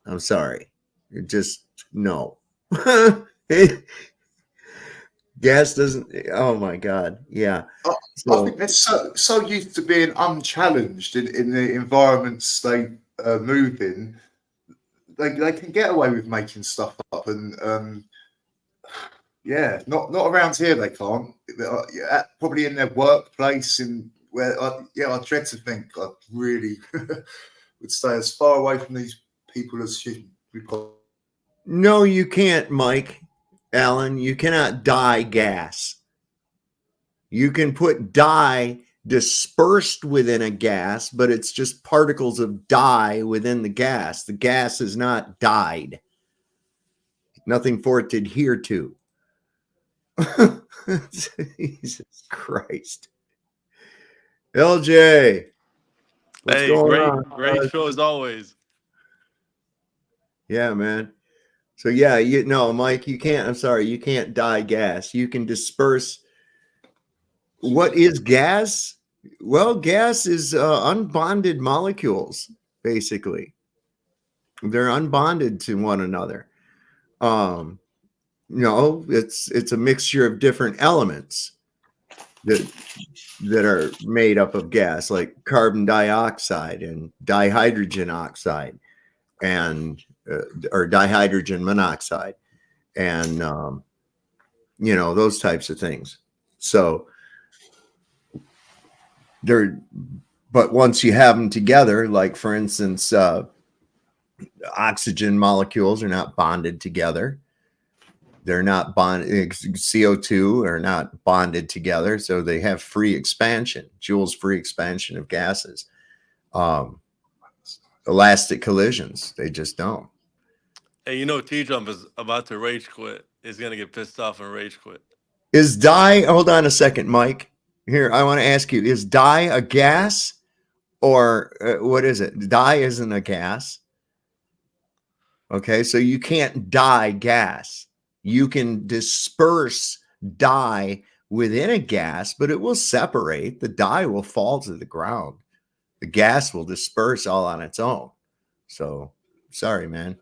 I'm sorry. You just, no. Gas doesn't, oh my God. Yeah. I think they're so used to being unchallenged in the environments they move in. They can get away with making stuff up, and yeah, not around here they can't. Probably in their workplace, in where I dread to think I really would stay as far away from these people as humanly possible. No, you can't, Mike. Alan, you cannot dye gas. You can put dye dispersed within a gas, but it's just particles of dye within the gas. The gas is not dyed. Nothing for it to adhere to. Jesus Christ. LJ, what's Hey, going great, on? great show as always. Yeah, man. So yeah, Mike, you can't. I'm sorry, you can't dye gas. You can disperse. What is gas? Well, gas is unbonded molecules, basically. They're unbonded to one another. It's a mixture of different elements that are made up of gas, like carbon dioxide and dihydrogen oxide, and or dihydrogen monoxide, and those types of things. So they're, but once you have them together, like for instance, oxygen molecules are not bonded together. They're not bonded. CO2 are not bonded together, so they have free expansion, Joule's free expansion of gases. Elastic collisions, they just don't. Hey, TJump is about to rage quit. He's gonna get pissed off and rage quit. Is dye? Hold on a second, Mike. Here, I want to ask you: is dye a gas, or what is it? Dye isn't a gas. Okay, so you can't dye gas. You can disperse dye within a gas, but it will separate. The dye will fall to the ground. The gas will disperse all on its own. So, sorry, man.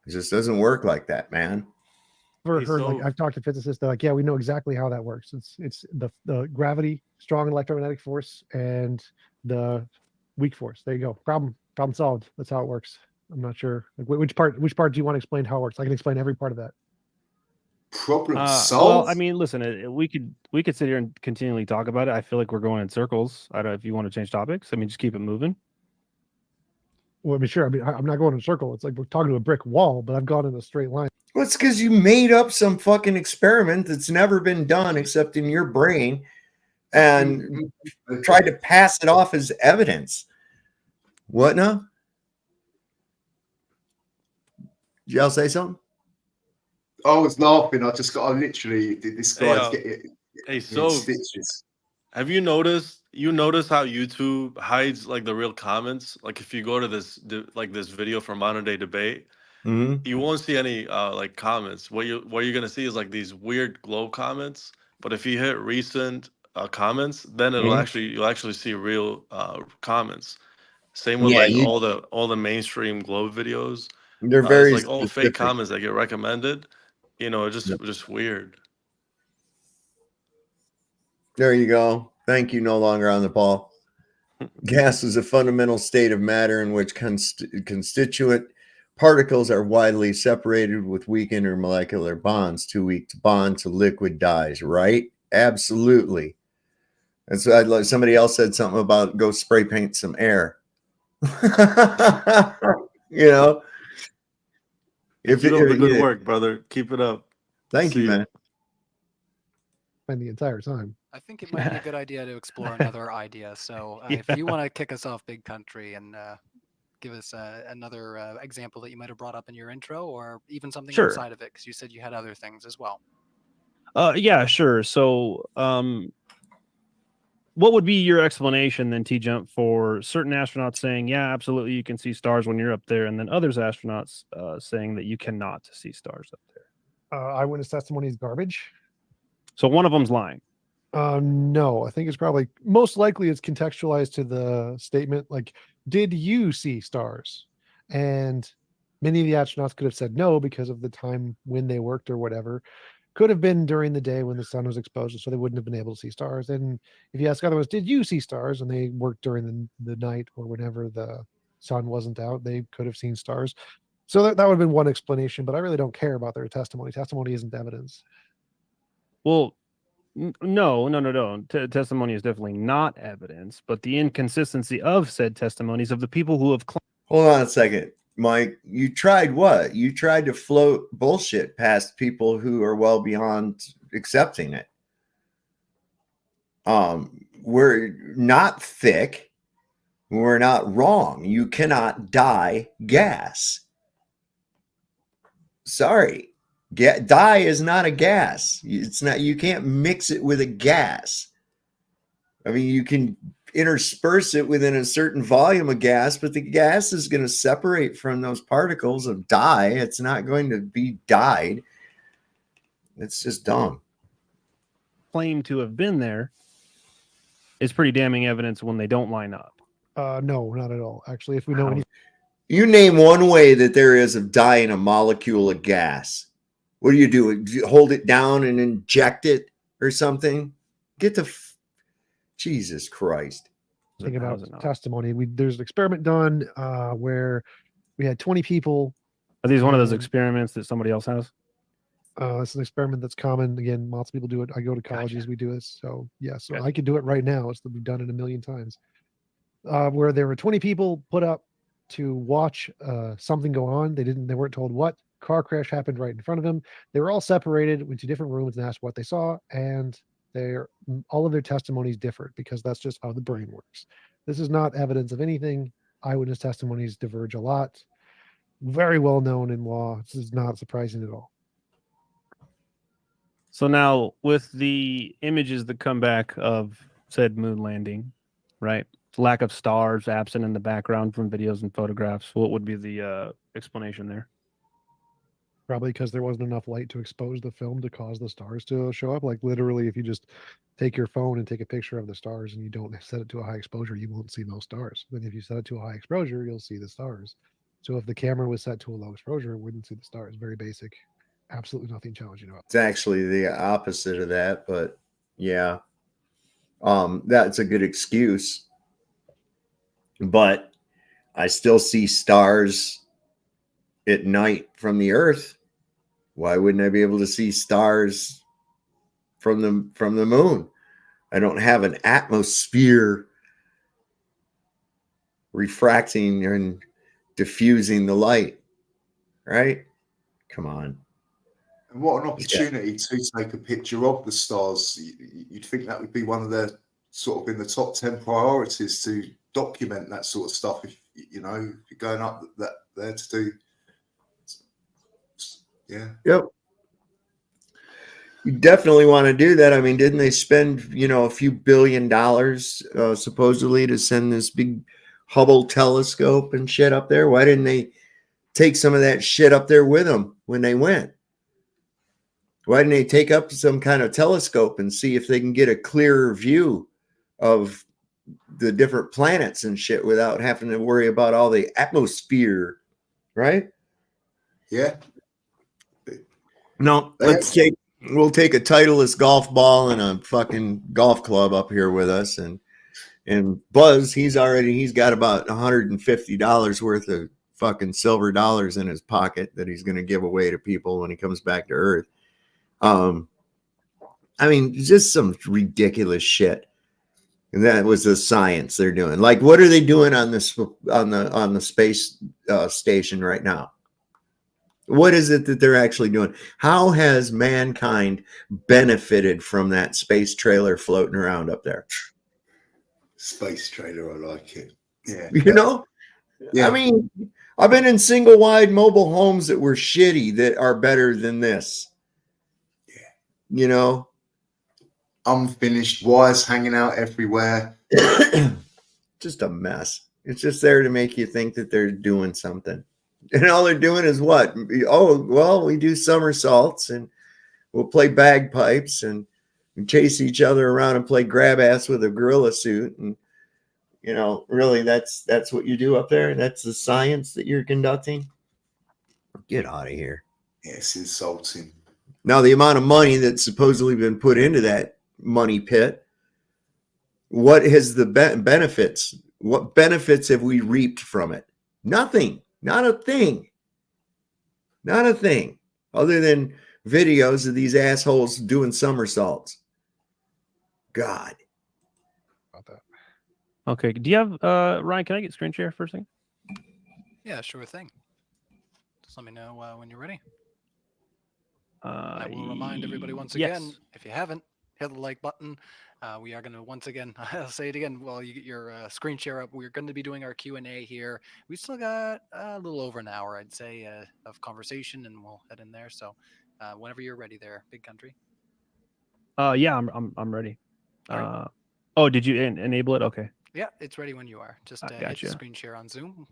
It just doesn't work like that, man. Like I've talked to physicists. They're like, yeah, we know exactly how that works. It's the gravity, strong electromagnetic force, and the weak force. There you go. Problem solved. That's how it works. I'm not sure which part do you want to explain how it works? I can explain every part of that. Problem solved. Well, I mean, listen, we could sit here and continually talk about it. I feel like we're going in circles. I don't know if you want to change topics. I mean, just keep it moving. Well, I mean, sure. I mean, I'm not going in a circle. It's like we're talking to a brick wall, but I've gone in a straight line. Well, it's because you made up some fucking experiment that's never been done except in your brain and tried to pass it off as evidence. What now? Did y'all say something? I was laughing. I literally, this guy's getting so stitches. Have you noticed how YouTube hides like the real comments? Like if you go to this video from Modern Day Debate, you won't see any like comments. What you're gonna see is like these weird glow comments. But if you hit recent comments, then you'll actually see real comments. Same with all the mainstream glow videos. They're very it's like all fake comments that get recommended. It's just weird. There you go. Thank you. No longer on the ball. Gas is a fundamental state of matter in which constituent particles are widely separated with weak intermolecular bonds. Too weak to bond to liquid dyes, right? Absolutely. And so somebody else said something about go spray paint some air. If you do the good work, brother, keep it up. Thank you, man. And the entire time. I think it might be a good idea to explore another idea. So if you want to kick us off, Big Country, and give us another example that you might have brought up in your intro, or even something outside of it, because you said you had other things as well. Yeah, sure. So what would be your explanation then, TJump, for certain astronauts saying, yeah, absolutely, you can see stars when you're up there, and then others astronauts saying that you cannot see stars up there? Eyewitness testimony is garbage. So one of them's lying. No, I think it's probably most likely it's contextualized to the statement like, did you see stars? And many of the astronauts could have said no because of the time when they worked or whatever. Could have been during the day when the sun was exposed, so they wouldn't have been able to see stars. And if you ask otherwise, did you see stars? And they worked during the night or whenever the sun wasn't out, they could have seen stars. So that would have been one explanation, but I really don't care about their testimony. Testimony isn't evidence. Well, no. Testimony is definitely not evidence, but the inconsistency of said testimonies of the people who have claimed. Hold on a second, Mike. You tried what? You tried to float bullshit past people who are well beyond accepting it. We're not thick. We're not wrong. You cannot dye gas. Sorry. Dye is not a gas. It's not. You can't mix it with a gas. I mean, you can intersperse it within a certain volume of gas, but the gas is going to separate from those particles of dye. It's not going to be dyed. It's just dumb. Claim to have been there is pretty damning evidence when they don't line up. No, not at all. Actually, if we know anything, you name one way that there is of dyeing a molecule of gas. What do? Do you hold it down and inject it or something? Get the Jesus Christ. think about testimony. There's an experiment done where we had 20 people. Are these one of those experiments that somebody else has? It's an experiment that's common. Again, lots of people do it. I go to colleges, we do this. So yes, I could do it right now. We've done it a million times. Where there were 20 people put up to watch something go on. They weren't told what. Car crash happened right in front of them. They were all separated into different rooms and asked what they saw, and all of their testimonies differed because that's just how the brain works. This is not evidence of anything. Eyewitness testimonies diverge a lot. Very well known in law. This is not surprising at all. So now, with the images that come back of said moon landing, right? Lack of stars absent in the background from videos and photographs. What would be the explanation there? Probably because there wasn't enough light to expose the film to cause the stars to show up. Like literally, if you just take your phone and take a picture of the stars and you don't set it to a high exposure, you won't see those stars. Then if you set it to a high exposure, you'll see the stars. So if the camera was set to a low exposure, it wouldn't see the stars. Very basic. Absolutely nothing challenging about it. It's actually the opposite of that, but yeah. That's a good excuse. But I still see stars at night from the earth. Why wouldn't I be able to see stars from the moon? I don't have an atmosphere refracting and diffusing the light, right? Come on. And what an opportunity to take a picture of the stars. You'd think that would be one of the sort of in the top 10 priorities to document that sort of stuff. If you're going up there to do. Yeah. Yep. You definitely want to do that. I mean, didn't they spend, a few $1 billion supposedly to send this big Hubble telescope and shit up there? Why didn't they take some of that shit up there with them when they went? Why didn't they take up some kind of telescope and see if they can get a clearer view of the different planets and shit without having to worry about all the atmosphere, right? Yeah. No, we'll take a Titleist golf ball and a fucking golf club up here with us, and Buzz, he's got about $150 worth of fucking silver dollars in his pocket that he's going to give away to people when he comes back to Earth. I mean, just some ridiculous shit. And that was the science they're doing. Like, what are they doing on the space station right now? What is it that they're actually doing? How has mankind benefited from that space trailer floating around up there? Space trailer, I like it. Yeah. Yeah. I mean, I've been in single wide mobile homes that were shitty that are better than this. Yeah. Unfinished wires hanging out everywhere. Just a mess. It's just there to make you think that they're doing something. And all they're doing is what? Oh, well, we do somersaults and we'll play bagpipes and chase each other around and play grab ass with a gorilla suit. And, really, that's what you do up there? That's the science that you're conducting? Get out of here. Yeah, it's insulting. Now, the amount of money that's supposedly been put into that money pit, what has the benefits? What benefits have we reaped from it? Nothing. Not a thing. Not a thing. Other than videos of these assholes doing somersaults. God. About that. Okay. Do you have Ryan? Can I get screen share for a second? Yeah, sure thing. Just let me know when you're ready. I will remind everybody once again, if you haven't, hit the like button. We are going to once again, I'll say it again, while you get your screen share up, we're going to be doing our Q&A here. We still got a little over an hour, I'd say, of conversation, and we'll head in there. So Whenever you're ready there, Big Country. Yeah, I'm ready. All right. Oh, did you enable it? Okay. Yeah, it's ready when you are. Just hit Gotcha. the screen share on Zoom.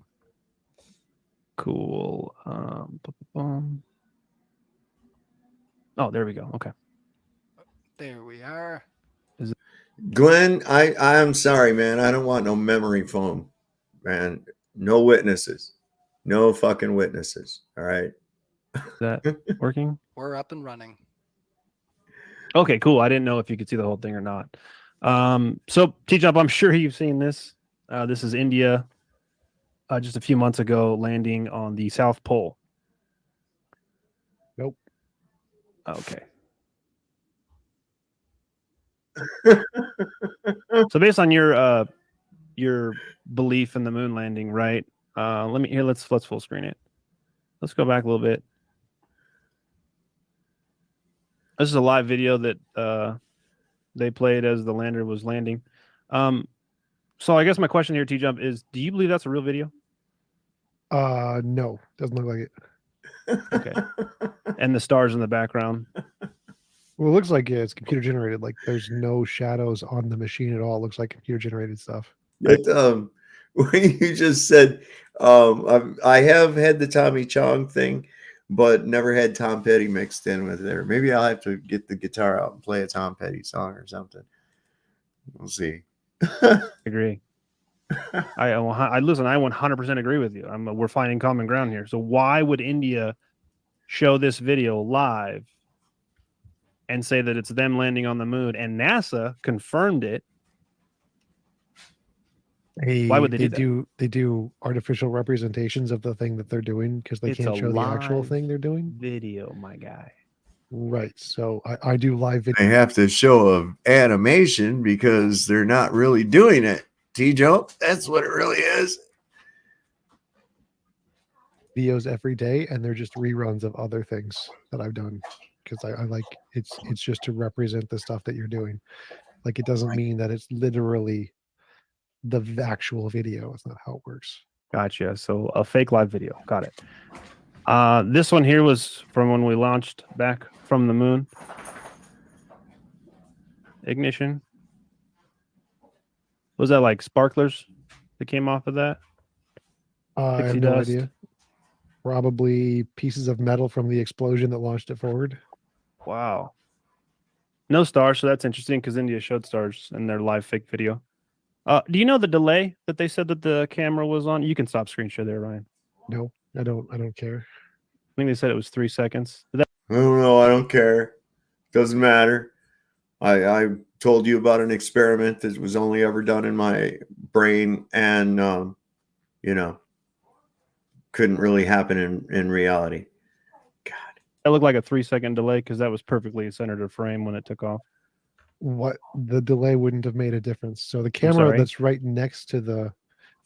Cool. Oh, there we go. Okay. There we are. Glenn, I'm sorry, man. I don't want no memory foam, man. No witnesses. No fucking witnesses. All right. Is that working? We're up and running. Okay, cool. I didn't know if you could see the whole thing or not. So TJump, I'm sure you've seen this. This is India just a few months ago landing on the South Pole. Nope. Okay. So based on your belief in the moon landing, right? Let's full screen it. Let's go back a little bit. This is a live video that they played as the lander was landing. So I guess my question here, TJump, is do you believe that's a real video? No, doesn't look like it. Okay. And the stars in the background. Well, it looks like it's computer generated. Like there's no shadows on the machine at all. It looks like computer generated stuff. But when you just said, I have had the Tommy Chong thing, but never had Tom Petty mixed in with there. Maybe I'll have to get the guitar out and play a Tom Petty song or something. We'll see. Agree. I listen. I 100% agree with you. We're finding common ground here. So why would India show this video live and say that it's them landing on the moon? And NASA confirmed it. Why would they do that? They do artificial representations of the thing that they're doing because they can't show the actual thing they're doing. Video, my guy. Right. So I do live video. They have to show an animation because they're not really doing it. TJump, that's what it really is. Videos every day, and they're just reruns of other things that I've done because I like it's just to represent the stuff that you're doing. Like it doesn't mean that it's literally the actual video. It's not how it works. Gotcha. So a fake live video. Got it. This one here was from when we launched back from the moon. Ignition. Was that like sparklers that came off of that? I have no idea. Probably pieces of metal from the explosion that launched it forward. Wow. No stars, so that's interesting because India showed stars in their live fake video. Do you know the delay that they said that the camera was on? You can stop screen share there, Ryan. No, I don't care. I think they said it was 3 seconds. I don't know. I don't care. Doesn't matter. I told you about an experiment that was only ever done in my brain and, couldn't really happen in reality. God. That looked like a 3 second delay because that was perfectly centered a frame when it took off. What the delay wouldn't have made a difference. So the camera that's right next to the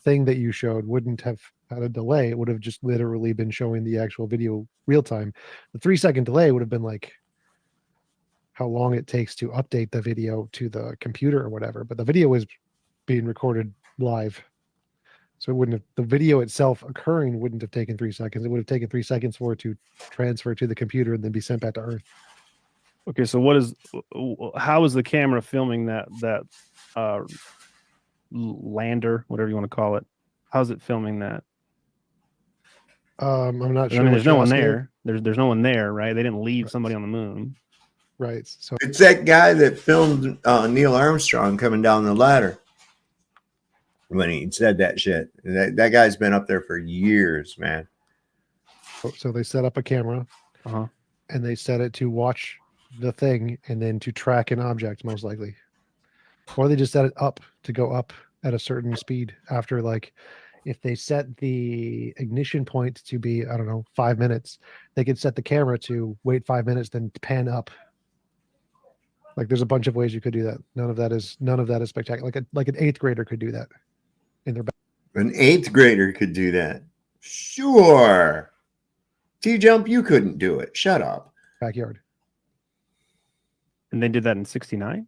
thing that you showed wouldn't have had a delay. It would have just literally been showing the actual video real time. The 3 second delay would have been like how long it takes to update the video to the computer or whatever. But the video was being recorded live. So it wouldn't have, the video itself occurring wouldn't have taken 3 seconds. It would have taken 3 seconds for it to transfer to the computer and then be sent back to Earth. Okay, so how is the camera filming that lander, whatever you want to call it? How's it filming that? I'm not sure. I mean, there's no one there. There's no one there, right? They didn't leave somebody on the moon. Right. So it's that guy that filmed Neil Armstrong coming down the ladder when he said that shit. That guy's been up there for years, man. So they set up a camera, and they set it to watch the thing and then to track an object, most likely, or they just set it up to go up at a certain speed after, like, if they set the ignition point to be, I don't know, 5 minutes, they could set the camera to wait 5 minutes, then pan up. Like, there's a bunch of ways you could do that. None of that is spectacular. Like an 8th grader could do that in their back. An 8th grader could do that. Sure. TJump, you couldn't do it. Shut up. Backyard. And they did that in 69?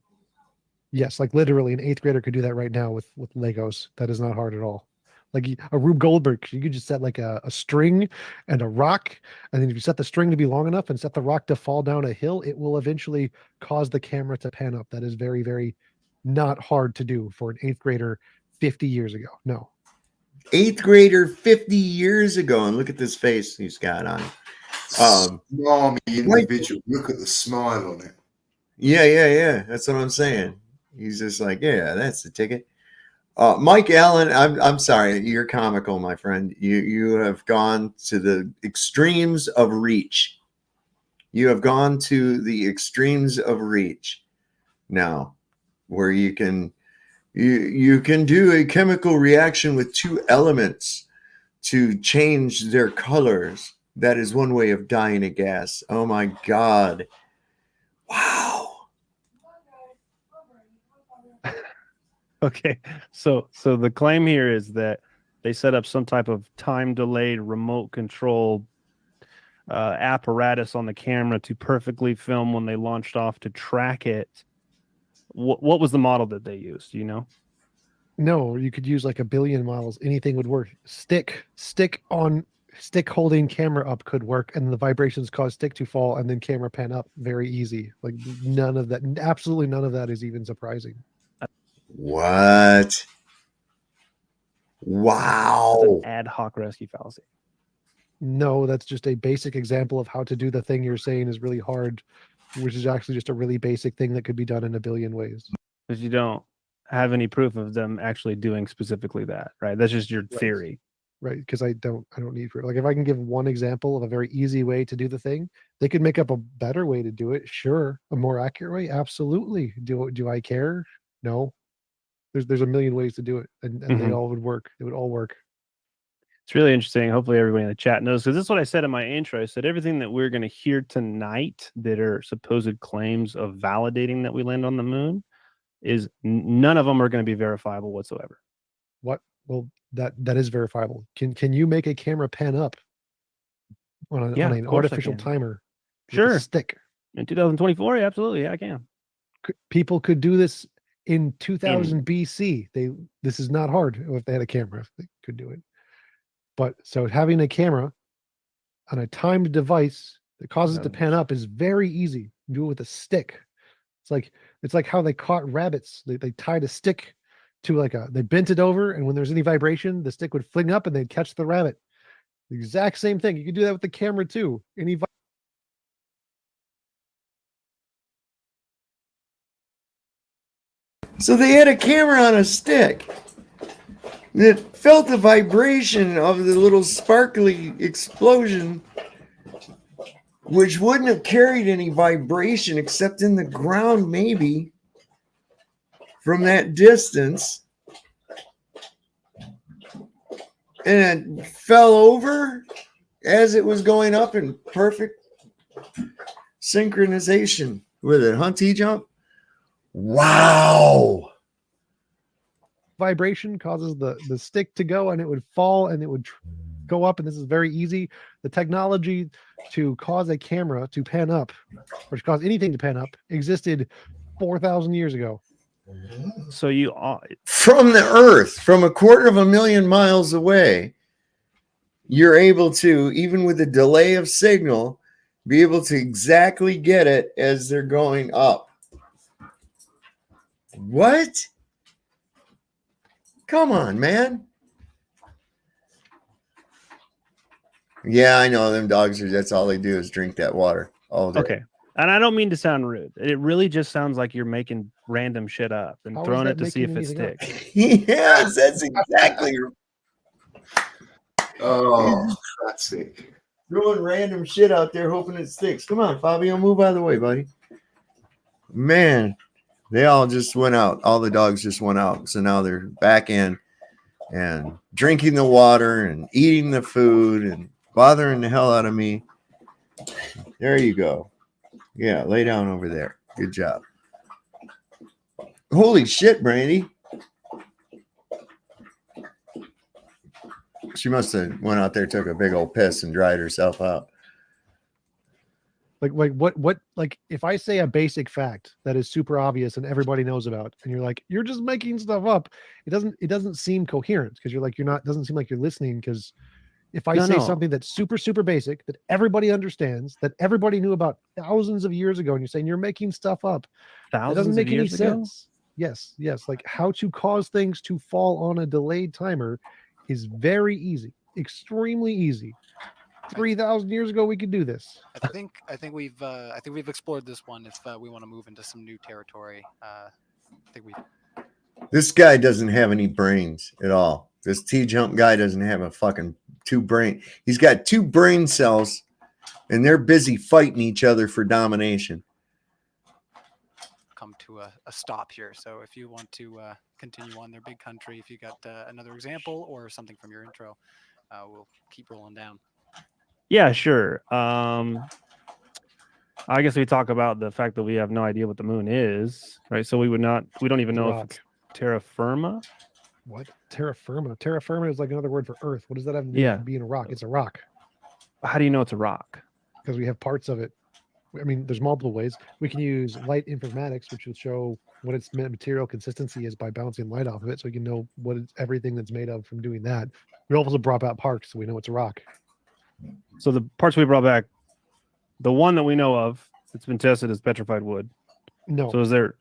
Yes, like literally an 8th grader could do that right now with Legos. That is not hard at all. Like a Rube Goldberg, you could just set like a string and a rock, and then if you set the string to be long enough and set the rock to fall down a hill, it will eventually cause the camera to pan up. That is very, very not hard to do for an 8th grader 50 years ago. No. 8th grader 50 years ago, and look at this face he's got on. Smarmy individual. Look at the smile on it. Yeah. That's what I'm saying. He's just like, yeah, that's the ticket. Mike Allen, I'm sorry, you're comical, my friend. You have gone to the extremes of reach. You have gone to the extremes of reach now, where you can do a chemical reaction with 2 elements to change their colors. That is one way of dyeing a gas. Oh my God. Wow. Okay, so the claim here is that they set up some type of time delayed remote control apparatus on the camera to perfectly film when they launched off to track it. What was the model that they used? Do you know? No, you could use like a billion models. Anything would work. Stick holding camera up could work, and the vibrations cause stick to fall, and then camera pan up. Very easy. Like none of that. Absolutely none of that is even surprising. What? Wow. It's an ad hoc rescue fallacy. No, that's just a basic example of how to do the thing you're saying is really hard, which is actually just a really basic thing that could be done in a billion ways. Because you don't have any proof of them actually doing specifically that, right? That's just your theory. Right, because I don't need proof. Like if I can give one example of a very easy way to do the thing, they could make up a better way to do it. Sure, a more accurate way. Absolutely. Do I care? No. There's a million ways to do it, and they all would work. It would all work. It's really interesting. Hopefully everybody in the chat knows, because this is what I said in my intro. I said everything that we're going to hear tonight that are supposed claims of validating that we land on the moon is none of them are going to be verifiable whatsoever. What? Well, that is verifiable. Can you make a camera pan up on an artificial timer? Sure. Stick. In 2024, yeah, absolutely. Yeah, I can. People could do this in 2000 BC. This is not hard if they had a camera. They could do it. But so having a camera on a timed device that causes it to pan up is very easy. You do it with a stick. It's like how they caught rabbits. They tied a stick to they bent it over, and when there's any vibration, the stick would fling up and they'd catch the rabbit. The exact same thing. You could do that with the camera too. So they had a camera on a stick that felt the vibration of the little sparkly explosion, which wouldn't have carried any vibration except in the ground, maybe from that distance, and it fell over as it was going up in perfect synchronization with it. TJump? Wow. Vibration causes the stick to go, and it would fall, and it would go up, and this is very easy. The technology to cause a camera to pan up, or to cause anything to pan up, existed 4,000 years ago. So you from the Earth, from 250,000 miles away, you're able to, even with a delay of signal, be able to exactly get it as they're going up. What? Come on, man. Yeah, I know them dogs that's all they do is drink that water all day. Okay. And I don't mean to sound rude. It really just sounds like you're making random shit up and throwing it to see if it sticks. Yes, that's exactly. Oh, classic. Throwing random shit out there, hoping it sticks. Come on, Fabio, move out of the way, buddy. Man, they all just went out. All the dogs just went out. So now they're back in and drinking the water and eating the food and bothering the hell out of me. There you go. Yeah, lay down over there. Good job. Holy shit, Brandy. She must have went out there, took a big old piss, and dried herself out. Like if I say a basic fact that is super obvious and everybody knows about, and you're like, you're just making stuff up, it doesn't seem coherent because you're not doesn't seem like you're listening. Because if I say something that's super, super basic that everybody understands, that everybody knew about thousands of years ago, and you're saying you're making stuff up, that doesn't make any sense. Yes. Like how to cause things to fall on a delayed timer is very easy, extremely easy. 3,000 years ago, we could do this. I think we've explored this one. If we want to move into some new territory, I think we. This guy doesn't have any brains at all. This TJump guy doesn't have a fucking He's got 2 brain cells, and they're busy fighting each other for domination. Come to a stop here. So if you want to continue on their big country, if you got another example or something from your intro, we'll keep rolling down. Yeah, sure. I guess we talk about the fact that we have no idea what the moon is, right? So we don't even know if it's terra firma. What? Terra firma? Terra firma is like another word for Earth. What does that have to do with being a rock? It's a rock. How do you know it's a rock? Because we have parts of it. I mean, there's multiple ways. We can use light informatics, which will show what its material consistency is by bouncing light off of it, so we can know what everything that's made of from doing that. We also brought out parts, so we know it's a rock. So the parts we brought back, the one that we know of that's been tested is petrified wood. No. So there's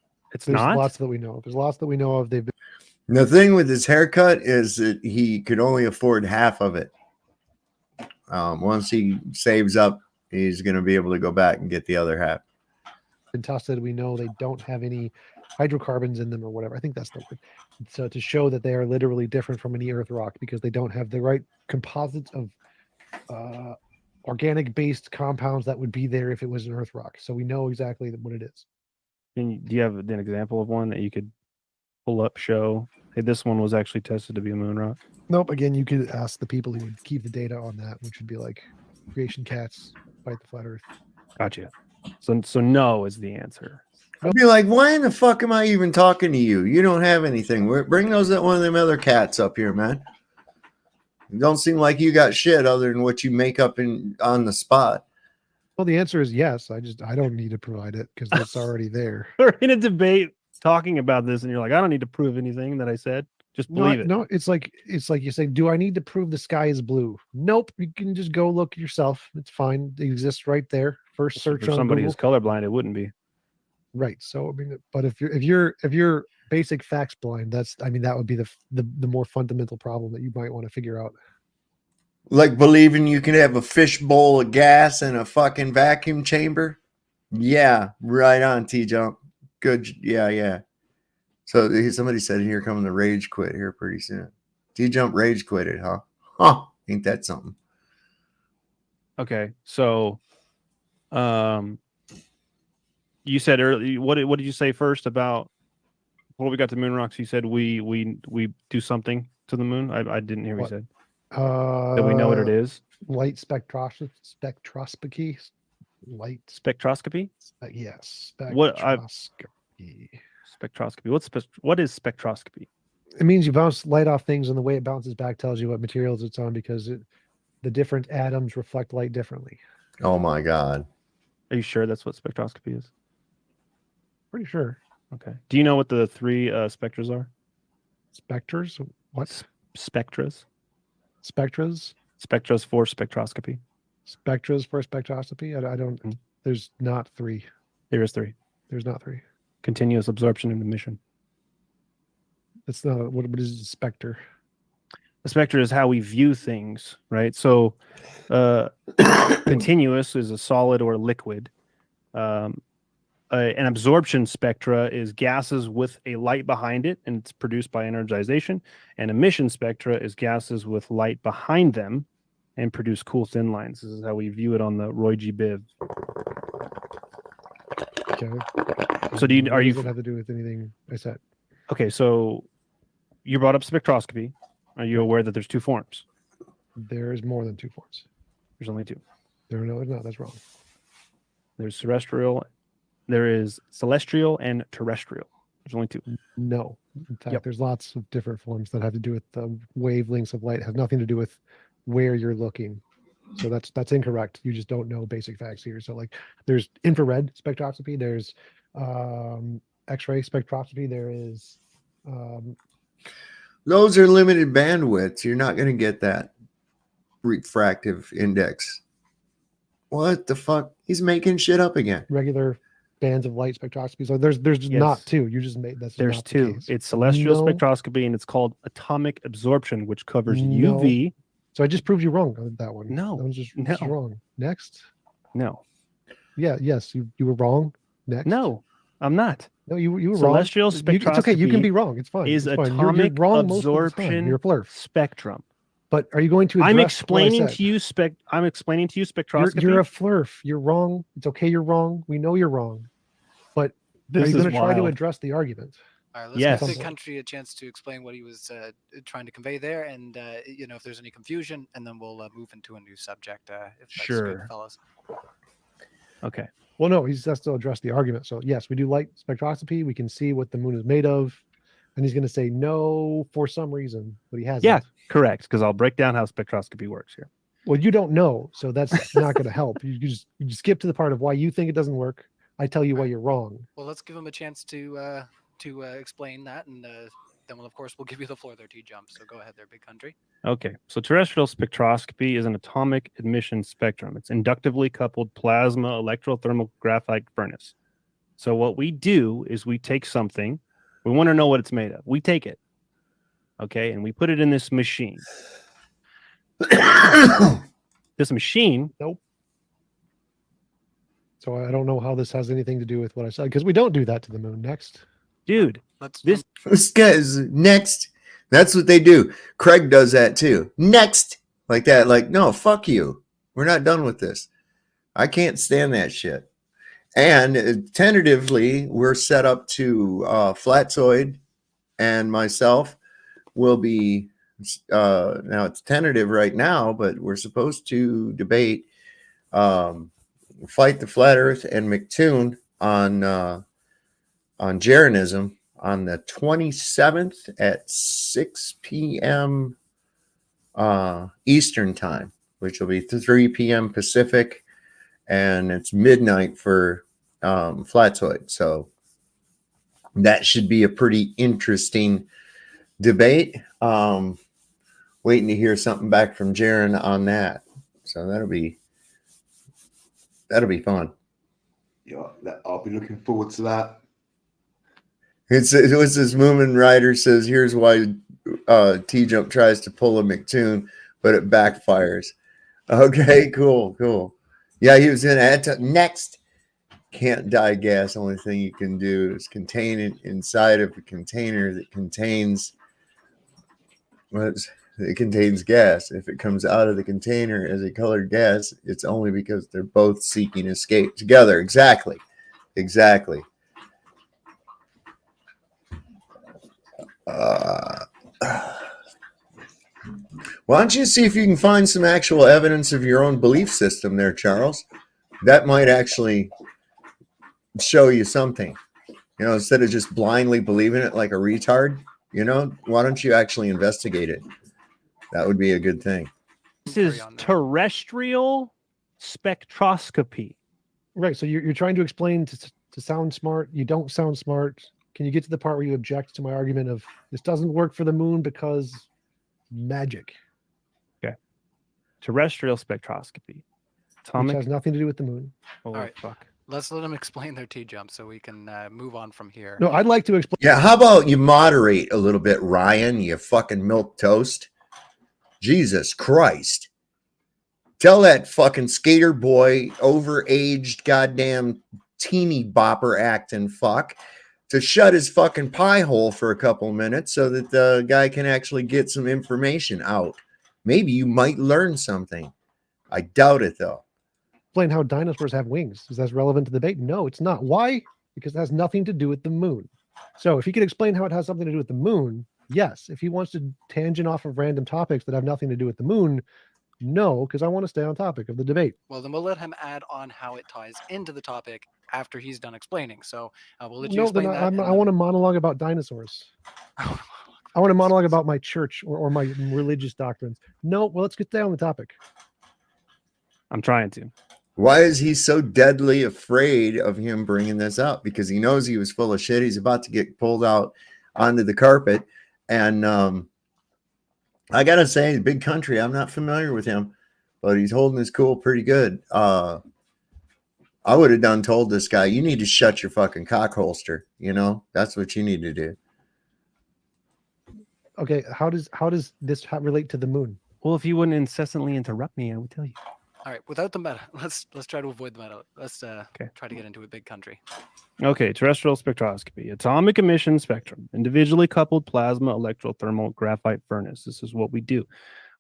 not? Lots that we know of. There's lots that we know of. The thing with his haircut is that he could only afford half of it. Once he saves up, he's going to be able to go back and get the other half. Been tested. We know they don't have any hydrocarbons in them or whatever. I think that's the word. So to show that they are literally different from any Earth rock because they don't have the right composites of organic based compounds that would be there if it was an Earth rock. So we know exactly what it is. And do you have an example of one that you could pull up, show, hey, this one was actually tested to be a moon rock? Nope. Again, you could ask the people who would keep the data on that, which would be like Creation Cats, Fight the Flat Earth. Gotcha. So no is the answer. I'd be like, why in the fuck am I even talking to you? You don't have anything. Bring those at one of them other cats up here, man. It don't seem like you got shit other than what you make up on the spot. Well, the answer is yes. I don't need to provide it because it's already there. We're in a debate talking about this, and you're like, I don't need to prove anything that I said. Just believe it. No, it's like you say, do I need to prove the sky is blue? Nope. You can just go look yourself. It's fine. It exists right there. First search on somebody Google. who's colorblind, it wouldn't be. Right. So I mean, but if you're basic facts blind, that would be the more fundamental problem that you might want to figure out. Like believing you can have a fishbowl of gas in a fucking vacuum chamber? Yeah, right on, TJump. Good. Yeah. So somebody said here coming the rage quit here pretty soon. TJump rage quitted, huh? Huh. Ain't that something? Okay. So you said earlier, what did you say first about what we got to moon rocks? You said we do something to the moon. I didn't hear what you said. That we know what it is. Light spectroscopy. Light spectroscopy. Yes. Spectroscopy. What is spectroscopy? It means you bounce light off things, and the way it bounces back tells you what materials it's on because the different atoms reflect light differently. Oh my God. Are you sure that's what spectroscopy is? Pretty sure. Okay. Do you know what the 3 spectras are? Specters? What? Spectras. Spectras? Spectras for spectroscopy. Spectras for spectroscopy? I don't. There's not 3. There is 3. There's not 3. Continuous absorption and emission. That's not what is a specter? A specter is how we view things, right? So continuous is a solid or liquid. An absorption spectra is gases with a light behind it, and it's produced by energization. And emission spectra is gases with light behind them and produce cool thin lines. This is how we view it on the Roy G. Biv. Okay. So are you does it have to do with anything I said? Okay, so you brought up spectroscopy. Are you aware that there's 2 forms? There's more than 2 forms. There's only 2. No, that's wrong. There's terrestrial. There is celestial and terrestrial. There's only 2. No. In fact, there's lots of different forms that have to do with the wavelengths of light. It has nothing to do with where you're looking. So that's incorrect. You just don't know basic facts here. So like there's infrared spectroscopy, there's X-ray spectroscopy, there is Those are limited bandwidths. You're not going to get that refractive index. What the fuck? He's making shit up again. regular bands of light spectroscopy. So there's not two. You just made that's There's not the two. case. It's celestial No. spectroscopy and it's called atomic absorption, which covers No. UV. So I just proved you wrong on that one. No. That was just No. wrong. Next. No. Yeah, yes, you were wrong. Next. No, I'm not. No, you were Celestial wrong. It's okay. You can spectroscopy be wrong. It's fine. is it's fine. atomic you're wrong most of the time. absorption You're a flurf. spectrum. But are you going to? I'm address what I explaining said? to you I'm explaining to you spectroscopy. You're a flurf. You're wrong. It's okay. You're wrong. We know you're wrong. But This are you is going to try to wild. address the argument? All right, let's Yes. give Big Country a chance to explain what he was trying to convey there, and if there's any confusion, and then we'll move into a new subject. If that's good, Sure. fellas. Okay. Well, no, he has to address the argument. So yes, we do light spectroscopy. We can see what the moon is made of, and he's going to say no for some reason, but he hasn't. Yeah, correct. Because I'll break down how spectroscopy works here. Well, you don't know, so that's not going to help. You just skip to the part of why you think it doesn't work. I tell you why you're wrong. Well, let's give him a chance to explain that, and then we'll give you the floor there, TJump. So go ahead there, Big Country. Okay, so terrestrial spectroscopy is an atomic emission spectrum. It's inductively coupled plasma electrothermal graphite furnace. So what we do is we take something, we want to know what it's made of. We take it, okay, and we put it in this machine. This machine. Nope. So I don't know how this has anything to do with what I said, because we don't do that to the moon. Next. Dude, this guy's next. That's what they do. Craig does that too. Next. Like that. Like, no, fuck you. We're not done with this. I can't stand that shit. And tentatively, we're set up to Flatzoid and myself will be, now it's tentative right now, but we're supposed to debate Fight the Flat Earth and McToon on Jeranism on the 27th at 6 p.m. Eastern time, which will be 3 p.m. Pacific, and it's midnight for Flatzoid. So that should be a pretty interesting debate. Waiting to hear something back from Jaren on that. So that'll be fun. Yeah, I'll be looking forward to that. It was this Moomin writer says, here's why TJump tries to pull a McToon, but it backfires. Okay, cool. Yeah, he was in next. Can't dye gas. Only thing you can do is contain it inside of a container that contains it contains gas. If it comes out of the container as a colored gas, it's only because they're both seeking escape together. Exactly. Why don't you see if you can find some actual evidence of your own belief system there, Charles? That might actually show you something. Instead of just blindly believing it like a retard, why don't you actually investigate it? That would be a good thing. This is terrestrial spectroscopy. Right. So you're trying to explain to sound smart. You don't sound smart. Can you get to the part where you object to my argument of this doesn't work for the moon because magic? Okay. Terrestrial spectroscopy. Which has nothing to do with the moon. All right. Fuck. Let's let him explain their TJump so we can move on from here. No, I'd like to explain. Yeah, how about you moderate a little bit, Ryan, you fucking milk toast? Jesus Christ. Tell that fucking skater boy, overaged goddamn teeny bopper acting fuck, to shut his fucking pie hole for a couple minutes so that the guy can actually get some information out. Maybe you might learn something. I doubt it, though. Explain how dinosaurs have wings. Is that relevant to the debate? No, it's not. Why? Because it has nothing to do with the moon. So if he could explain how it has something to do with the moon, yes. If he wants to tangent off of random topics that have nothing to do with the moon, no, because I want to stay on topic of the debate. Well, then we'll let him add on how it ties into the topic after he's done explaining. So we'll let you explain that. I want to monologue about dinosaurs. I want to monologue about my church or my religious doctrines. No, well, let's get down on the topic. I'm trying to. Why is he so deadly afraid of him bringing this up? Because he knows he was full of shit. He's about to get pulled out onto the carpet. And I got to say, Big Country, I'm not familiar with him, but he's holding his cool pretty good. I would have told this guy, you need to shut your fucking cock holster. You know, that's what you need to do. Okay, how does this relate to the moon? Well, if you wouldn't incessantly interrupt me, I would tell you. All right, without the meta, let's try to avoid the meta. Let's try to get into a Big Country. Okay, terrestrial spectroscopy, atomic emission spectrum, individually coupled plasma electrothermal graphite furnace. This is what we do.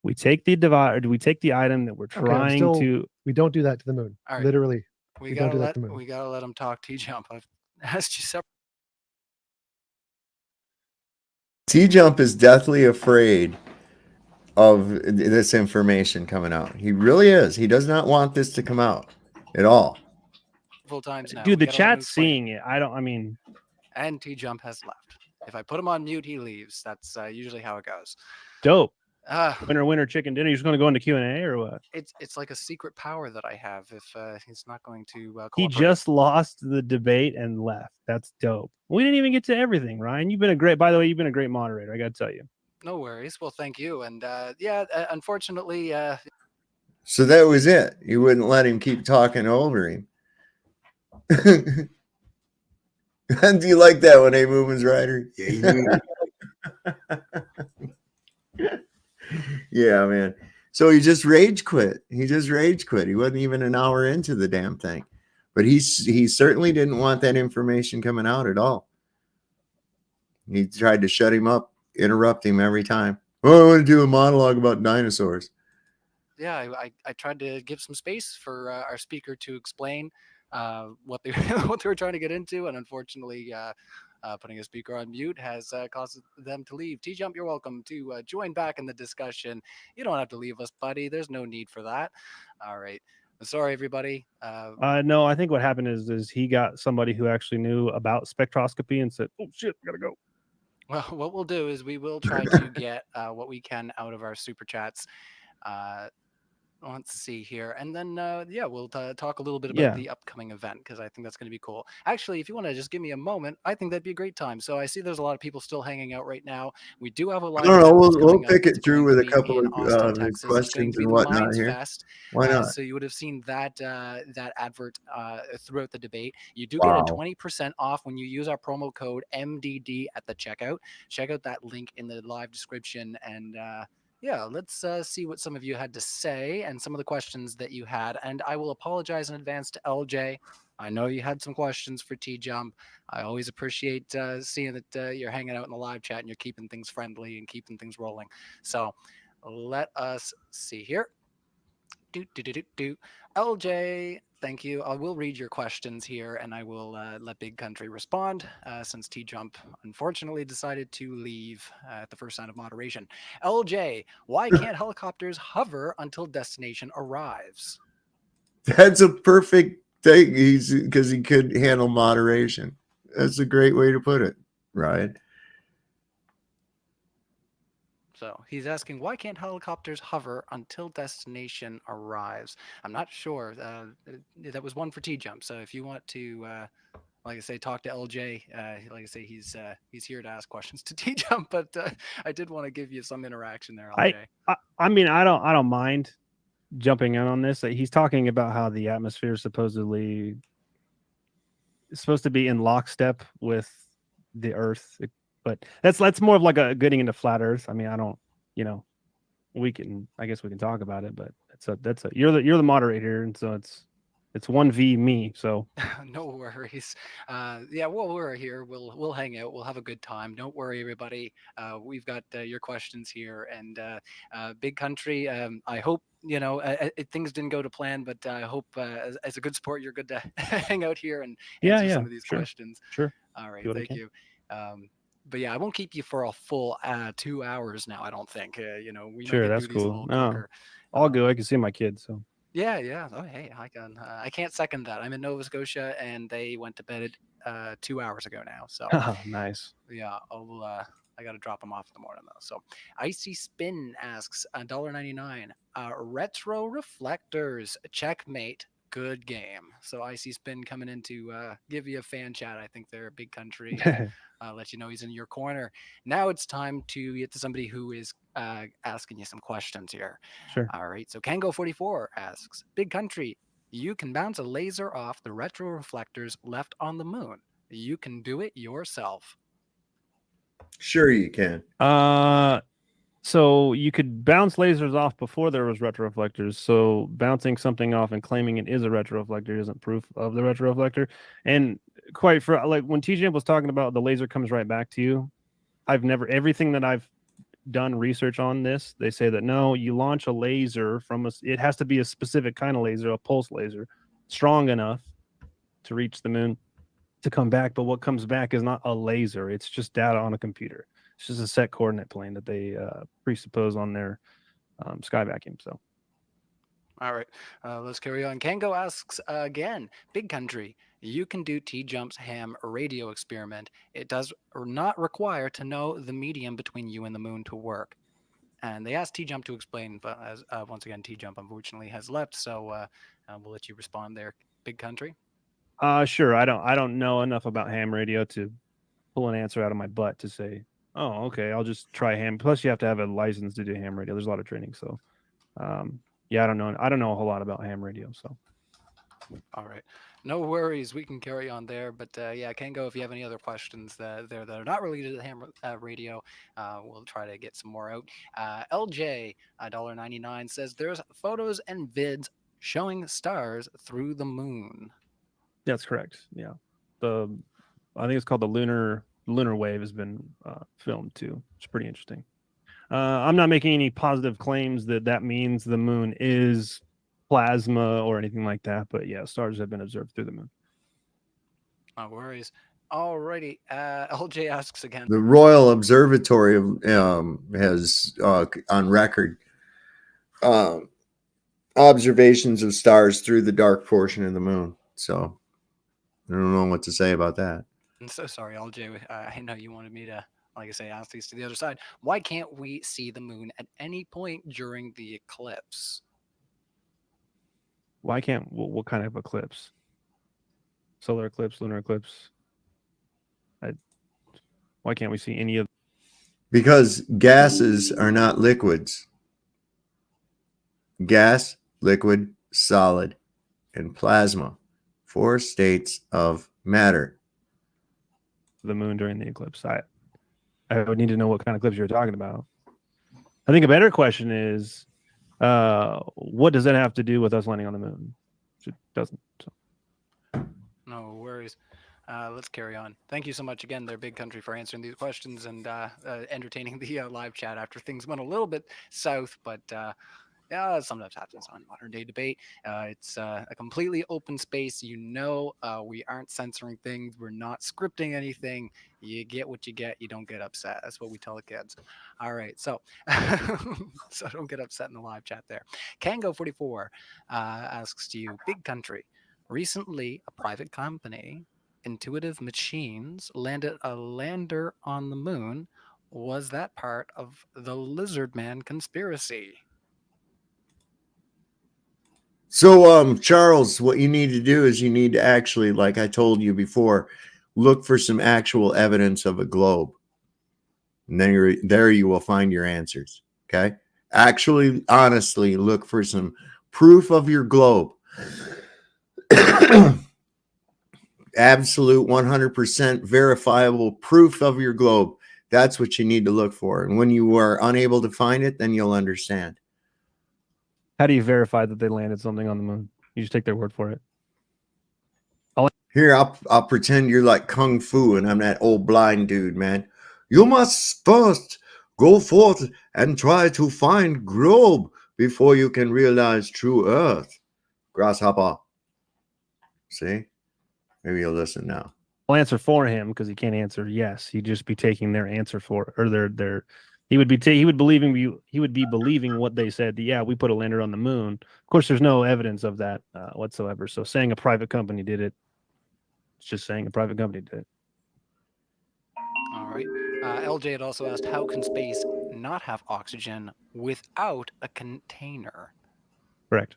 We take the item that we're trying to. We don't do that to the moon. All right. Literally, we don't gotta do that let to the moon. we gotta let him talk. TJump, I've asked you several. TJump is deathly afraid of this information coming out. He really is. He does not want this to come out at all. Times now. Dude, the chat's seeing it. And TJump has left. If I put him on mute, he leaves. That's usually how it goes. Dope. Winner, chicken dinner. You're just going to go into Q&A or what? It's like a secret power that I have. If he's not going to cooperate. He just lost the debate and left. That's dope. We didn't even get to everything, Ryan. You've been a great moderator. I got to tell you. No worries. Well, thank you. And unfortunately, so that was it. You wouldn't let him keep talking over him. And do you like that when A Movement's Rider? Yeah. Yeah, man. So he just rage quit. He wasn't even an hour into the damn thing. But he certainly didn't want that information coming out at all. He tried to shut him up, interrupt him every time. Oh, I want to do a monologue about dinosaurs. Yeah, I tried to give some space for our speaker to explain what they were trying to get into, and unfortunately, putting a speaker on mute has caused them to leave. TJump, you're welcome to join back in the discussion. You don't have to leave us, buddy. There's no need for that. All right. I'm sorry, everybody. No, I think what happened is he got somebody who actually knew about spectroscopy and said, "Oh shit, I gotta go." Well, what we'll do is we will try to get what we can out of our super chats. Let's see here. And then, we'll talk a little bit about the upcoming event, because I think that's going to be cool. Actually, if you want to just give me a moment, I think that'd be a great time. So I see there's a lot of people still hanging out right now. We do have a live. We'll pick it through with a couple of questions and whatnot here. Fest. Why not? So you would have seen that advert throughout the debate. You do get a 20% off when you use our promo code MDD at the checkout. Check out that link in the live description, and let's see what some of you had to say and some of the questions that you had. And I will apologize in advance to LJ. I know you had some questions for TJump. I always appreciate seeing that you're hanging out in the live chat and you're keeping things friendly and keeping things rolling. So let us see here. LJ, thank you. I will read your questions here, and I will let Big Country respond since TJump unfortunately decided to leave at the first sign of moderation. LJ, why can't helicopters hover until destination arrives? That's a perfect thing. Because he could handle moderation. That's a great way to put it, right? So he's asking, why can't helicopters hover until destination arrives? I'm not sure. That was one for TJump. So if you want to, like I say, talk to LJ, like I say, he's here to ask questions to TJump. But I did want to give you some interaction there, LJ. I mean, I don't mind jumping in on this. He's talking about how the atmosphere is supposed to be in lockstep with the Earth. But that's more of like a getting into flat Earth. I mean, I don't, I guess we can talk about it, but you're the moderator, and so it's 1v me. So no worries. While we're here, we'll hang out. We'll have a good time. Don't worry, everybody. We've got your questions here, and Big Country. I hope things didn't go to plan, but I hope as a good sport, you're good to hang out here and answer some of these questions. Sure. All right. Thank you. But I won't keep you for a full 2 hours now. I don't think. We sure, that's cool. No, I'll go. I can see my kids. So. Yeah. Oh, hey, I can. I can't second that. I'm in Nova Scotia, and they went to bed 2 hours ago now. So nice. Yeah, I got to drop them off in the morning though. So Icy Spin asks $1.99. Retro reflectors, checkmate. Good game. So Icy Spin coming in to give you a fan chat. I think they're a big country. Let you know he's in your corner. Now it's time to get to somebody who is asking you some questions here. Sure. All right. So Kango44 asks, Big Country, you can bounce a laser off the retro reflectors left on the moon. You can do it yourself. Sure, you can. So you could bounce lasers off before there was retroreflectors. So bouncing something off and claiming it is a retroreflector isn't proof of the retroreflector. And quite for like when TJump was talking about the laser comes right back to you, everything that I've done research on this, they say that no, you launch a laser from it has to be a specific kind of laser, a pulse laser, strong enough to reach the moon to come back. But what comes back is not a laser, it's just data on a computer. It's just a set coordinate plane that they presuppose on their sky vacuum. So, all right, let's carry on. Kango asks again, Big Country, you can do TJump's ham radio experiment. It does not require to know the medium between you and the moon to work. And they asked TJump to explain, but as once again, TJump unfortunately has left. So we'll let you respond there, Big Country. Sure. I don't know enough about ham radio to pull an answer out of my butt to say, oh, okay, I'll just try ham. Plus, you have to have a license to do ham radio. There's a lot of training. So, yeah, I don't know a whole lot about ham radio. So, all right, no worries. We can carry on there. But yeah, Kango, if you have any other questions that are not related to the ham radio, we'll try to get some more out. LJ $1.99 says there's photos and vids showing stars through the moon. That's correct. Yeah, I think it's called the lunar wave has been filmed too. It's pretty interesting. I'm not making any positive claims that means the moon is plasma or anything like that, but yeah, stars have been observed through the moon. No worries. Alrighty. LJ asks again. The Royal Observatory has on record observations of stars through the dark portion of the moon. So I don't know what to say about that. I'm so sorry, LJ. I know you wanted me to, like I say, ask these to the other side. Why can't we see the moon at any point during the eclipse? Why can't? What kind of eclipse? Solar eclipse, lunar eclipse? Why can't we see any of? Because gases are not liquids. Gas, liquid, solid, and plasma. 4 states of matter. The moon during the eclipse. I would need to know what kind of eclipse you're talking about. I think a better question is, what does that have to do with us landing on the moon? It doesn't. So. No worries. Let's carry on. Thank you so much again, there, Big Country, for answering these questions and entertaining the live chat after things went a little bit south, but yeah, sometimes happens on Modern Day Debate. It's a completely open space. We aren't censoring things. We're not scripting anything. You get what you get. You don't get upset. That's what we tell the kids. All right. So, so don't get upset in the live chat there. Kango44 asks to you, Big Country, recently a private company, Intuitive Machines, landed a lander on the moon. Was that part of the Lizard Man conspiracy? So, Charles, what you need to do is you need to actually, like I told you before, look for some actual evidence of a globe. And then there you will find your answers. Okay? Actually, honestly, look for some proof of your globe. Absolute 100% verifiable proof of your globe. That's what you need to look for. And when you are unable to find it, then you'll understand. How do you verify that they landed something on the moon? You just take their word for it. Here, I'll pretend you're like Kung Fu and I'm that old blind dude, man. You must first go forth and try to find globe before you can realize true earth. Grasshopper. See? Maybe you'll listen now. I'll answer for him because he can't answer yes. He'd just be taking their answer for, or their he would be believing what they said. Yeah, we put a lander on the moon. Of course, there's no evidence of that whatsoever. So saying a private company did it, it's just saying a private company did it. All right. LJ had also asked, how can space not have oxygen without a container? Correct.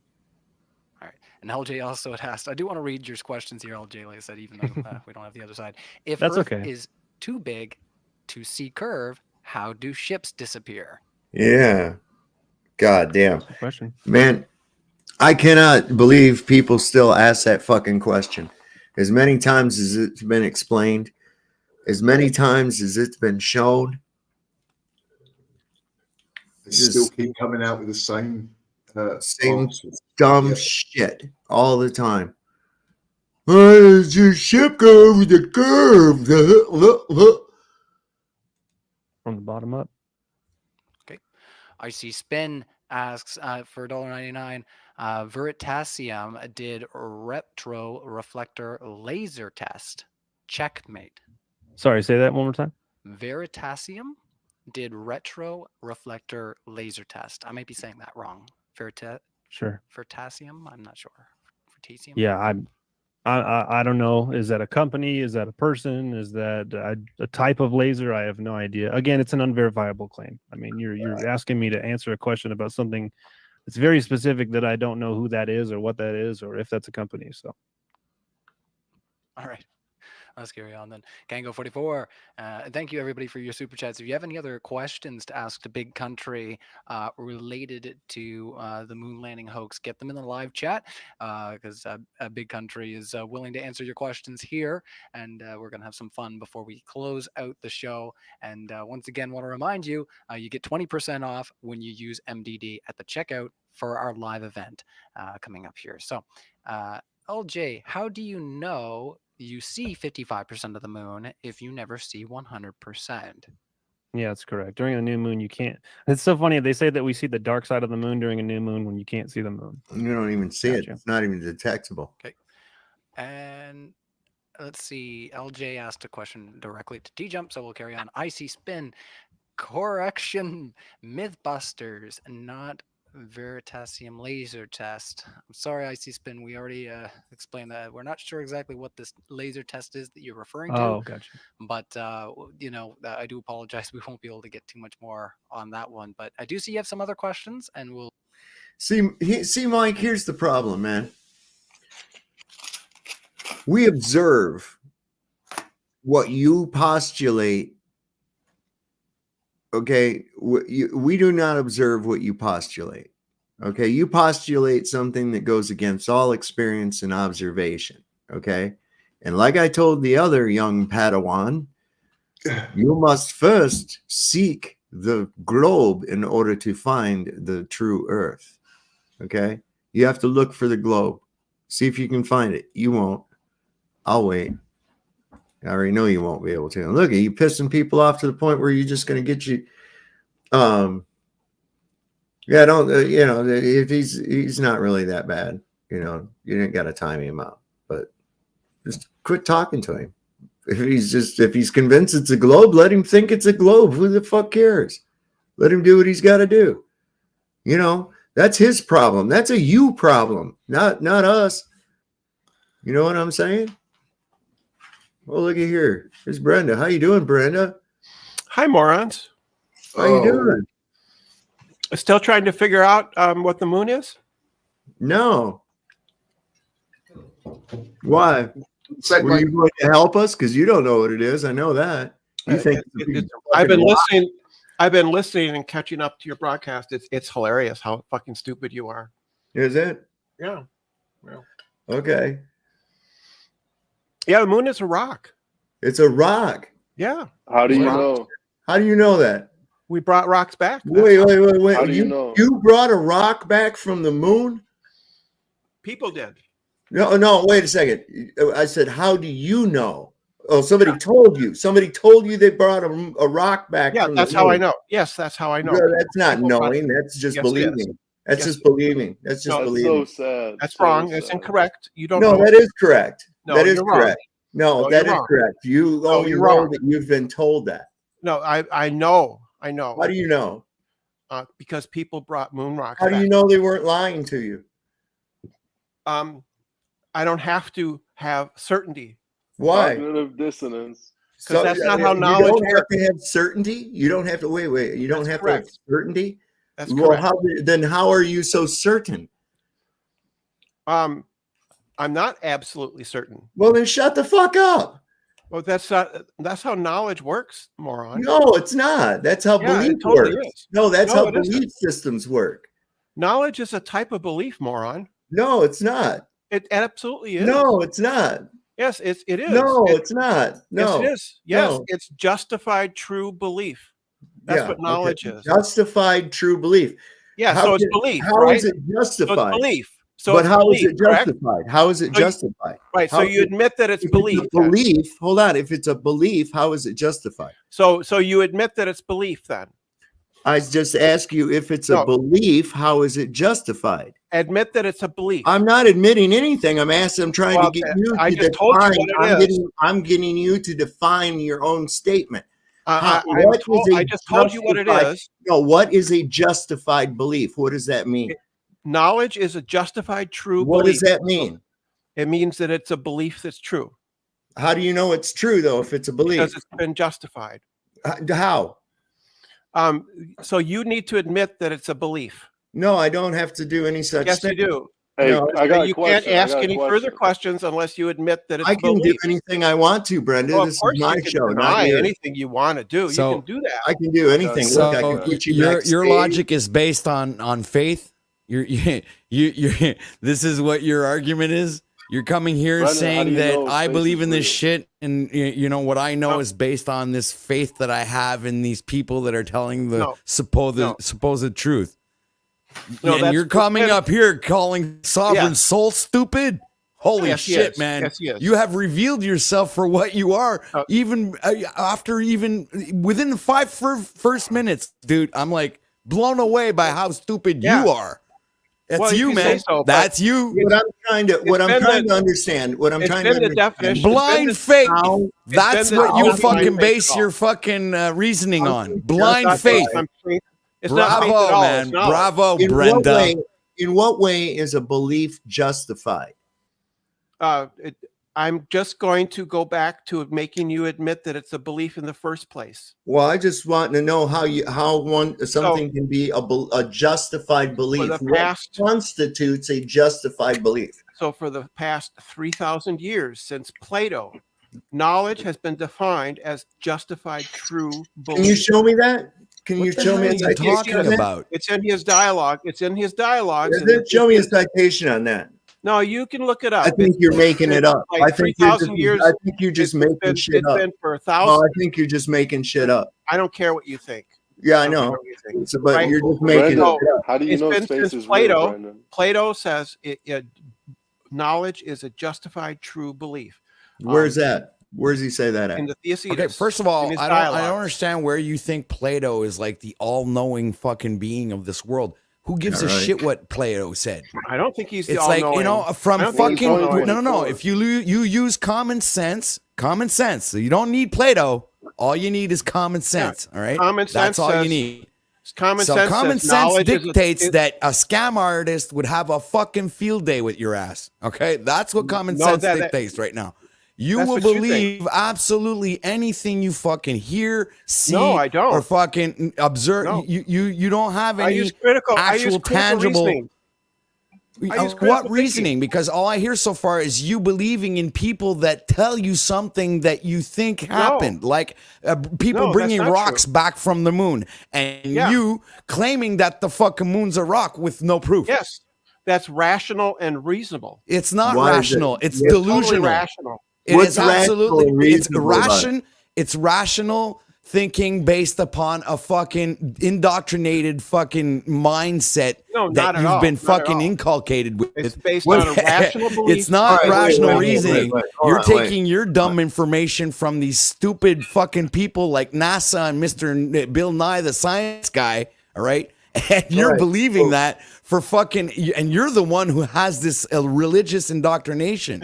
All right. And LJ also had asked, I do want to read your questions here, LJ, like I said, even though we don't have the other side. If That's Earth okay. is too big to see curve, how do ships disappear? Yeah. God damn. Good question. Man, I cannot believe people still ask that fucking question. As many times as it's been explained, as many times as it's been shown, They still keep coming out with the same answers. dumb Yeah. shit all the time. Does your ship go over the curve? From the bottom up. Okay. I see Spin asks for $1.99. Veritasium did retro reflector laser test. Checkmate. Sorry, say that one more time. Veritasium did retro reflector laser test. I might be saying that wrong. Sure. Veritasium? I'm not sure. Veritasium? Yeah, I don't know. Is that a company? Is that a person? Is that a type of laser? I have no idea. Again, it's an unverifiable claim. I mean, you're asking me to answer a question about something that's very specific that I don't know who that is or what that is or if that's a company. So, all right. Let's carry on then. Kango44, thank you everybody for your super chats. If you have any other questions to ask to Big Country related to the moon landing hoax, get them in the live chat because Big Country is willing to answer your questions here. And we're going to have some fun before we close out the show. And once again, want to remind you, you get 20% off when you use MDD at the checkout for our live event coming up here. So, LJ, how do you know you see 55% of the moon if you never see 100%? yeah, that's correct. During a new moon, you can't. It's so funny. They say that we see the dark side of the moon during a new moon when you can't see the moon. You don't even see it. It's not even detectable. Okay. And let's see. LJ asked a question directly to TJump, so we'll carry on. IC Spin. Correction. Mythbusters, not Veritasium laser test. I'm sorry, IC Spin. We already explained that. We're not sure exactly what this laser test is that you're referring to. Oh, gotcha. But I do apologize. We won't be able to get too much more on that one. But I do see you have some other questions, and we'll see, Mike. Here's the problem, man. We observe what you postulate. Okay, we do not observe what you postulate. Okay, you postulate something that goes against all experience and observation. Okay, and like I told the other young Padawan, you must first seek the globe in order to find the true Earth. Okay, you have to look for the globe. See if you can find it. You won't. I'll wait. I already know you won't be able to. And look, are you pissing people off to the point where you're just going to get you? Yeah, don't. If he's not really that bad, you didn't got to time him out. But just quit talking to him. If he's convinced it's a globe, let him think it's a globe. Who the fuck cares? Let him do what he's got to do. That's his problem. That's a you problem, not us. You know what I'm saying? Well, look at here. Here's Brenda. How you doing, Brenda? Hi, morons. How you doing? Still trying to figure out what the moon is? No. Why? Were you going to help us? Because you don't know what it is. I know that. You think I've been listening. I've been listening and catching up to your broadcast. It's hilarious how fucking stupid you are. Is it? Yeah. Okay. Yeah, the moon is a rock. It's a rock. Yeah. How do you know? How do you know that? We brought rocks back. Wait. How do you know? You brought a rock back from the moon? People did. No, wait a second. I said, how do you know? Oh, somebody told you. Somebody told you they brought a rock back. Yeah, from that's the how moon. I know. Yes, that's how I know. No, that's not knowing. That's just believing. That's just believing. That's just believing. So sad. That's wrong. That's incorrect. You don't No, know. that is correct. No, that is you're correct. Wrong. No, that is correct. You only you're know wrong. that you've been told that. No, I know. I know. How do you know? Because people brought moon rocks How back. do you know they weren't lying to you? I don't have to have certainty. Why? Cognitive dissonance. because that's not how you knowledge don't have works. to have certainty. You don't have to wait. You don't That's have correct. to have certainty. That's Well, correct. how are you so certain? I'm not absolutely certain. Well, then shut the fuck up. Well, that's how knowledge works, moron. No, it's not. That's how Yeah, belief it totally works. is. No, that's No, how it isn't. belief systems work. Knowledge is a type of belief, moron. No, it's not. It absolutely is. No, it's not. Yes, it is. No, it's not. No. Yes, it is. Yes, No. it's justified true belief. That's Yeah, what knowledge okay. is. Justified true belief. Yeah, How so it's can- belief, How right? is it justified? So it's belief. So but it's how is belief, it correct? justified? How is it So you- justified? Right. How So is you it- admit that it's if belief. It's a then. belief. Hold on. If it's a belief, how is it justified? So you admit that it's belief then. I just ask you if it's a No. belief, how is it justified? Admit that it's a belief. I'm not admitting anything. I'm trying Well, to get you I to just told you define. what it is. I'm getting you to define your own statement. I just told you what it is. No, what is a justified belief? What does that mean? Knowledge is a justified true What belief. does that mean? It means that it's a belief that's true. How do you know it's true though? If it's a belief, Because it's been justified. How? So you need to admit that it's a belief. No, I don't have to do any such Yes, thing. you do. Hey, No, I got a You question. can't ask I got a any question. further questions unless you admit that it's I a can do belief. anything I want to, Brenda. Well, of This is course my you can show, not deny yours. anything you want to do. So- You can do that. I can do anything. So Look, I can put you your backstage. logic is based on faith. You this is what your argument is. You're coming here Brandon, how do saying you that know I faith believe is in this real? shit, and you know what I know is based on this faith that I have in these people that are telling the No. supposed truth. No, And that's- you're coming up here calling sovereign Yeah. soul stupid. Holy Yes, he shit, is. man! Yes, he is. You have revealed yourself for what you are, even within the first minutes, dude. I'm like blown away by how stupid Yeah. you are. That's Well, you, you can man. say so, but That's you. What I'm trying to understand. What I'm it's trying been to the definition. Blind faith. How- That's been the what you definition fucking of base faith your at all. fucking reasoning on. It's Blind not faith. It's not faith at Bravo, all. man. It's knowledge. Bravo, in Brenda. what way is a belief justified? I'm just going to go back to making you admit that it's a belief in the first place. Well, I just want to know how something can be a justified belief. the What past- constitutes a justified belief? So for the past 3,000 years since Plato, knowledge has been defined as justified true belief. Can you show me that? Can What you the show me hell a are you citation talking on that? about? It's in his dialogue. It's in his dialogues. Show me a citation on that. No, you can look it up. I think you're making it up. Like I think you're 3,000 years. just making shit It's up. been for No, I thousands. think you're just making shit up. I don't care what you think. Yeah, I I don't care know. what you think. So, but Right? you're just making it Brandon, up. how do you It's know been space since is Plato. real, Brandon? Plato says knowledge is a justified true belief. Where's that? Where does he say that at? In the Theaetetus. Okay, first of all, in his I don't dialogues. understand where you think Plato is like the all-knowing fucking being of this world. Who gives Yeah, a right. shit what Plato said? I don't think he's the It's like, all-knowing. you know, from I don't think he's fucking all-knowing. no. If you use common sense, so you don't need Plato. All you need is common sense. All right, Common that's sense all you says- need. Common So sense common says sense knowledge is dictates that a scam artist would have a fucking field day with your ass. Okay, that's what common No, sense that- dictates right now. You That's will what you think. believe absolutely anything you fucking hear, see, No, I don't. or fucking observe. No. You don't have I any use critical. I use actual critical tangible. reasoning. I use critical What thinking. reasoning? Because all I hear so far is you believing in people that tell you something that you think happened, like people No, that's bringing not rocks true. back from the moon, and Yeah. you claiming that the fucking moon's a rock with no proof. Yes, that's rational and reasonable. It's not Why is it- rational. It's It's Totally delusional. rational. It What's is absolutely rational and it's reasonable about it? It's rational thinking based upon a fucking indoctrinated fucking mindset No, that not at you've all. been Not at fucking all. inculcated with. It's based on a rational belief. It's not All right, wait, rational wait, wait, reasoning. wait. Hold You're on, wait. taking your dumb information from these stupid fucking people like NASA and Mr. Bill Nye the Science Guy, all right? And you're Right. believing that for fucking, and you're the one who has this religious indoctrination.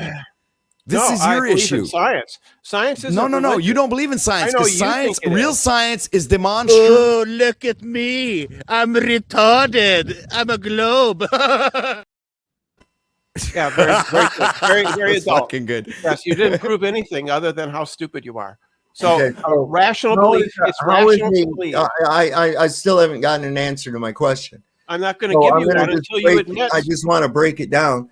This No, is I your believe issue. in science. Science is No. You religion. don't believe in science I know because you science, think it real is. science, is demonstrable. Oh, look at me. I'm retarded. I'm a globe. Yeah, very good. Very That's adult. fucking good. Yes, you didn't prove anything other than how stupid you are. So Okay, rational how belief. is- It's how is rational he- belief. I still haven't gotten an answer to my question. I'm not going to So give I'm you gonna one just until you break- admit. I just want to break it down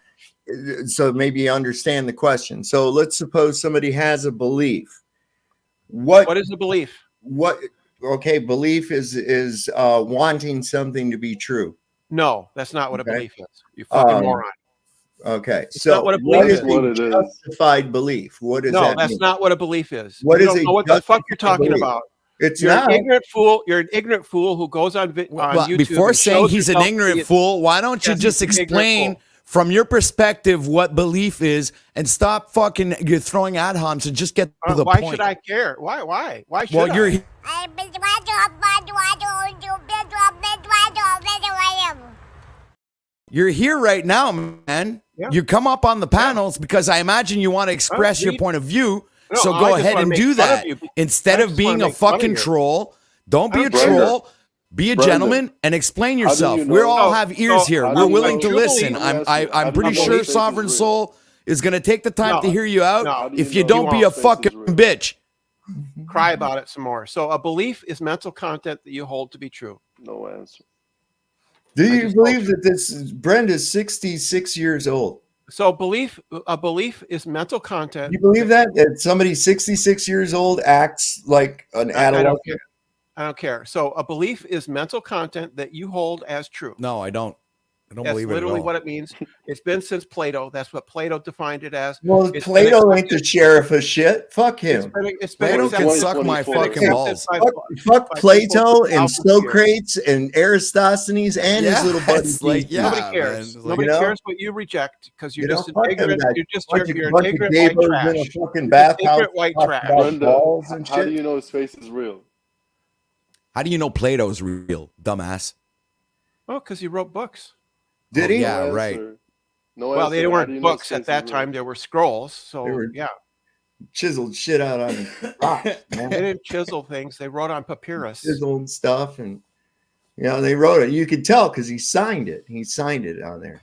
so maybe you understand the question. So let's suppose somebody has a belief. What is the belief? What? Okay, belief is wanting something to be true. No, that's not what a Okay. belief is. You fucking Um, moron. Okay, It's so not what a belief what is is. What a it is. justified belief? What does No, that that's mean? not what a belief is. What You is don't a know what the fuck you're justified talking belief? about. It's You're not. an ignorant fool. You're an ignorant fool who goes on on Well, YouTube. before and saying shows he's an yourself to ignorant be- fool, why don't you Yes, just he's an ignorant explain fool. from your perspective what belief is and stop fucking you're throwing ad homs and just get to the Why point. should I care? Why? Why should Well, you're I? You're here right now, man. Yeah. You come up on the panels because I imagine you want to express your me- point of view. No, So I go just ahead wanna and make do fun of that. you. Instead I of just being wanna a make fun of fucking you. troll, don't be a Brenda. troll. Be a Brenda. gentleman and explain How do yourself. you know- We all So- have ears so here. how do We're you willing know- to listen. Let me ask you, I'm how do you pretty know sure faith is Sovereign real? Soul is going to take the time No. to hear you out. No. How do you If you know don't be a faith is fucking real? bitch. Cry about it some more. So a belief is mental content that you hold to be true. No answer. Do I you just believe told you. that this Brenda's 66 years old? So a belief is mental content. You believe that somebody 66 years old acts like an I don't adolescent? care. I don't care. So a belief is mental content that you hold as true. No, I don't. I don't That's believe it at literally all. what it means. It's been since Plato. That's what Plato defined it as. Well, It's been Plato ain't the accepted- sheriff of shit. Fuck It's him. been Plato accepted- can suck my it's been fucking accepted balls. by- Fuck by Plato people and throughout the years. Socrates and Aristophanes and his little buddy. it's like, Jesus. yeah, Nobody man. cares. It's like, Nobody you know? cares what you reject because you're You know, just an fuck them ignorant. guys. You're just Bunch you're of an ignorant white gay-bros trash. in a fucking You're just bathhouse ignorant white talking trash. about Brenda, balls and how shit. do you know his face is real? How do you know Plato's real, dumbass? Oh, because he wrote books. Did Oh, he? yeah, No right. answer. No Well, answer. they How weren't do you know his books face at is that real? time. They were scrolls. So They were- yeah, Chiseled shit out on rocks, they man. didn't chisel things. They wrote on papyrus. Chiseled stuff, and they wrote it. You could tell because he signed it. He signed it on there.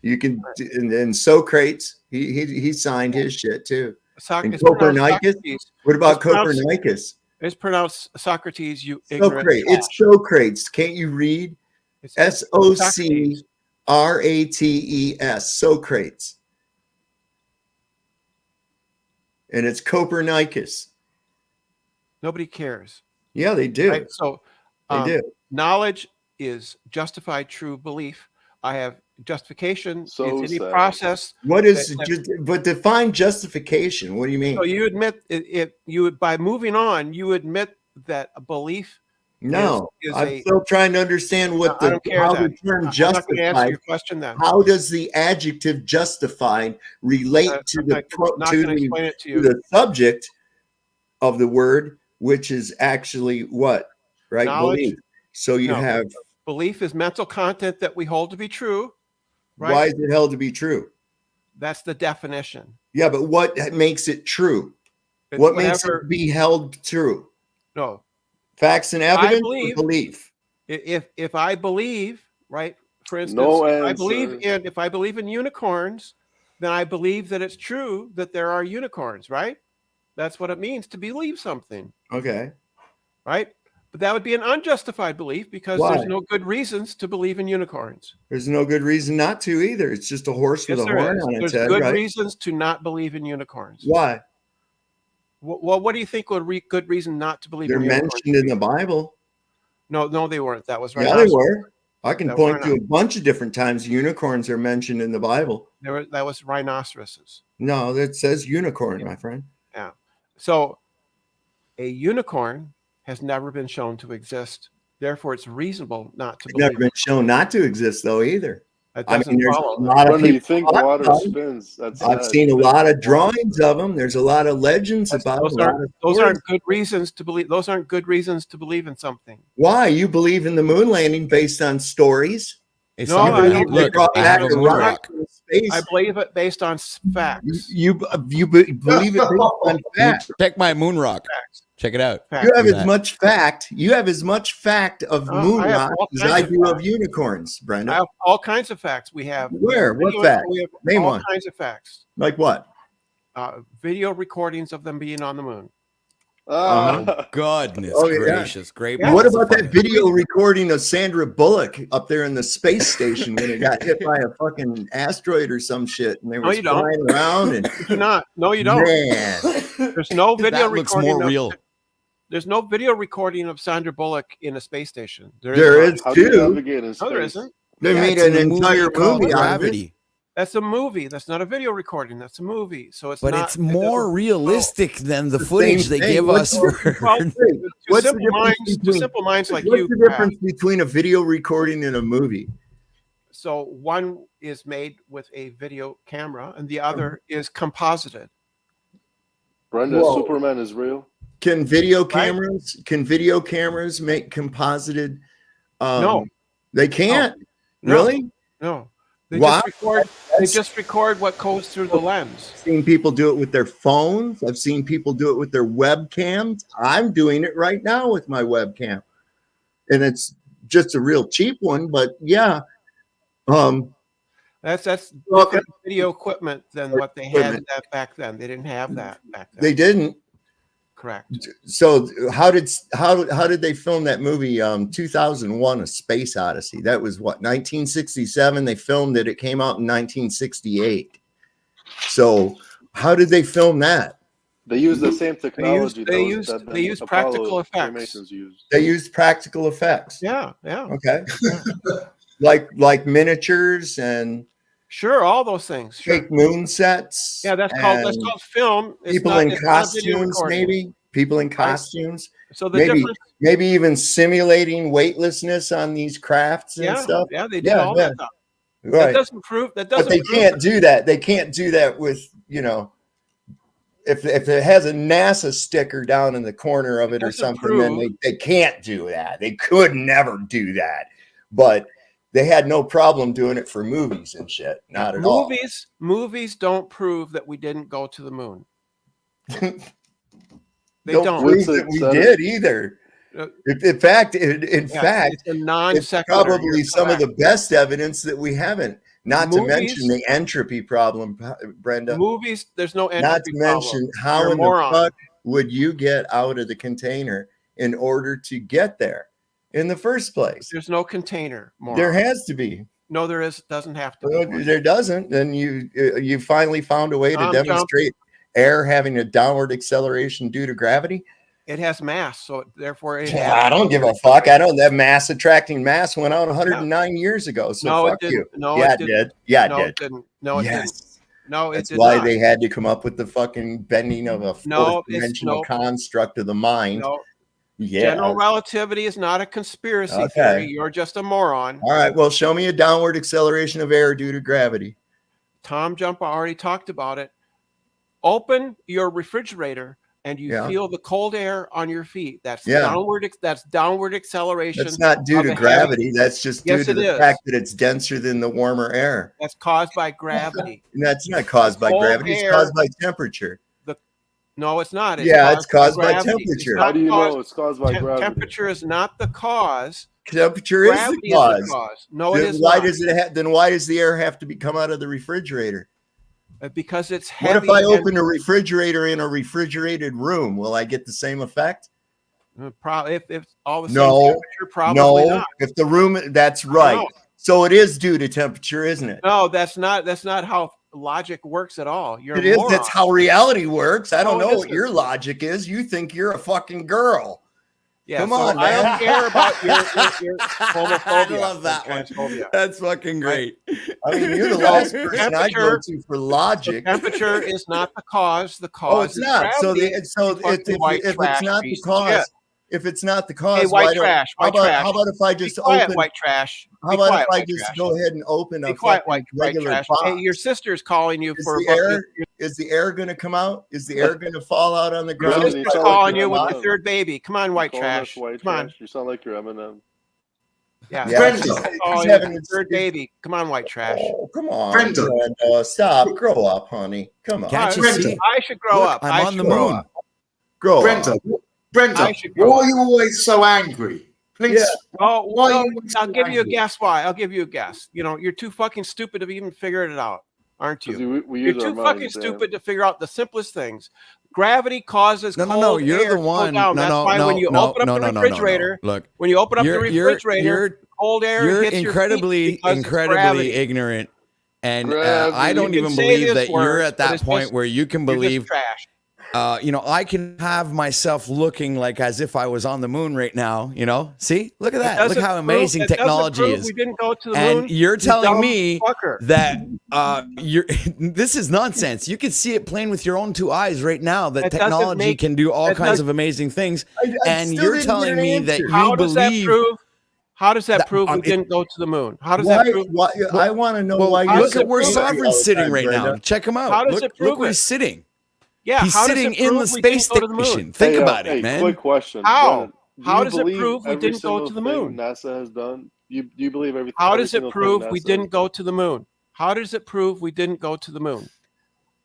You can, and Socrates, he signed his shit too. And It's pronounced Copernicus. Socrates. What about It's pronounced- Copernicus? It's pronounced Socrates. You ignorant. Socrates. It's trash. Socrates. Can't you read? It's SOCRATES. Socrates. And it's Copernicus. Nobody cares. Yeah, they do. Right? So They do. knowledge is justified true belief. I have justification. So it's any sad. process. What is that- but define justification? What do you mean? So you admit it. You would, by moving on, you admit that a belief. No, is I'm a- still trying to understand what I don't care how then. the term I'm not going to answer justified. your question then. How does the adjective justified relate to I'm the not pro, not to going to the, explain it to to you. the subject of the word, which is actually what, right? Knowledge? Belief. So you No. have Belief is mental content that we hold to be true. Right? why is it held to be true? That's the definition. Yeah, but what makes it true? It's What makes whatever- it be held true? No. Facts and I evidence believe- or belief? If I believe, right? For instance, No if answer. I believe in unicorns, then I believe that it's true that there are unicorns, right? That's what it means to believe something, Okay. right? But that would be an unjustified belief because Why? there's no good reasons to believe in unicorns. There's no good reason not to either. It's just a horse Yes, with a there horn is. on its There's head, good right? reasons to not believe in unicorns. Why? Well, what do you think would be good reason not to believe They're in unicorns? mentioned in the Bible. No, they weren't. That was right. Yeah, they were. I can That point were to a bunch of different times unicorns are mentioned in the Bible. That was rhinoceroses. No, that says unicorn, my friend. Yeah. So a unicorn has never been shown to exist. Therefore, it's reasonable not to It's believe. never been shown not to exist, though, either. That I doesn't mean, there's follow. a lot of Brenda, you people. think talk water about them. spins? That's I've sad. seen a You think lot of water drawings of them. There's a lot of legends about Those them. a lot of those stories. aren't good reasons to believe. Those aren't good reasons to believe in something. Why? You believe in the moon landing based on stories? Hey, No, Simon, I don't look, believe I it. have a It's moon not- rock. I believe it based on facts. You believe it based on fact. Check my moon rock. Facts. Check it out. Facts. You have Look as at that. much fact. You have as much fact of moon I have rock all as kinds I of do of facts. unicorns, Brenda. I have all kinds of facts. We have Where? What video- fact? We have Name all one. kinds of facts. Like what? Video recordings of them being on the moon. Oh, goodness gracious. Great. What balls of about that fire. video recording of Sandra Bullock up there in the space station when it got hit by a fucking asteroid or some shit, and they were you don't. flying around? And You do not. No, you don't. Man, There's no video That looks recording more of, real. There's no video recording of Sandra Bullock in a space station. there not. is How do you too. navigate in No, there space? isn't. They Yeah, made it's an in a entire called movie out of it. Gravity. That's a movie. That's not a video recording. That's a movie. So it's But not. it's more realistic than the the footage same they thing. give What's us the for. Well, What's the two simple minds like what's you. the difference between a video recording and a movie? So one is made with a video camera, and the other is composited. Brenda, Whoa. Superman is real. Can video cameras make composited? No, they can't. No. Really? No. They Wow. just record what goes through the lens. I've seen people do it with their phones. I've seen people do it with their webcams. I'm doing it right now with my webcam, and it's just a real cheap one. But yeah, That's Well, different video equipment than what they had back then. They didn't have that back then. they didn't. Correct. So how did they film that movie 2001 A Space Odyssey? That was what, 1967 they filmed it. It came out in 1968. So how did they film that? They use the same technology. They used practical effects. They used practical effects. Yeah. Okay. like miniatures and Sure, all those things. Sure. fake moon sets. Yeah, that's called and film. It's people not- in it's not a video costumes, recording. maybe people in costumes. So the difference. Maybe even simulating weightlessness on these crafts and stuff. Yeah, they did all that stuff. Right. That doesn't prove. But they can't do that. They can't do that with, if it has a NASA sticker down in the corner of it or something, then they can't do that. They could never do that. But they had no problem doing it for movies and shit. Not at all. Movies don't prove that we didn't go to the moon. They don't prove that we did either. In fact, it's a it's probably some of the best evidence that we haven't. Not to mention the entropy problem, Brenda. Movies, there's no entropy Not to mention how You're a in the moron. fuck would you get out of the container in order to get there in the first place? There's no container. Moron. There has to be. No, there is. Doesn't have to. Well, there doesn't. Then you finally found a way to Jump. demonstrate air having a downward acceleration due to gravity. It has mass, so therefore it. I don't give a fuck. I know that mass attracting mass went out 109 years ago. So No, it fuck didn't. you. No, yeah, it it didn't. did. Yeah, No, it it did. didn't. No, it yes. didn't. No, it That's did why not. they had to come up with the fucking bending of a fourth dimensional construct of the mind. No. Yeah. General relativity is not a conspiracy Okay. theory. You're just a moron. All right. Well, show me a downward acceleration of air due to gravity. Tom Jump already talked about it. Open your refrigerator and you Yeah. feel the cold air on your feet. That's Yeah. downward acceleration. That's not due of to a gravity. heavy- That's just due Yes, to it the is. fact that it's denser than the warmer air. That's caused by gravity. And that's not caused by Cold gravity. It's air- caused by temperature. No, it's not. It's caused by gravity. It's temperature. not How do you caused- know it's caused by gravity? Temperature is not the cause. Temperature is Gravity the cause. is the cause. No, it Then is why not. does it? Then why does the air have to come out of the refrigerator? Because it's What heavy. if I and- open a refrigerator in a refrigerated room? Will I get the same effect? If all the same No, temperature, probably not. If the room, that's right. No. So it is due to temperature, isn't it? No, that's not how logic works at all. You're It a is. moron. That's how reality works. I don't No, it know what isn't. your logic is. You think you're a fucking girl. Yeah, Come so on, I man. don't care about your homophobia. I love that one. transphobia. That's fucking great. I mean, you're the last person I go to for logic. Temperature is not the cause. The Oh, cause it's is not. So, gravity. if it's not the cause, if it's not the cause, Hey, why white don't- trash. How White about, trash. how about if I just Be quiet, open? white trash. How Be about quiet, if I white just trash. go ahead and open a Be quiet, fucking white regular trash. box? Hey, your sister's calling you Is for the a air? Is the air going to come out? Is the air going to fall out on the Your ground? sister's calling you with the third baby. Come on, white Calling us trash. white Come on. trash. You sound like you're Eminem. Yeah, Yeah, Brenda. he's Calling you having with the third baby. Come on, white trash. Oh, come on, Brenda. Brenda, stop. Grow up, honey. Come on. Can't you Brenda, see? I should grow Look, up. I'm I on the should grow moon. up. Grow Brenda, up. Brenda, I should grow why up. are you always so angry? Please. Yeah. Oh, Why well, are you I'll so give you a angry? guess why. I'll give you a guess. You're too fucking stupid to even figure it out, aren't you? We You're use our too fucking minds, man. stupid to figure out the simplest things. Gravity causes No. You're air the to go one. down. No, That's no, why no, when you no, open up no, the no, no, refrigerator, Look, when you open up the refrigerator, you're cold air hits your incredibly, feet because it's gravity. ignorant, and Gravity. I don't You can even say believe this that you're words, at but that it's point just- where you can You're just believe. trash. I can have myself looking like as if I was on the moon right now. See, look at that. Look doesn't how prove- amazing that doesn't technology prove is. We didn't go to the moon. And you're you telling dumb me fucker. that you're this is nonsense. You can see it plain with your own two eyes right now that That doesn't technology make- can do all that kinds does- of amazing things. I And still you're didn't telling get an me that answer. you How does believe that prove? How does that that- prove we it- didn't go to the moon? How does Why? that prove? Why I want to know why. how you're does look it at where prove it? Sovereign's sitting right now. Brenda. Check him out. How does it prove look where it? he's sitting. Yeah, He's how does sitting it in prove the we space didn't go to the moon? station. Think about it, man. Quick question. How? Brennan, do How you does it believe prove we every didn't go to single the thing moon? NASA has done? Do you believe everything? How every does it single thing prove we NASA didn't has go done? to the moon? How does it prove we didn't go to the moon?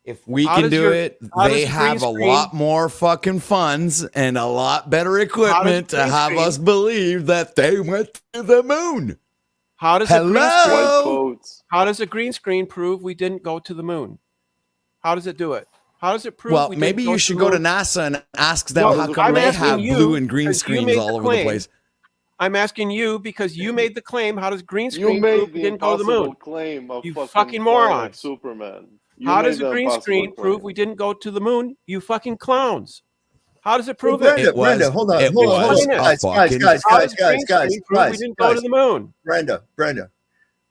If we How can does do your- it, how they does have a green screen- lot more fucking funds and a lot better equipment to green have screen- us believe that they went to the moon. How does a green Hello? screen? White coats. How does a green screen prove we didn't go to the moon? How does it do it? How does it prove? Well, we maybe didn't you should go to the moon? NASA and ask them No, how come I'm they asking have you blue and green because you screens made all the over the claim. place. I'm asking you because you made the claim. How does green You screen prove made we the didn't go to the impossible moon? claim of You fucking fucking flying morons. like Superman. You How made does a the green impossible screen claim. prove we didn't go to the moon? You fucking clowns. How does it prove Brenda, it? Brenda, hold on, it hold on, was hold on, a guys, fucking- How does green screen prove we didn't go to the moon? Brenda.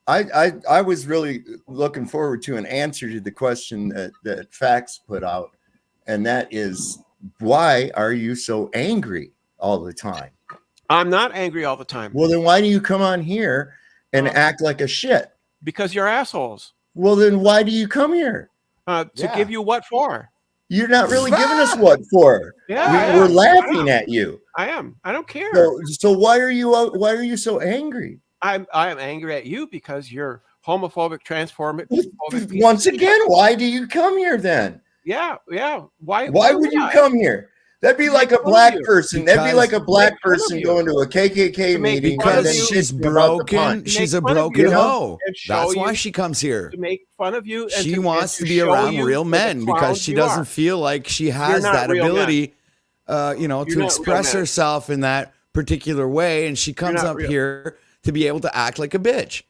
I was really looking forward to an answer to the question that Fax put out, and that is, why are you so angry all the time? I'm not angry all the time. Well, then why do you come on here and act like a shit? Because you're assholes. Well, then why do you come here? To give you what for? You're not really giving us what for. Yeah, We're laughing at you. I am. I don't care. So why are you so angry? I am angry at you because you're homophobic, transphobic. Once again, why do you come here then? Yeah. Why would you come here? That'd be like a black person. That'd be like a black person going to a KKK meeting Because she's broken. She's a broken hoe. That's why she comes here. To make fun of you. And She and wants to be show around you real what men the because clowns she you doesn't are. feel like she has not that real men. ability, You're to not real express men. herself in that particular way. And she comes not up real. here to be able to act like a bitch.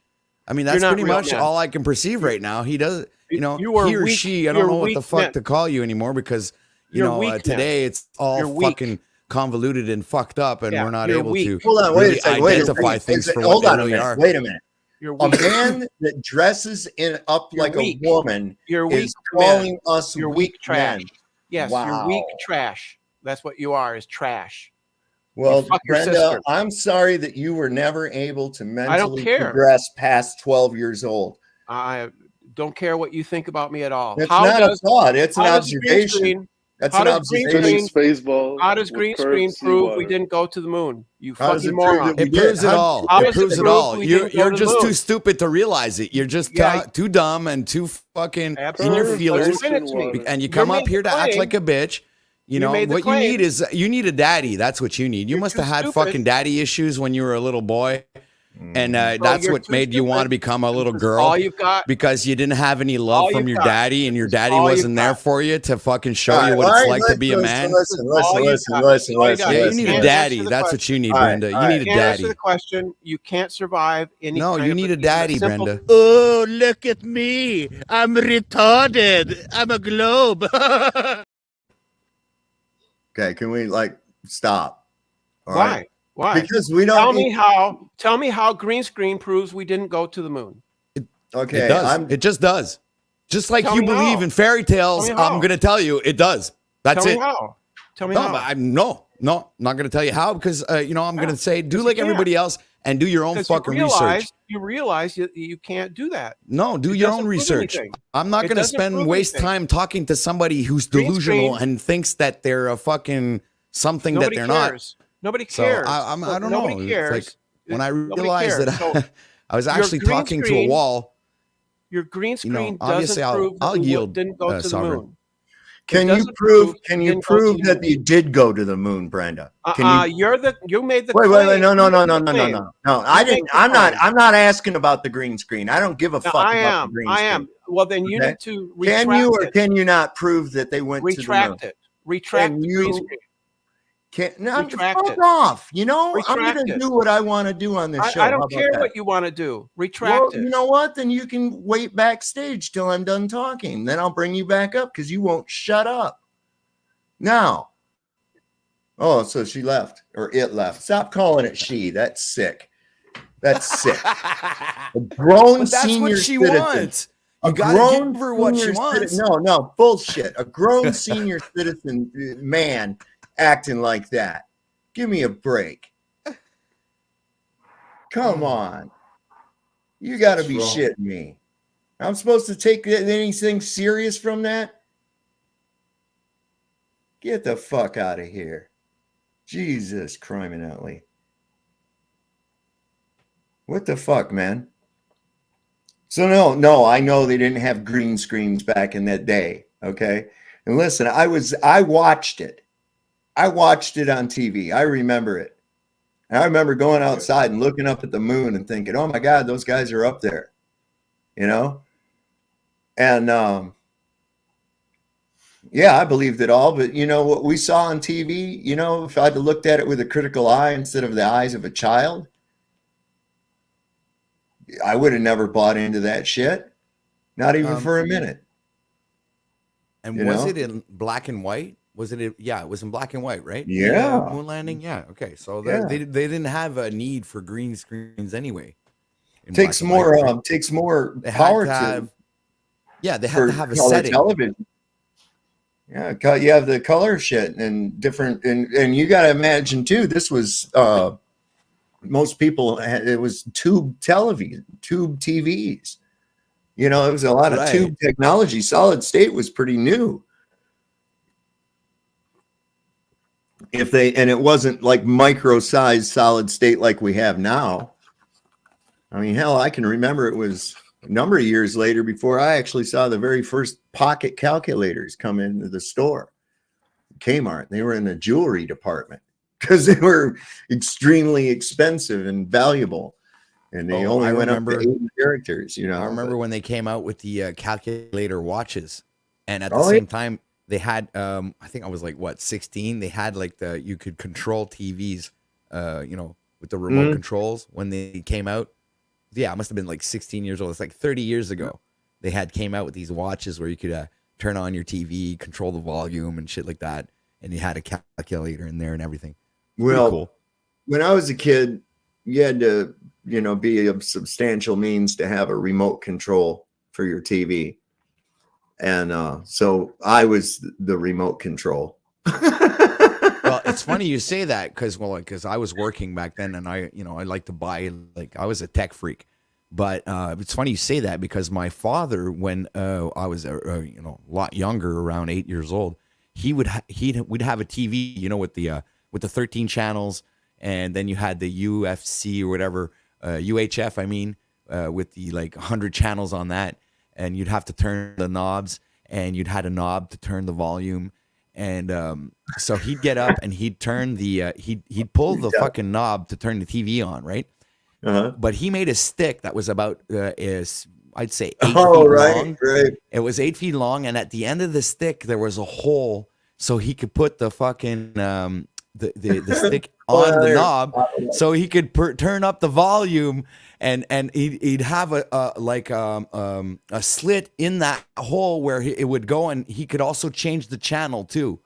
I mean, that's not pretty real much men. all I can perceive right now. He does, you are he or weak- she, I you're don't know what the weak fuck men. to call you anymore because, You're weak men. today it's all You're weak. fucking convoluted and fucked up and Yeah, we're not you're able weak. to Hold on, really wait a second. identify things for Hold what on they a really minute. are. Wait a minute. You're A weak. man that dresses up You're like weak. a woman You're is weak calling us You're weak weak trash. men. Yes, Wow. you're weak trash. That's what you are, is trash. Well, fuck your Brenda, sister. I'm sorry that you were never able to mentally care. progress past 12 years old. I don't care what you think about me at all. It's not a thought. It's an how does green observation. screen- That's how an does green observation. screen- Spaceball How does with green curved screen prove we seawater. didn't go to the moon? You How does fucking it prove moron. that we It proves it all. How It does proves it prove all. we You're didn't go to the just too moon? stupid to realize it. You're just Yeah. too dumb and too fucking in your Absolutely. feelers. Explain it to me. And you You come made up here the to act claim. like a bitch. You know made the what you claim. need is you need a daddy. That's what you need. You must too have had stupid. fucking daddy issues when you were a little boy, and Bro, that's you're what too made you want to stupid. become a little This is girl. all you've got. Because you didn't have any love all from you've your got. daddy, and your This is daddy all you've wasn't there got. for you to fucking show All you right, what all it's right, like to be a man. Listen, All you've got. All you got. Yeah, you You need a can't daddy. answer the That's question. what you need, All right, Brenda. all You right. need a Can't answer daddy. the question. You can't survive any. No, kind you of need a even daddy, simple- Brenda. Oh, look at me. I'm retarded. I'm a globe. Okay, can we stop? All Why? right? Why? Because we don't Tell me how green screen proves we didn't go to the moon. Okay, It does. It just does. Just like Tell you me believe how. in fairy tales, Tell me how. I'm going to tell you it does. That's Tell it. me how. Tell me No, how. but I'm not going to tell you how because I'm going to say do Yes, like you can. everybody else and do your own Because fucking research. You realize you can't do that. No, do It your doesn't own prove research. anything. I'm not It going to doesn't prove waste anything. time talking to somebody who's Green delusional screen- and thinks that they're a fucking something Nobody that they're cares. Nobody So cares. I don't Nobody know. It's cares. like when I Nobody realized cares. that So I was your actually green talking to a screen- wall. Your green You know, screen obviously doesn't prove that I'll we yield, didn't go to the Sovereign. moon. Can It you doesn't prove? we Can you didn't go to prove the that moon. you did go to the moon, Brenda? Can You made the Wait, claim. wait, no. You made the No. claim. I You didn't. make the I'm not. claim. I'm not asking about the green screen. I don't give a No, fuck I about am. the green I screen. am. Well, then you Okay? need to retract Can you or it. can you not prove that they went to the moon? Retract it. Retract And the green you screen. can't. No, Retract fuck it. off. You know, I'm Retract gonna it. do what I want to do on this show. I How don't about care that? what you want to do. Retract Well, it. you know what? Then you can wait backstage till I'm done talking. Then I'll bring you back up because you won't shut up. Now. Oh, so she left or it left. Stop calling it she. That's sick. That's sick. A grown But that's senior what she citizen. wants. A You gotta grown give her what she senior wants. citizen. No, bullshit. A grown senior citizen man acting like that. Give me a break. Come on. You got to be wrong? shitting me. I'm supposed to take anything serious from that? Get the fuck out of here. Jesus criminally. What the fuck, man? So no, I know they didn't have green screens back in that day. Okay. And listen, I watched it. I watched it on TV. I remember it. And I remember going outside and looking up at the moon and thinking, oh my God, those guys are up there. You know? And yeah, I believed it all. But you know what we saw on TV, you know, if I'd have looked at it with a critical eye instead of the eyes of a child, I would have never bought into that shit. Not even for a minute. And You was know? it in black and white? Was it? Yeah, it was in black and white, right? Yeah. The moon landing. Yeah. Okay. So Yeah. they didn't have a need for green screens anyway. in Takes black and more white, right? takes more They had power to to have- Yeah, they had for to have a color setting. television. Yeah, you have the color shit and different, and you got to imagine too. This was most people had, it was tube television, tube TVs. You know, it was a lot of Right. tube technology. Solid state was pretty new. And it wasn't like micro-sized solid state like we have now. I mean, hell, I can remember it was a number of years later before I actually saw the very first pocket calculators come into the store. Kmart. They were in the jewelry department because they were extremely expensive and valuable. And they only went up to 80 characters, you know. I remember when they came out with the calculator watches, and at the Oh, same yeah. time they had I think I was like 16. They had like you could control TVs, you know, with the remote Mhm. controls when they came out. Yeah, I must have been like 16 years old. It's like 30 years ago. They came out with these watches where you could turn on your TV, control the volume and shit like that, and you had a calculator in there and everything. Pretty Well, cool. when I was a kid, you had to, you know, be of substantial means to have a remote control for your TV. And so I was the remote control. Well, it's funny you say that because I was working back then, and I like to buy, like, I was a tech freak. But it's funny you say that because my father, when I was a lot younger, around 8 years old, we'd have a TV, you know, with the 13 channels, and then you had the UFC or whatever, UHF, I mean, with the like 100 channels on that, and you'd have to turn the knobs, and you'd had a knob to turn the volume. And so he'd get up and he'd turn he'd pull the fucking knob to turn the TV on, right? Uh-huh. But he made a stick that was about I'd say 8 feet long. Right. It was 8 feet long, and at the end of the stick there was a hole so he could put the fucking the stick on the knob, so he could turn up the volume, and he'd have a slit in that hole where it would go, and he could also change the channel too.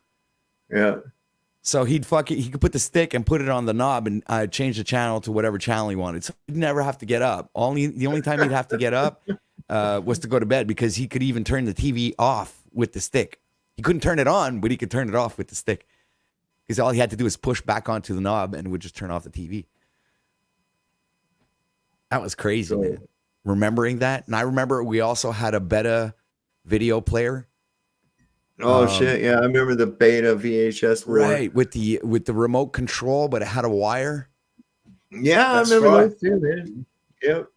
Yeah. So he could put the stick and put it on the knob and change the channel to whatever channel he wanted. So he'd never have to get up. The only time he'd have to get up was to go to bed, because he could even turn the TV off with the stick. He couldn't turn it on, but he could turn it off with the stick. Because all he had to do was push back onto the knob and it would just turn off the TV. That was crazy, man. Remembering that. And I remember we also had a Beta video player. Oh shit! Yeah, I remember the Beta VHS. War. Right, with the remote control, but it had a wire. Yeah, That's I remember right. those too, man. Yep.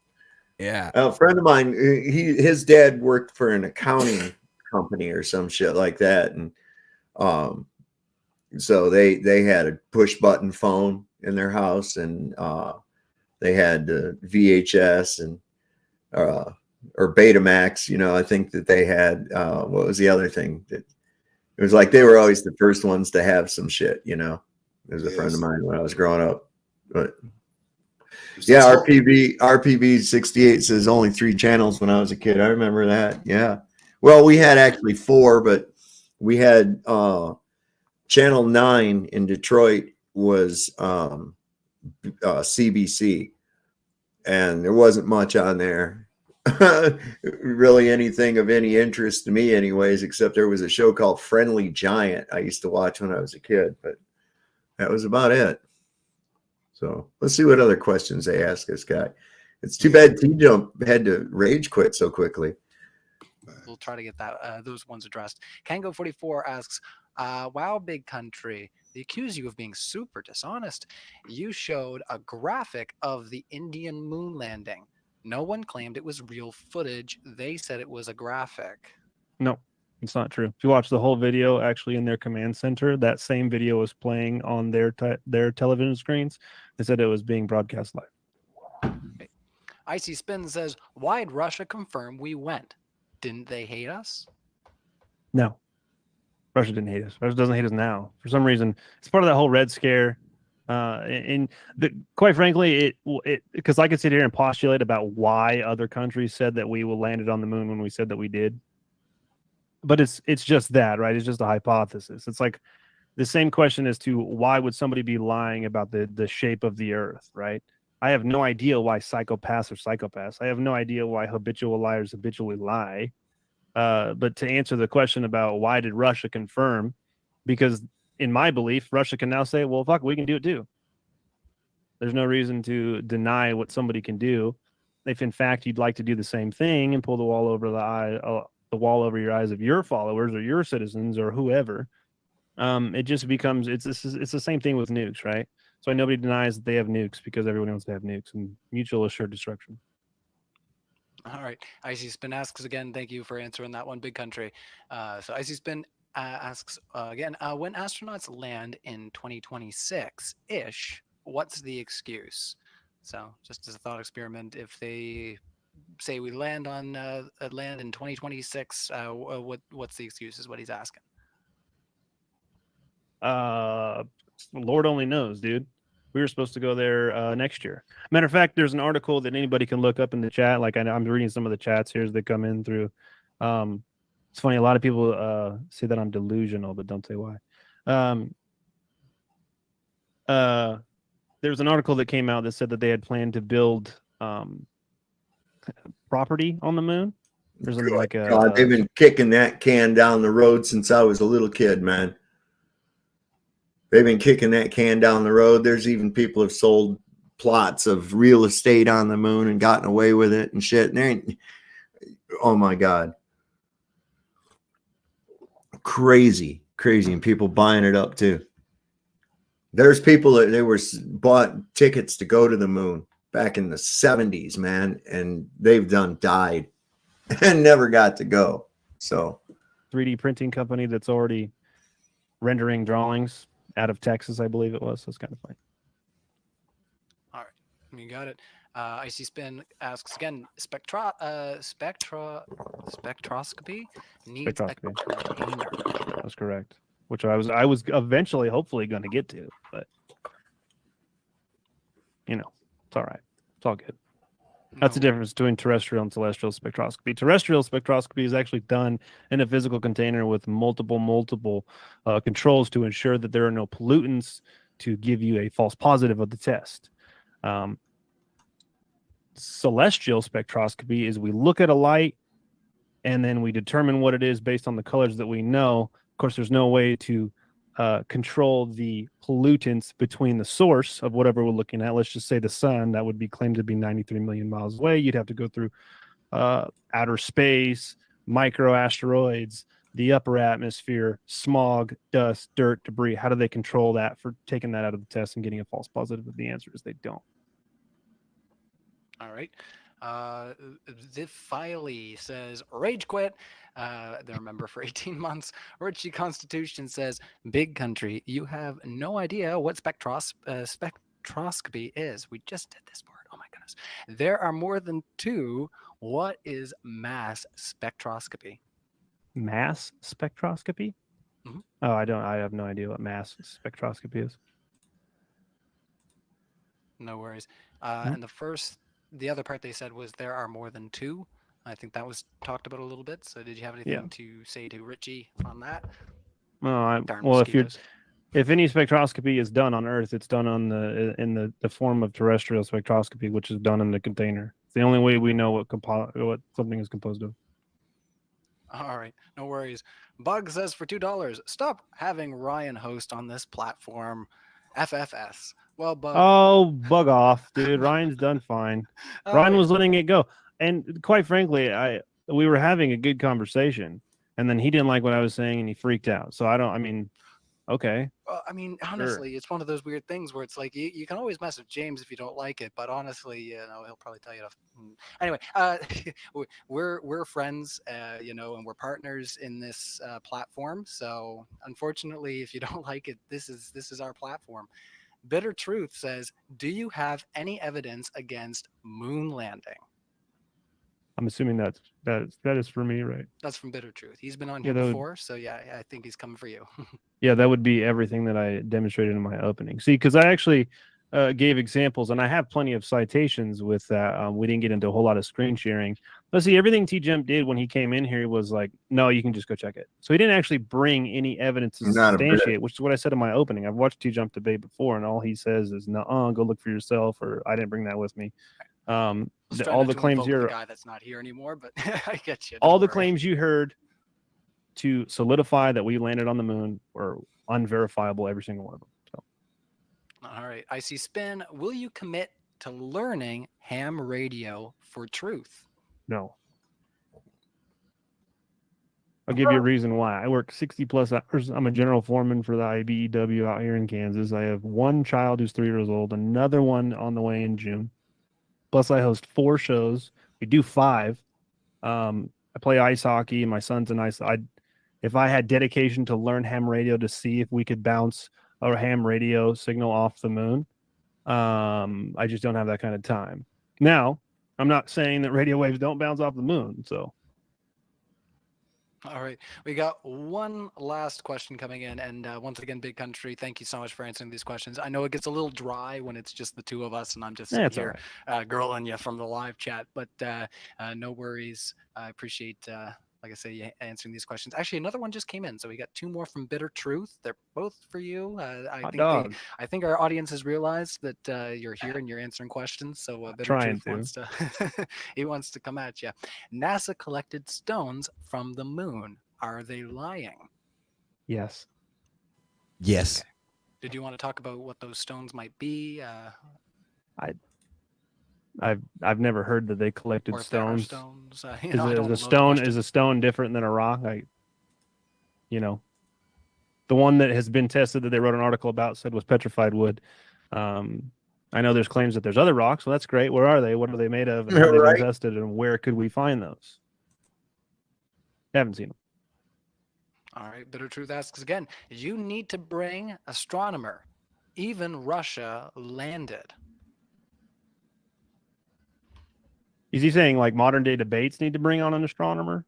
Yeah. A friend of mine, his dad worked for an accounting company or some shit like that, and so they had a push button phone in their house, and they had VHS and or Betamax. You know, I think that they had what was the other thing that It was like they were always the first ones to have some shit, you know. There's a friend of mine when I was growing up. But yeah, RPV 68 says only 3 channels when I was a kid. I remember that. Yeah. Well, we had actually 4, but we had channel 9 in Detroit was CBC, and there wasn't much on there. Really anything of any interest to me anyways, except there was a show called Friendly Giant I used to watch when I was a kid, but that was about it. So let's see what other questions they ask this guy. It's too bad TJump had to rage quit so quickly. We'll try to get that those ones addressed. Kango44 asks, wow, big country, they accuse you of being super dishonest. You showed a graphic of the Indian moon landing. No one claimed it was real footage. They said it was a graphic. No, it's not true. If you watch the whole video, actually in their command center, that same video was playing on their television screens. They said it was being broadcast live. Okay. Icy Spin says, why'd Russia confirm we went? Didn't they hate us? No, Russia didn't hate us. Russia doesn't hate us now. For some reason, it's part of that whole Red Scare. Quite frankly, it because I could sit here and postulate about why other countries said that we landed on the moon when we said that we did. But it's just that, right? It's just a hypothesis. It's like the same question as to why would somebody be lying about the shape of the Earth, right? I have no idea why psychopaths are psychopaths. I have no idea why habitual liars habitually lie. But to answer the question about why did Russia confirm, because in my belief, Russia can now say, well, fuck, we can do it too. There's no reason to deny what somebody can do. If in fact you'd like to do the same thing and pull the wall over the wall over your eyes of your followers or your citizens or whoever, it just becomes it's the same thing with nukes, right? So nobody denies that they have nukes because everyone wants to have nukes and mutual assured destruction. All right. Icy Spin asks again. Thank you for answering that one, big country. So Icy Spin asks again, when astronauts land in 2026-ish, what's the excuse? So just as a thought experiment, if they say we land on land in 2026, what's the excuse is what he's asking. Lord only knows, dude. We were supposed to go there next year. Matter of fact, there's an article that anybody can look up in the chat. Like I'm reading some of the chats here as they come in through. It's funny. A lot of people say that I'm delusional, but don't say why. There's an article that came out that said that they had planned to build property on the moon. There's God, they've been kicking that can down the road since I was a little kid, man. They've been kicking that can down the road. There's even people have sold plots of real estate on the moon and gotten away with it and shit. And oh my God. Crazy. And people buying it up too. There's people that they were bought tickets to go to the moon back in the 70s, man. And they've died and never got to go. So 3D printing company that's already rendering drawings out of Texas, I believe it was. So it's kind of funny. All right, you got it. Icy Spin asks again, spectroscopy needs a container. That's correct. Which I was eventually, hopefully, going to get to, but you know, it's all right. It's all good. That's the difference between terrestrial and celestial spectroscopy. Terrestrial spectroscopy is actually done in a physical container with multiple controls to ensure that there are no pollutants to give you a false positive of the test. Celestial spectroscopy is we look at a light and then we determine what it is based on the colors that we know. Of course, there's no way to control the pollutants between the source of whatever we're looking at. Let's just say the sun, that would be claimed to be 93 million miles away. You'd have to go through outer space, microasteroids, the upper atmosphere, smog, dust, dirt, debris. How do they control that for taking that out of the test and getting a false positive? The answer is they don't. All right. The Filey says, rage quit. They're a member for 18 months. Richie Constitution says, big country, you have no idea what spectroscopy is. We just did this part. Oh my goodness. There are more than 2. What is mass spectroscopy? Mass spectroscopy? Oh, I don't. I have no idea what mass spectroscopy is. No worries. Hmm? And the other part they said was there are more than two. I think that was talked about a little bit. So did you have anything Yeah. to say to Richie on that? Darn Well, mosquitoes. if any spectroscopy is done on Earth, it's done on in the form of terrestrial spectroscopy, which is done in the container. It's the only way we know what something is composed of. All right, no worries. Bug says for $2, stop having Ryan host on this platform. FFS. Well, Bug. Oh, bug off, dude. Ryan's done fine. Ryan was letting it go. And quite frankly, we were having a good conversation, and then he didn't like what I was saying and he freaked out. So I mean, okay. Well, I mean, honestly, it's one of those weird things where it's like you can always mess with James if you don't like it, but honestly, he'll probably tell you to. Anyway, we're friends, and we're partners in this platform. So unfortunately, if you don't like it, this is our platform. Bitter Truth says, "Do you have any evidence against moon landing?" I'm assuming that is for me, right? That's from Bitter Truth. He's been on Yeah, here that would- before, so yeah, I think he's coming for you. Yeah, that would be everything that I demonstrated in my opening. See, because I actually gave examples, and I have plenty of citations with that. We didn't get into a whole lot of screen sharing. But see, everything TJump did when he came in here was like, no, you can just go check it. So he didn't actually bring any evidence to Not a bit. substantiate, which is what I said in my opening. I've watched TJump debate before, and all he says is, no, go look for yourself, or I didn't bring that with me. All the claims you're you're the guy that's not here anymore, but I get you. all the claims you heard to solidify that we landed on the moon were unverifiable, every single one of them. So All right, I see Spin. Will you commit to learning ham radio for truth? no. I'll give you a reason why. I work 60 plus hours. I'm a general foreman for the IBEW out here in Kansas. I have one child who's 3 years old, another one on the way in June. Plus, I host 4 shows. We do 5. I play ice hockey, and my son's an ice. If I had dedication to learn ham radio to see if we could bounce a ham radio signal off the moon, I just don't have that kind of time. Now, I'm not saying that radio waves don't bounce off the moon. So, all right, we got one last question coming in, and once again, Big Country, thank you so much for answering these questions. I know it gets a little dry when it's just the two of us, and I'm just sitting here girling you from the live chat, but no worries. I appreciate, like I say, you answering these questions. Actually, another one just came in, so we got 2 more from Bitter Truth. They're both for you. I think our audience has realized that you're here and you're answering questions. So Bitter Truth wants to he wants to come at you. NASA collected stones from the moon. Are they lying? yes. Yes. Okay. Did you want to talk about what those stones might be? I've never heard that they collected Or if there are stones. stones. Is a stone different than a rock? The one that has been tested that they wrote an article about said was petrified wood. I know there's claims that there's other rocks. Well, that's great. Where are they? What are they made of? And how they've been tested, and where could we find those? Haven't seen them. All right. Bitter Truth asks again. You need to bring astronomer. Even Russia landed. Is he saying like modern day debates need to bring on an astronomer?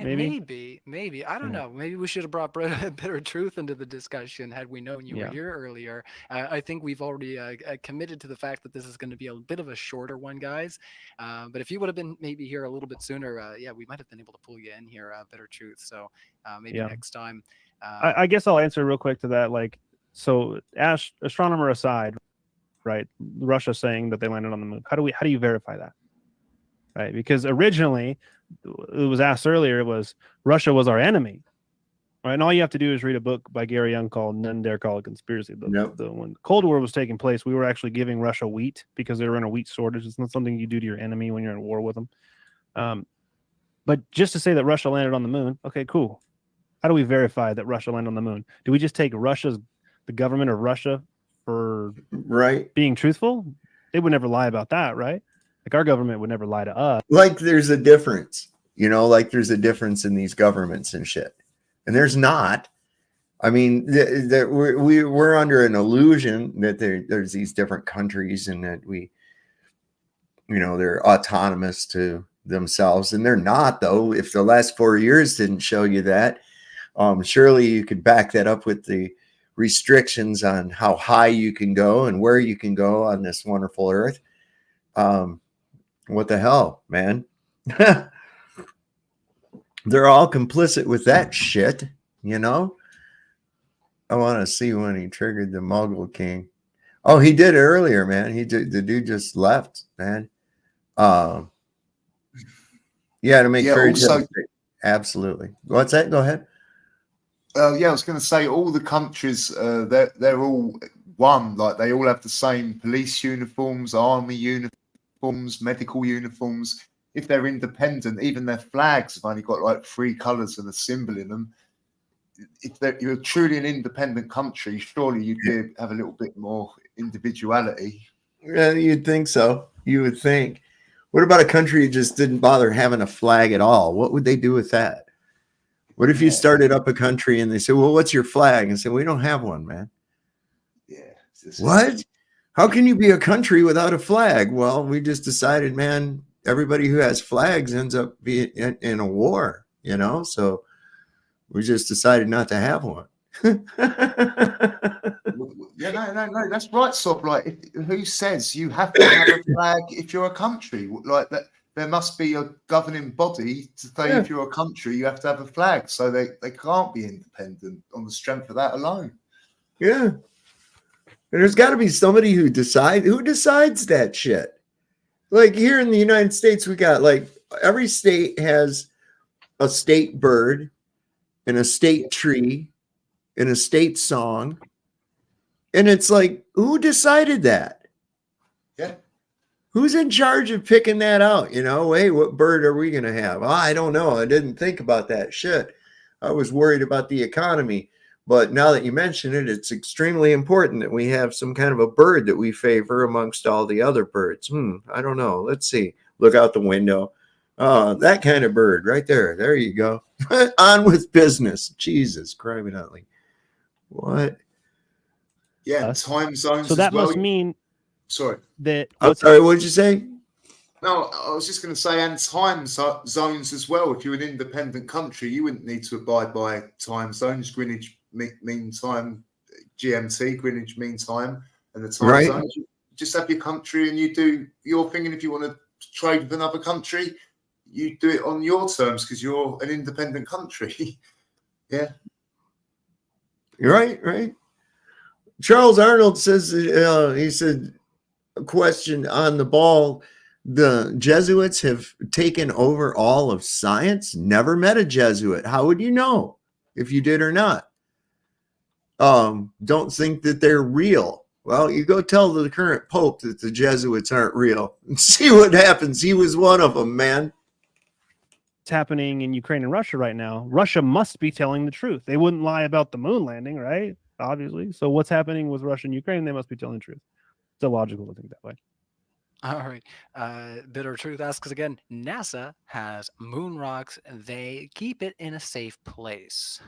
Maybe. I don't know. Maybe we should have brought Bitter Truth into the discussion had we known you were here earlier. I think we've already committed to the fact that this is going to be a bit of a shorter one, guys. But if you would have been maybe here a little bit sooner, we might have been able to pull you in here, Bitter Truth. So maybe next time. I guess I'll answer real quick to that. Like, so astronomer aside, right? Russia saying that they landed on the moon. How do you verify that? Right? Because originally, it was asked earlier, it was Russia was our enemy, right? And all you have to do is read a book by Gary Young called "None Dare Call It Conspiracy." When Cold War was taking place, we were actually giving Russia wheat because they were in a wheat shortage. It's not something you do to your enemy when you're in war with them. But just to say that Russia landed on the moon, okay, cool. How do we verify that Russia landed on the moon? Do we just take the government of Russia for being truthful? They would never lie about that, right? Like our government would never lie to us. Like there's a difference, like there's a difference in these governments and shit. And there's not. I mean, we're under an illusion that there's these different countries and that they're autonomous to themselves. And they're not, though. If the last 4 years didn't show you that, Surely you could back that up with the restrictions on how high you can go and where you can go on this wonderful earth. What the hell, man? They're all complicit with that shit, you know? I want to see when he triggered the Muggle King. Oh, he did it earlier, man. The dude just left, man. Yeah, to make fairy tales. Absolutely. What's that? Go ahead. Yeah, I was going to say all the countries, they're all one. Like they all have the same police uniforms, army uniforms, medical uniforms. If they're independent, even their flags have only got like 3 colors and a symbol in them. If you're truly an independent country, surely you'd have a little bit more individuality. Yeah, you'd think so. You would think. What about a country that just didn't bother having a flag at all? What would they do with that? What if you started up a country and they say, well, what's your flag? And say, we don't have one, man. Yeah. What? How can you be a country without a flag? Well, we just decided, man, everybody who has flags ends up being in a war, you know? So we just decided not to have one. Yeah, no, that's right, Sob. Like, who says you have to have a flag if you're a country? Like that, there must be a governing body to say if you're a country, you have to have a flag. So they can't be independent on the strength of that alone. Yeah, and there's got to be somebody who decides that shit. Like here in the United States, we got like every state has a state bird and a state tree and a state song. And it's like, who decided that? Yeah. Who's in charge of picking that out? You know, hey, what bird are we going to have? Oh, I don't know. I didn't think about that shit. I was worried about the economy. But now that you mention it, it's extremely important that we have some kind of a bird that we favor amongst all the other birds. I don't know. Let's see. Look out the window. That kind of bird right there. There you go. On with business. Jesus, crying out like, what? Yeah, time zones. So that as well. must mean. Sorry. That. I'm sorry. What did you say? No, I was just going to say, and time zones as well. If you're an independent country, you wouldn't need to abide by time zones. Greenwich Mean Time, GMT, Greenwich Mean Time, and the time zones. You just have your country and you do your thing. And if you want to trade with another country, you do it on your terms because you're an independent country. Yeah. You're right. Charles Arnold says, he said, a question on the ball. The Jesuits have taken over all of science. Never met a Jesuit. How would you know if you did or not? Don't think that they're real. Well, you go tell the current Pope that the Jesuits aren't real and see what happens. He was one of them, man. It's happening in Ukraine and Russia right now. Russia must be telling the truth. They wouldn't lie about the moon landing, right? Obviously. So what's happening with Russia and Ukraine? They must be telling the truth. It's illogical to think that way. All right. Bitter Truth asks again, NASA has moon rocks. They keep it in a safe place.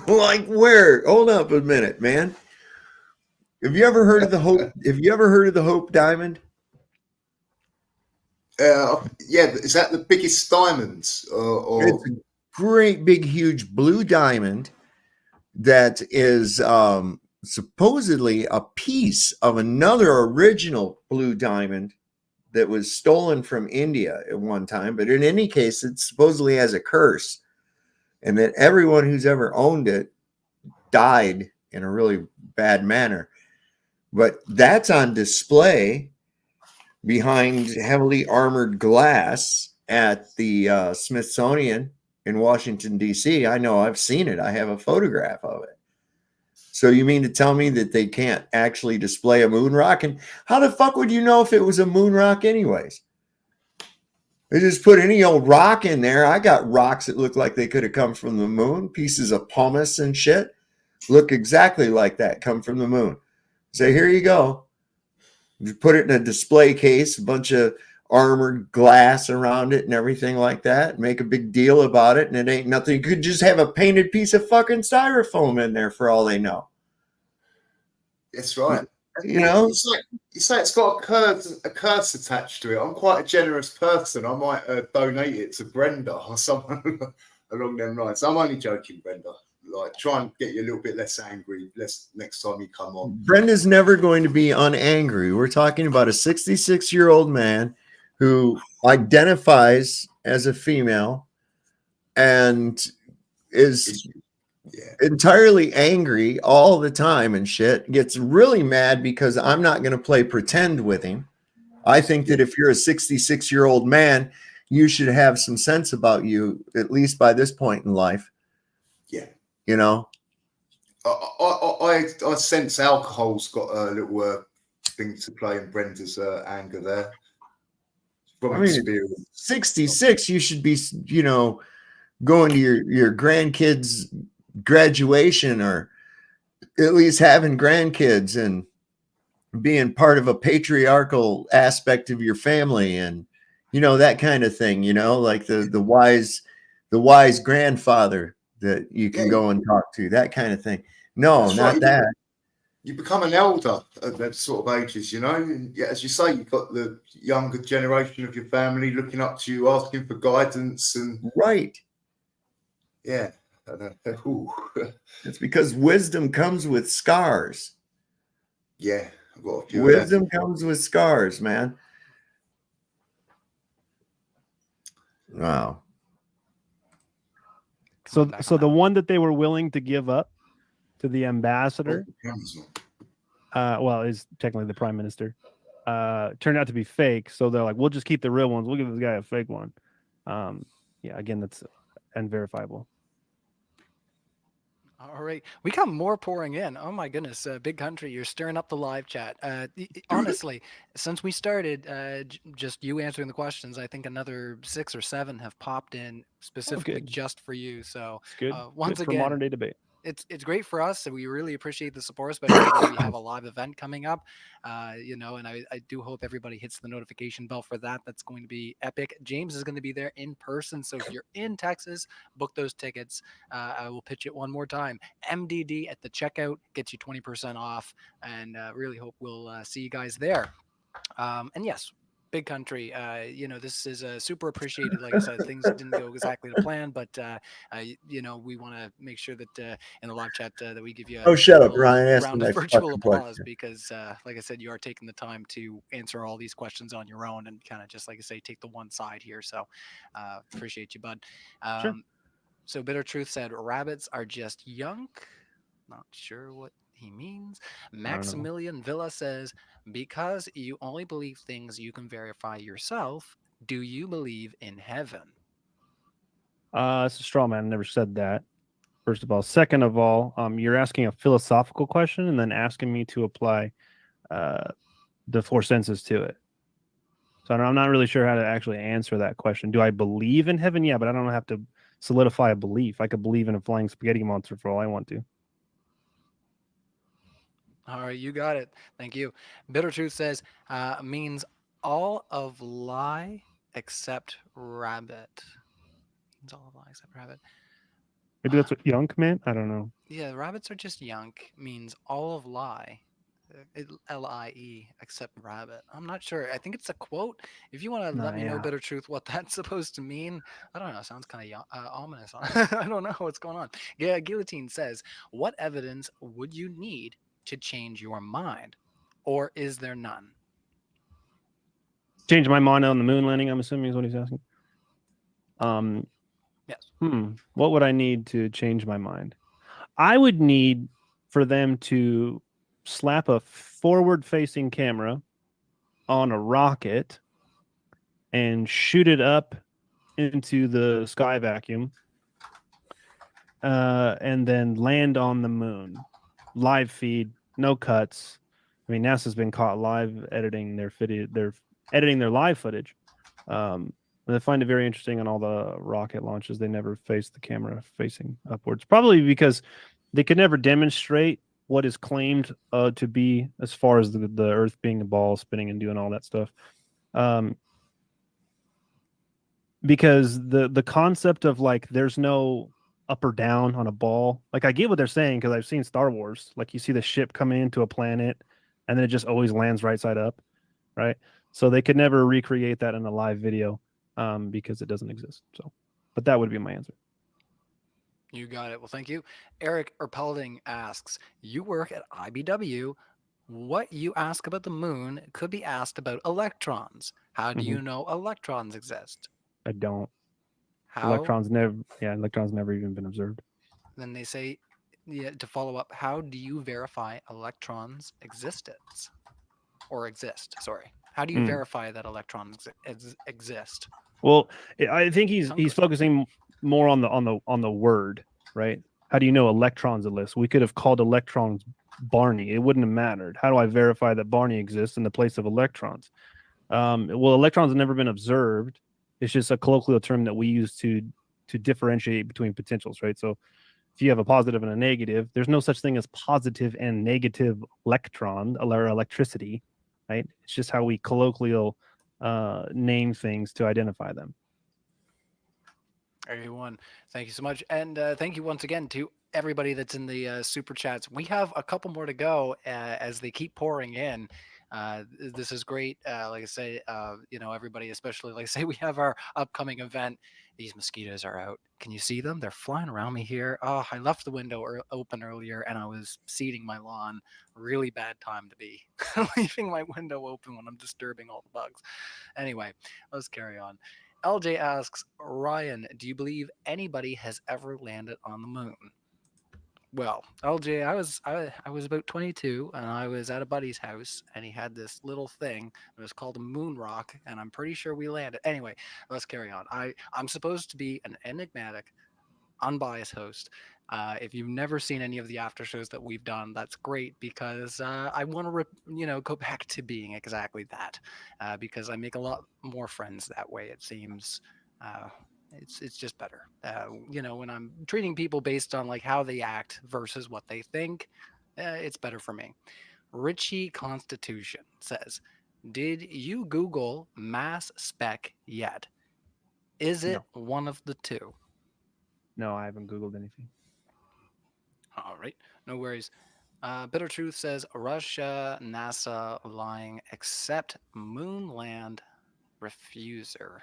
Like where? Hold up a minute, man. Have you ever heard of the Hope? Have you ever heard of the Hope Diamond? Yeah, is that the biggest diamonds? Or... It's a great, big, huge blue diamond that is supposedly a piece of another original blue diamond that was stolen from India at one time. But in any case, it supposedly has a curse, and that everyone who's ever owned it died in a really bad manner. But that's on display behind heavily armored glass at the Smithsonian in Washington, D.C. I know, I've seen it. I have a photograph of it. So you mean to tell me that they can't actually display a moon rock? And how the fuck would you know if it was a moon rock anyways? They just put any old rock in there. I got rocks that look like they could have come from the moon. Pieces of pumice and shit look exactly like that, come from the moon. So here you go. You put it in a display case, a bunch of armored glass around it and everything like that. Make a big deal about it, and it ain't nothing. You could just have a painted piece of fucking styrofoam in there for all they know. That's right. You know, you say it's got a curse attached to it. I'm quite a generous person. I might donate it to Brenda or someone. along them lines. I'm only joking, Brenda. Like, try and get you a little bit less angry next time you come on. Brenda's never going to be unangry. We're talking about a 66-year-old man who identifies as a female and is entirely angry all the time and shit. Gets really mad because I'm not going to play pretend with him. I think that if you're a 66-year-old man, you should have some sense about you, at least by this point in life. Yeah. You know? I sense alcohol's got a little thing to play in Brenda's anger there. From experience. 66, you should be, you know, going to your grandkids' graduation, or at least having grandkids and being part of a patriarchal aspect of your family, and you know, that kind of thing, you know, like the wise grandfather that you can go and talk to, that kind of thing. No, That's not right. that. You become an elder at that sort of ages, you know. And yeah, as you say, you've got the younger generation of your family looking up to you, asking for guidance, and right. Yeah. It's because wisdom comes with scars. Yeah, I've got a few wisdom comes with scars, man. Wow. So the one that they were willing to give up to the ambassador, well, is technically the prime minister, turned out to be fake. So they're like, we'll just keep the real ones. We'll give this guy a fake one. Yeah, again, that's unverifiable. All right, we got more pouring in. Oh my goodness, Big Country, you're stirring up the live chat. Honestly, since we started, just you answering the questions, I think another 6 or 7 have popped in specifically just for you. So good. Once good for again, modern day debate. It's great for us, and we really appreciate the support, especially when we have a live event coming up. You know, and I do hope everybody hits the notification bell for that. That's going to be epic. James is going to be there in person, so if you're in Texas, book those tickets. I will pitch it one more time. MDD at the checkout gets you 20% off, and really hope we'll see you guys there. And yes, Big Country, you know, this is super appreciated. Like I said, things didn't go exactly to plan, but you know, we want to make sure that in the live chat that we give you Oh, shut up, Ryan. Ask the round of next virtual fucking applause question. because, like I said, you are taking the time to answer all these questions on your own and kind of just, like I say, take the one side here. So appreciate you, bud. Sure. So Bitter Truth said rabbits are just yunk. Not sure what he means. Maximilian Villa says, because you only believe things you can verify yourself, do you believe in heaven? It's a straw man. I never said that. First of all. Second of all, you're asking a philosophical question and then asking me to apply the 4 senses to it. So I'm not really sure how to actually answer that question. Do I believe in heaven? Yeah, but I don't have to solidify a belief. I could believe in a flying spaghetti monster for all I want to. All right, you got it. Thank you. Bitter Truth says, means all of lie except rabbit. Means all of lie except rabbit. Maybe that's what yunk meant. I don't know. Yeah, rabbits are just yunk. Means all of lie. Lie except rabbit. I'm not sure. I think it's a quote. If you want to let me know, Bitter Truth, what that's supposed to mean, I don't know. It sounds kind of ominous. I don't know what's going on. Yeah, Guillotine says, what evidence would you need to change your mind, or is there none? Change my mind on the moon landing, I'm assuming, is what he's asking. Yes. What would I need to change my mind? I would need for them to slap a forward-facing camera on a rocket and shoot it up into the sky vacuum, and then land on the moon. Live feed, no cuts. I mean, NASA's been caught live editing their they're editing their live footage. I find it very interesting on all the rocket launches. They never face the camera facing upwards, probably because they could never demonstrate what is claimed to be, as far as the Earth being a ball spinning and doing all that stuff. Because the concept of like there's no up or down on a ball, like I get what they're saying because I've seen Star Wars. Like you see the ship coming into a planet, and then it just always lands right side up, right? So they could never recreate that in a live video because it doesn't exist. So, but that would be my answer. You got it. Well, thank you. Eric Erpelding asks, you work at IBW. What you ask about the moon could be asked about electrons. How do you know electrons exist? I don't. How? Electrons never even been observed. Then they say, yeah, to follow up, how do you verify electrons' existence or exist? Sorry. How do you verify that electrons exist? Well, I think he's focusing more on the word, right? How do you know electrons exist? We could have called electrons Barney. It wouldn't have mattered. How do I verify that Barney exists in the place of electrons? Well, electrons have never been observed. It's just a colloquial term that we use to differentiate between potentials, right? So if you have a positive and a negative, there's no such thing as positive and negative electron or electricity, right? It's just how we colloquial name things to identify them. Everyone, thank you so much. And thank you once again to everybody that's in the super chats. We have a couple more to go as they keep pouring in. This is great. Like I say, everybody, especially like I say, we have our upcoming event. These mosquitoes are out. Can you see them? They're flying around me here. Oh, I left the window open earlier and I was seeding my lawn. Really bad time to be leaving my window open when I'm disturbing all the bugs. Anyway, let's carry on. LJ asks, Ryan, do you believe anybody has ever landed on the moon? Well, LJ, I was about 22 and I was at a buddy's house and he had this little thing. It was called a moon rock and I'm pretty sure we landed. Anyway, let's carry on. I'm supposed to be an enigmatic, unbiased host. If you've never seen any of the after shows that we've done, that's great because I want to, go back to being exactly that because I make a lot more friends that way. It seems it's just better. When I'm treating people based on like how they act versus what they think, it's better for me. Richie Constitution says, "Did you Google mass spec yet? Is it one of the two?" No, I haven't Googled anything. All right, no worries. Bitter Truth says Russia, NASA lying, except Moonland refuser.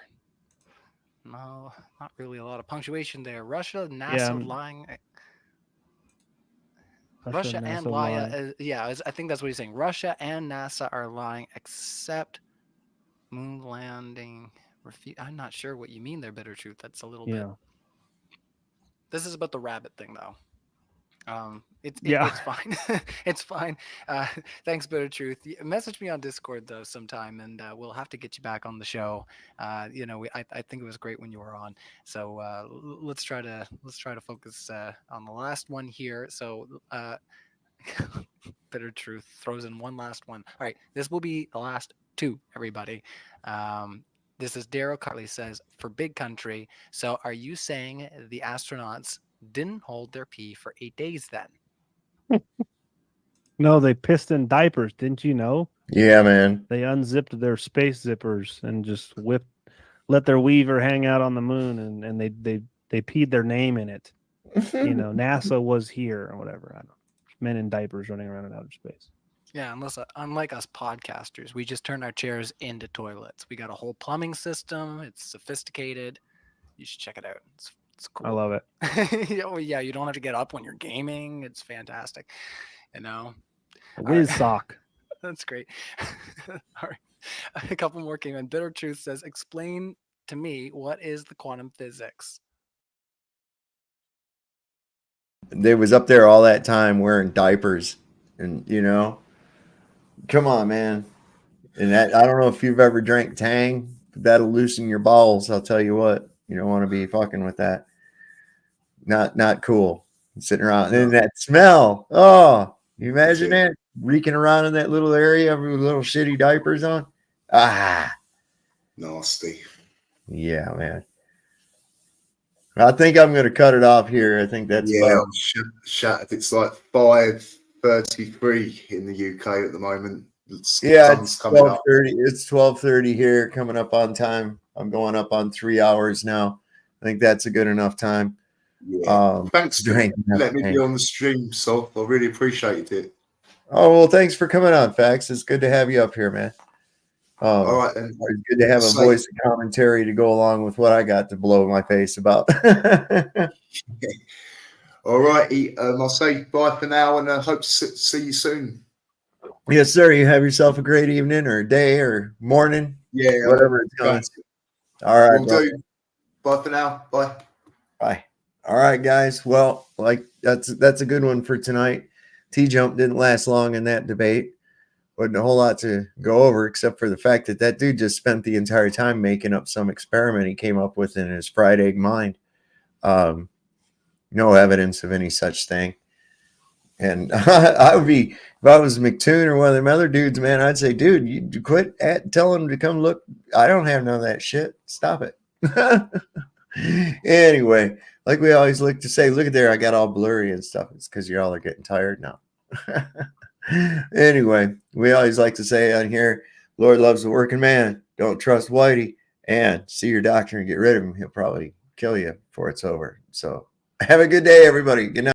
No, not really a lot of punctuation there. Russia, NASA lying. Russia and Laya, I think that's what he's saying. Russia and NASA are lying, except moon landing. I'm not sure what you mean there, Bitter Truth. That's a little bit. This is about the rabbit thing, though. It's fine. It's fine. Thanks, Bitter Truth. Message me on Discord though sometime, and we'll have to get you back on the show. I think it was great when you were on. So let's try to focus on the last one here. So Bitter Truth throws in one last one. All right, this will be the last two, everybody. This is Daryl Cartley says for Big Country. So are you saying the astronauts didn't hold their pee for 8 days then? No, they pissed in diapers. Didn't you know? Yeah, man. They unzipped their space zippers and just let their weaver hang out on the moon, and they peed their name in it. NASA was here or whatever. I don't know. Men in diapers running around in outer space. Yeah, unlike us podcasters, we just turn our chairs into toilets. We got a whole plumbing system. It's sophisticated. You should check it out. It's cool. I love it. Oh yeah, you don't have to get up when you're gaming. It's fantastic. Whiz sock. That's great. All right. A couple more came in. Bitter Truth says, explain to me what is the quantum physics? They was up there all that time wearing diapers, and come on, man. And that, I don't know if you've ever drank Tang, but that'll loosen your balls. I'll tell you what, you don't want to be fucking with that. Not cool. Sitting around and that smell. Oh, you imagine that reeking around in that little area with little shitty diapers on. Nasty. Yeah, man. I think I'm going to cut it off here. I think that's I'm shattered. It's like 5:33 in the UK at the moment. It's 12:30. It's 12:30 here, coming up on time. I'm going up on 3 hours now. I think that's a good enough time. Yeah. Thanks for letting me be on the stream, Soph. I really appreciate it. Oh, well, thanks for coming on, Fax. It's good to have you up here, man. All right, then. It's good to have a voice of commentary to go along with what I got to blow my face about. All righty. I'll say bye for now, and I hope to see you soon. Yes, sir. You have yourself a great evening or day or morning. Yeah, whatever it's going. All right. Will do. Bye for now. Bye. Bye. All right, guys. Well, like that's a good one for tonight. TJump didn't last long in that debate. Wasn't a whole lot to go over except for the fact that that dude just spent the entire time making up some experiment he came up with in his fried egg mind. No evidence of any such thing. And I would be, if I was McToon or one of them other dudes, man, I'd say, dude, you quit telling them to come look. I don't have none of that shit. Stop it. Anyway, like we always like to say, look at there, I got all blurry and stuff. It's because y'all are getting tired now. Anyway, we always like to say on here, Lord loves the working man. Don't trust Whitey, and see your doctor and get rid of him. He'll probably kill you before it's over. So have a good day, everybody. Good night.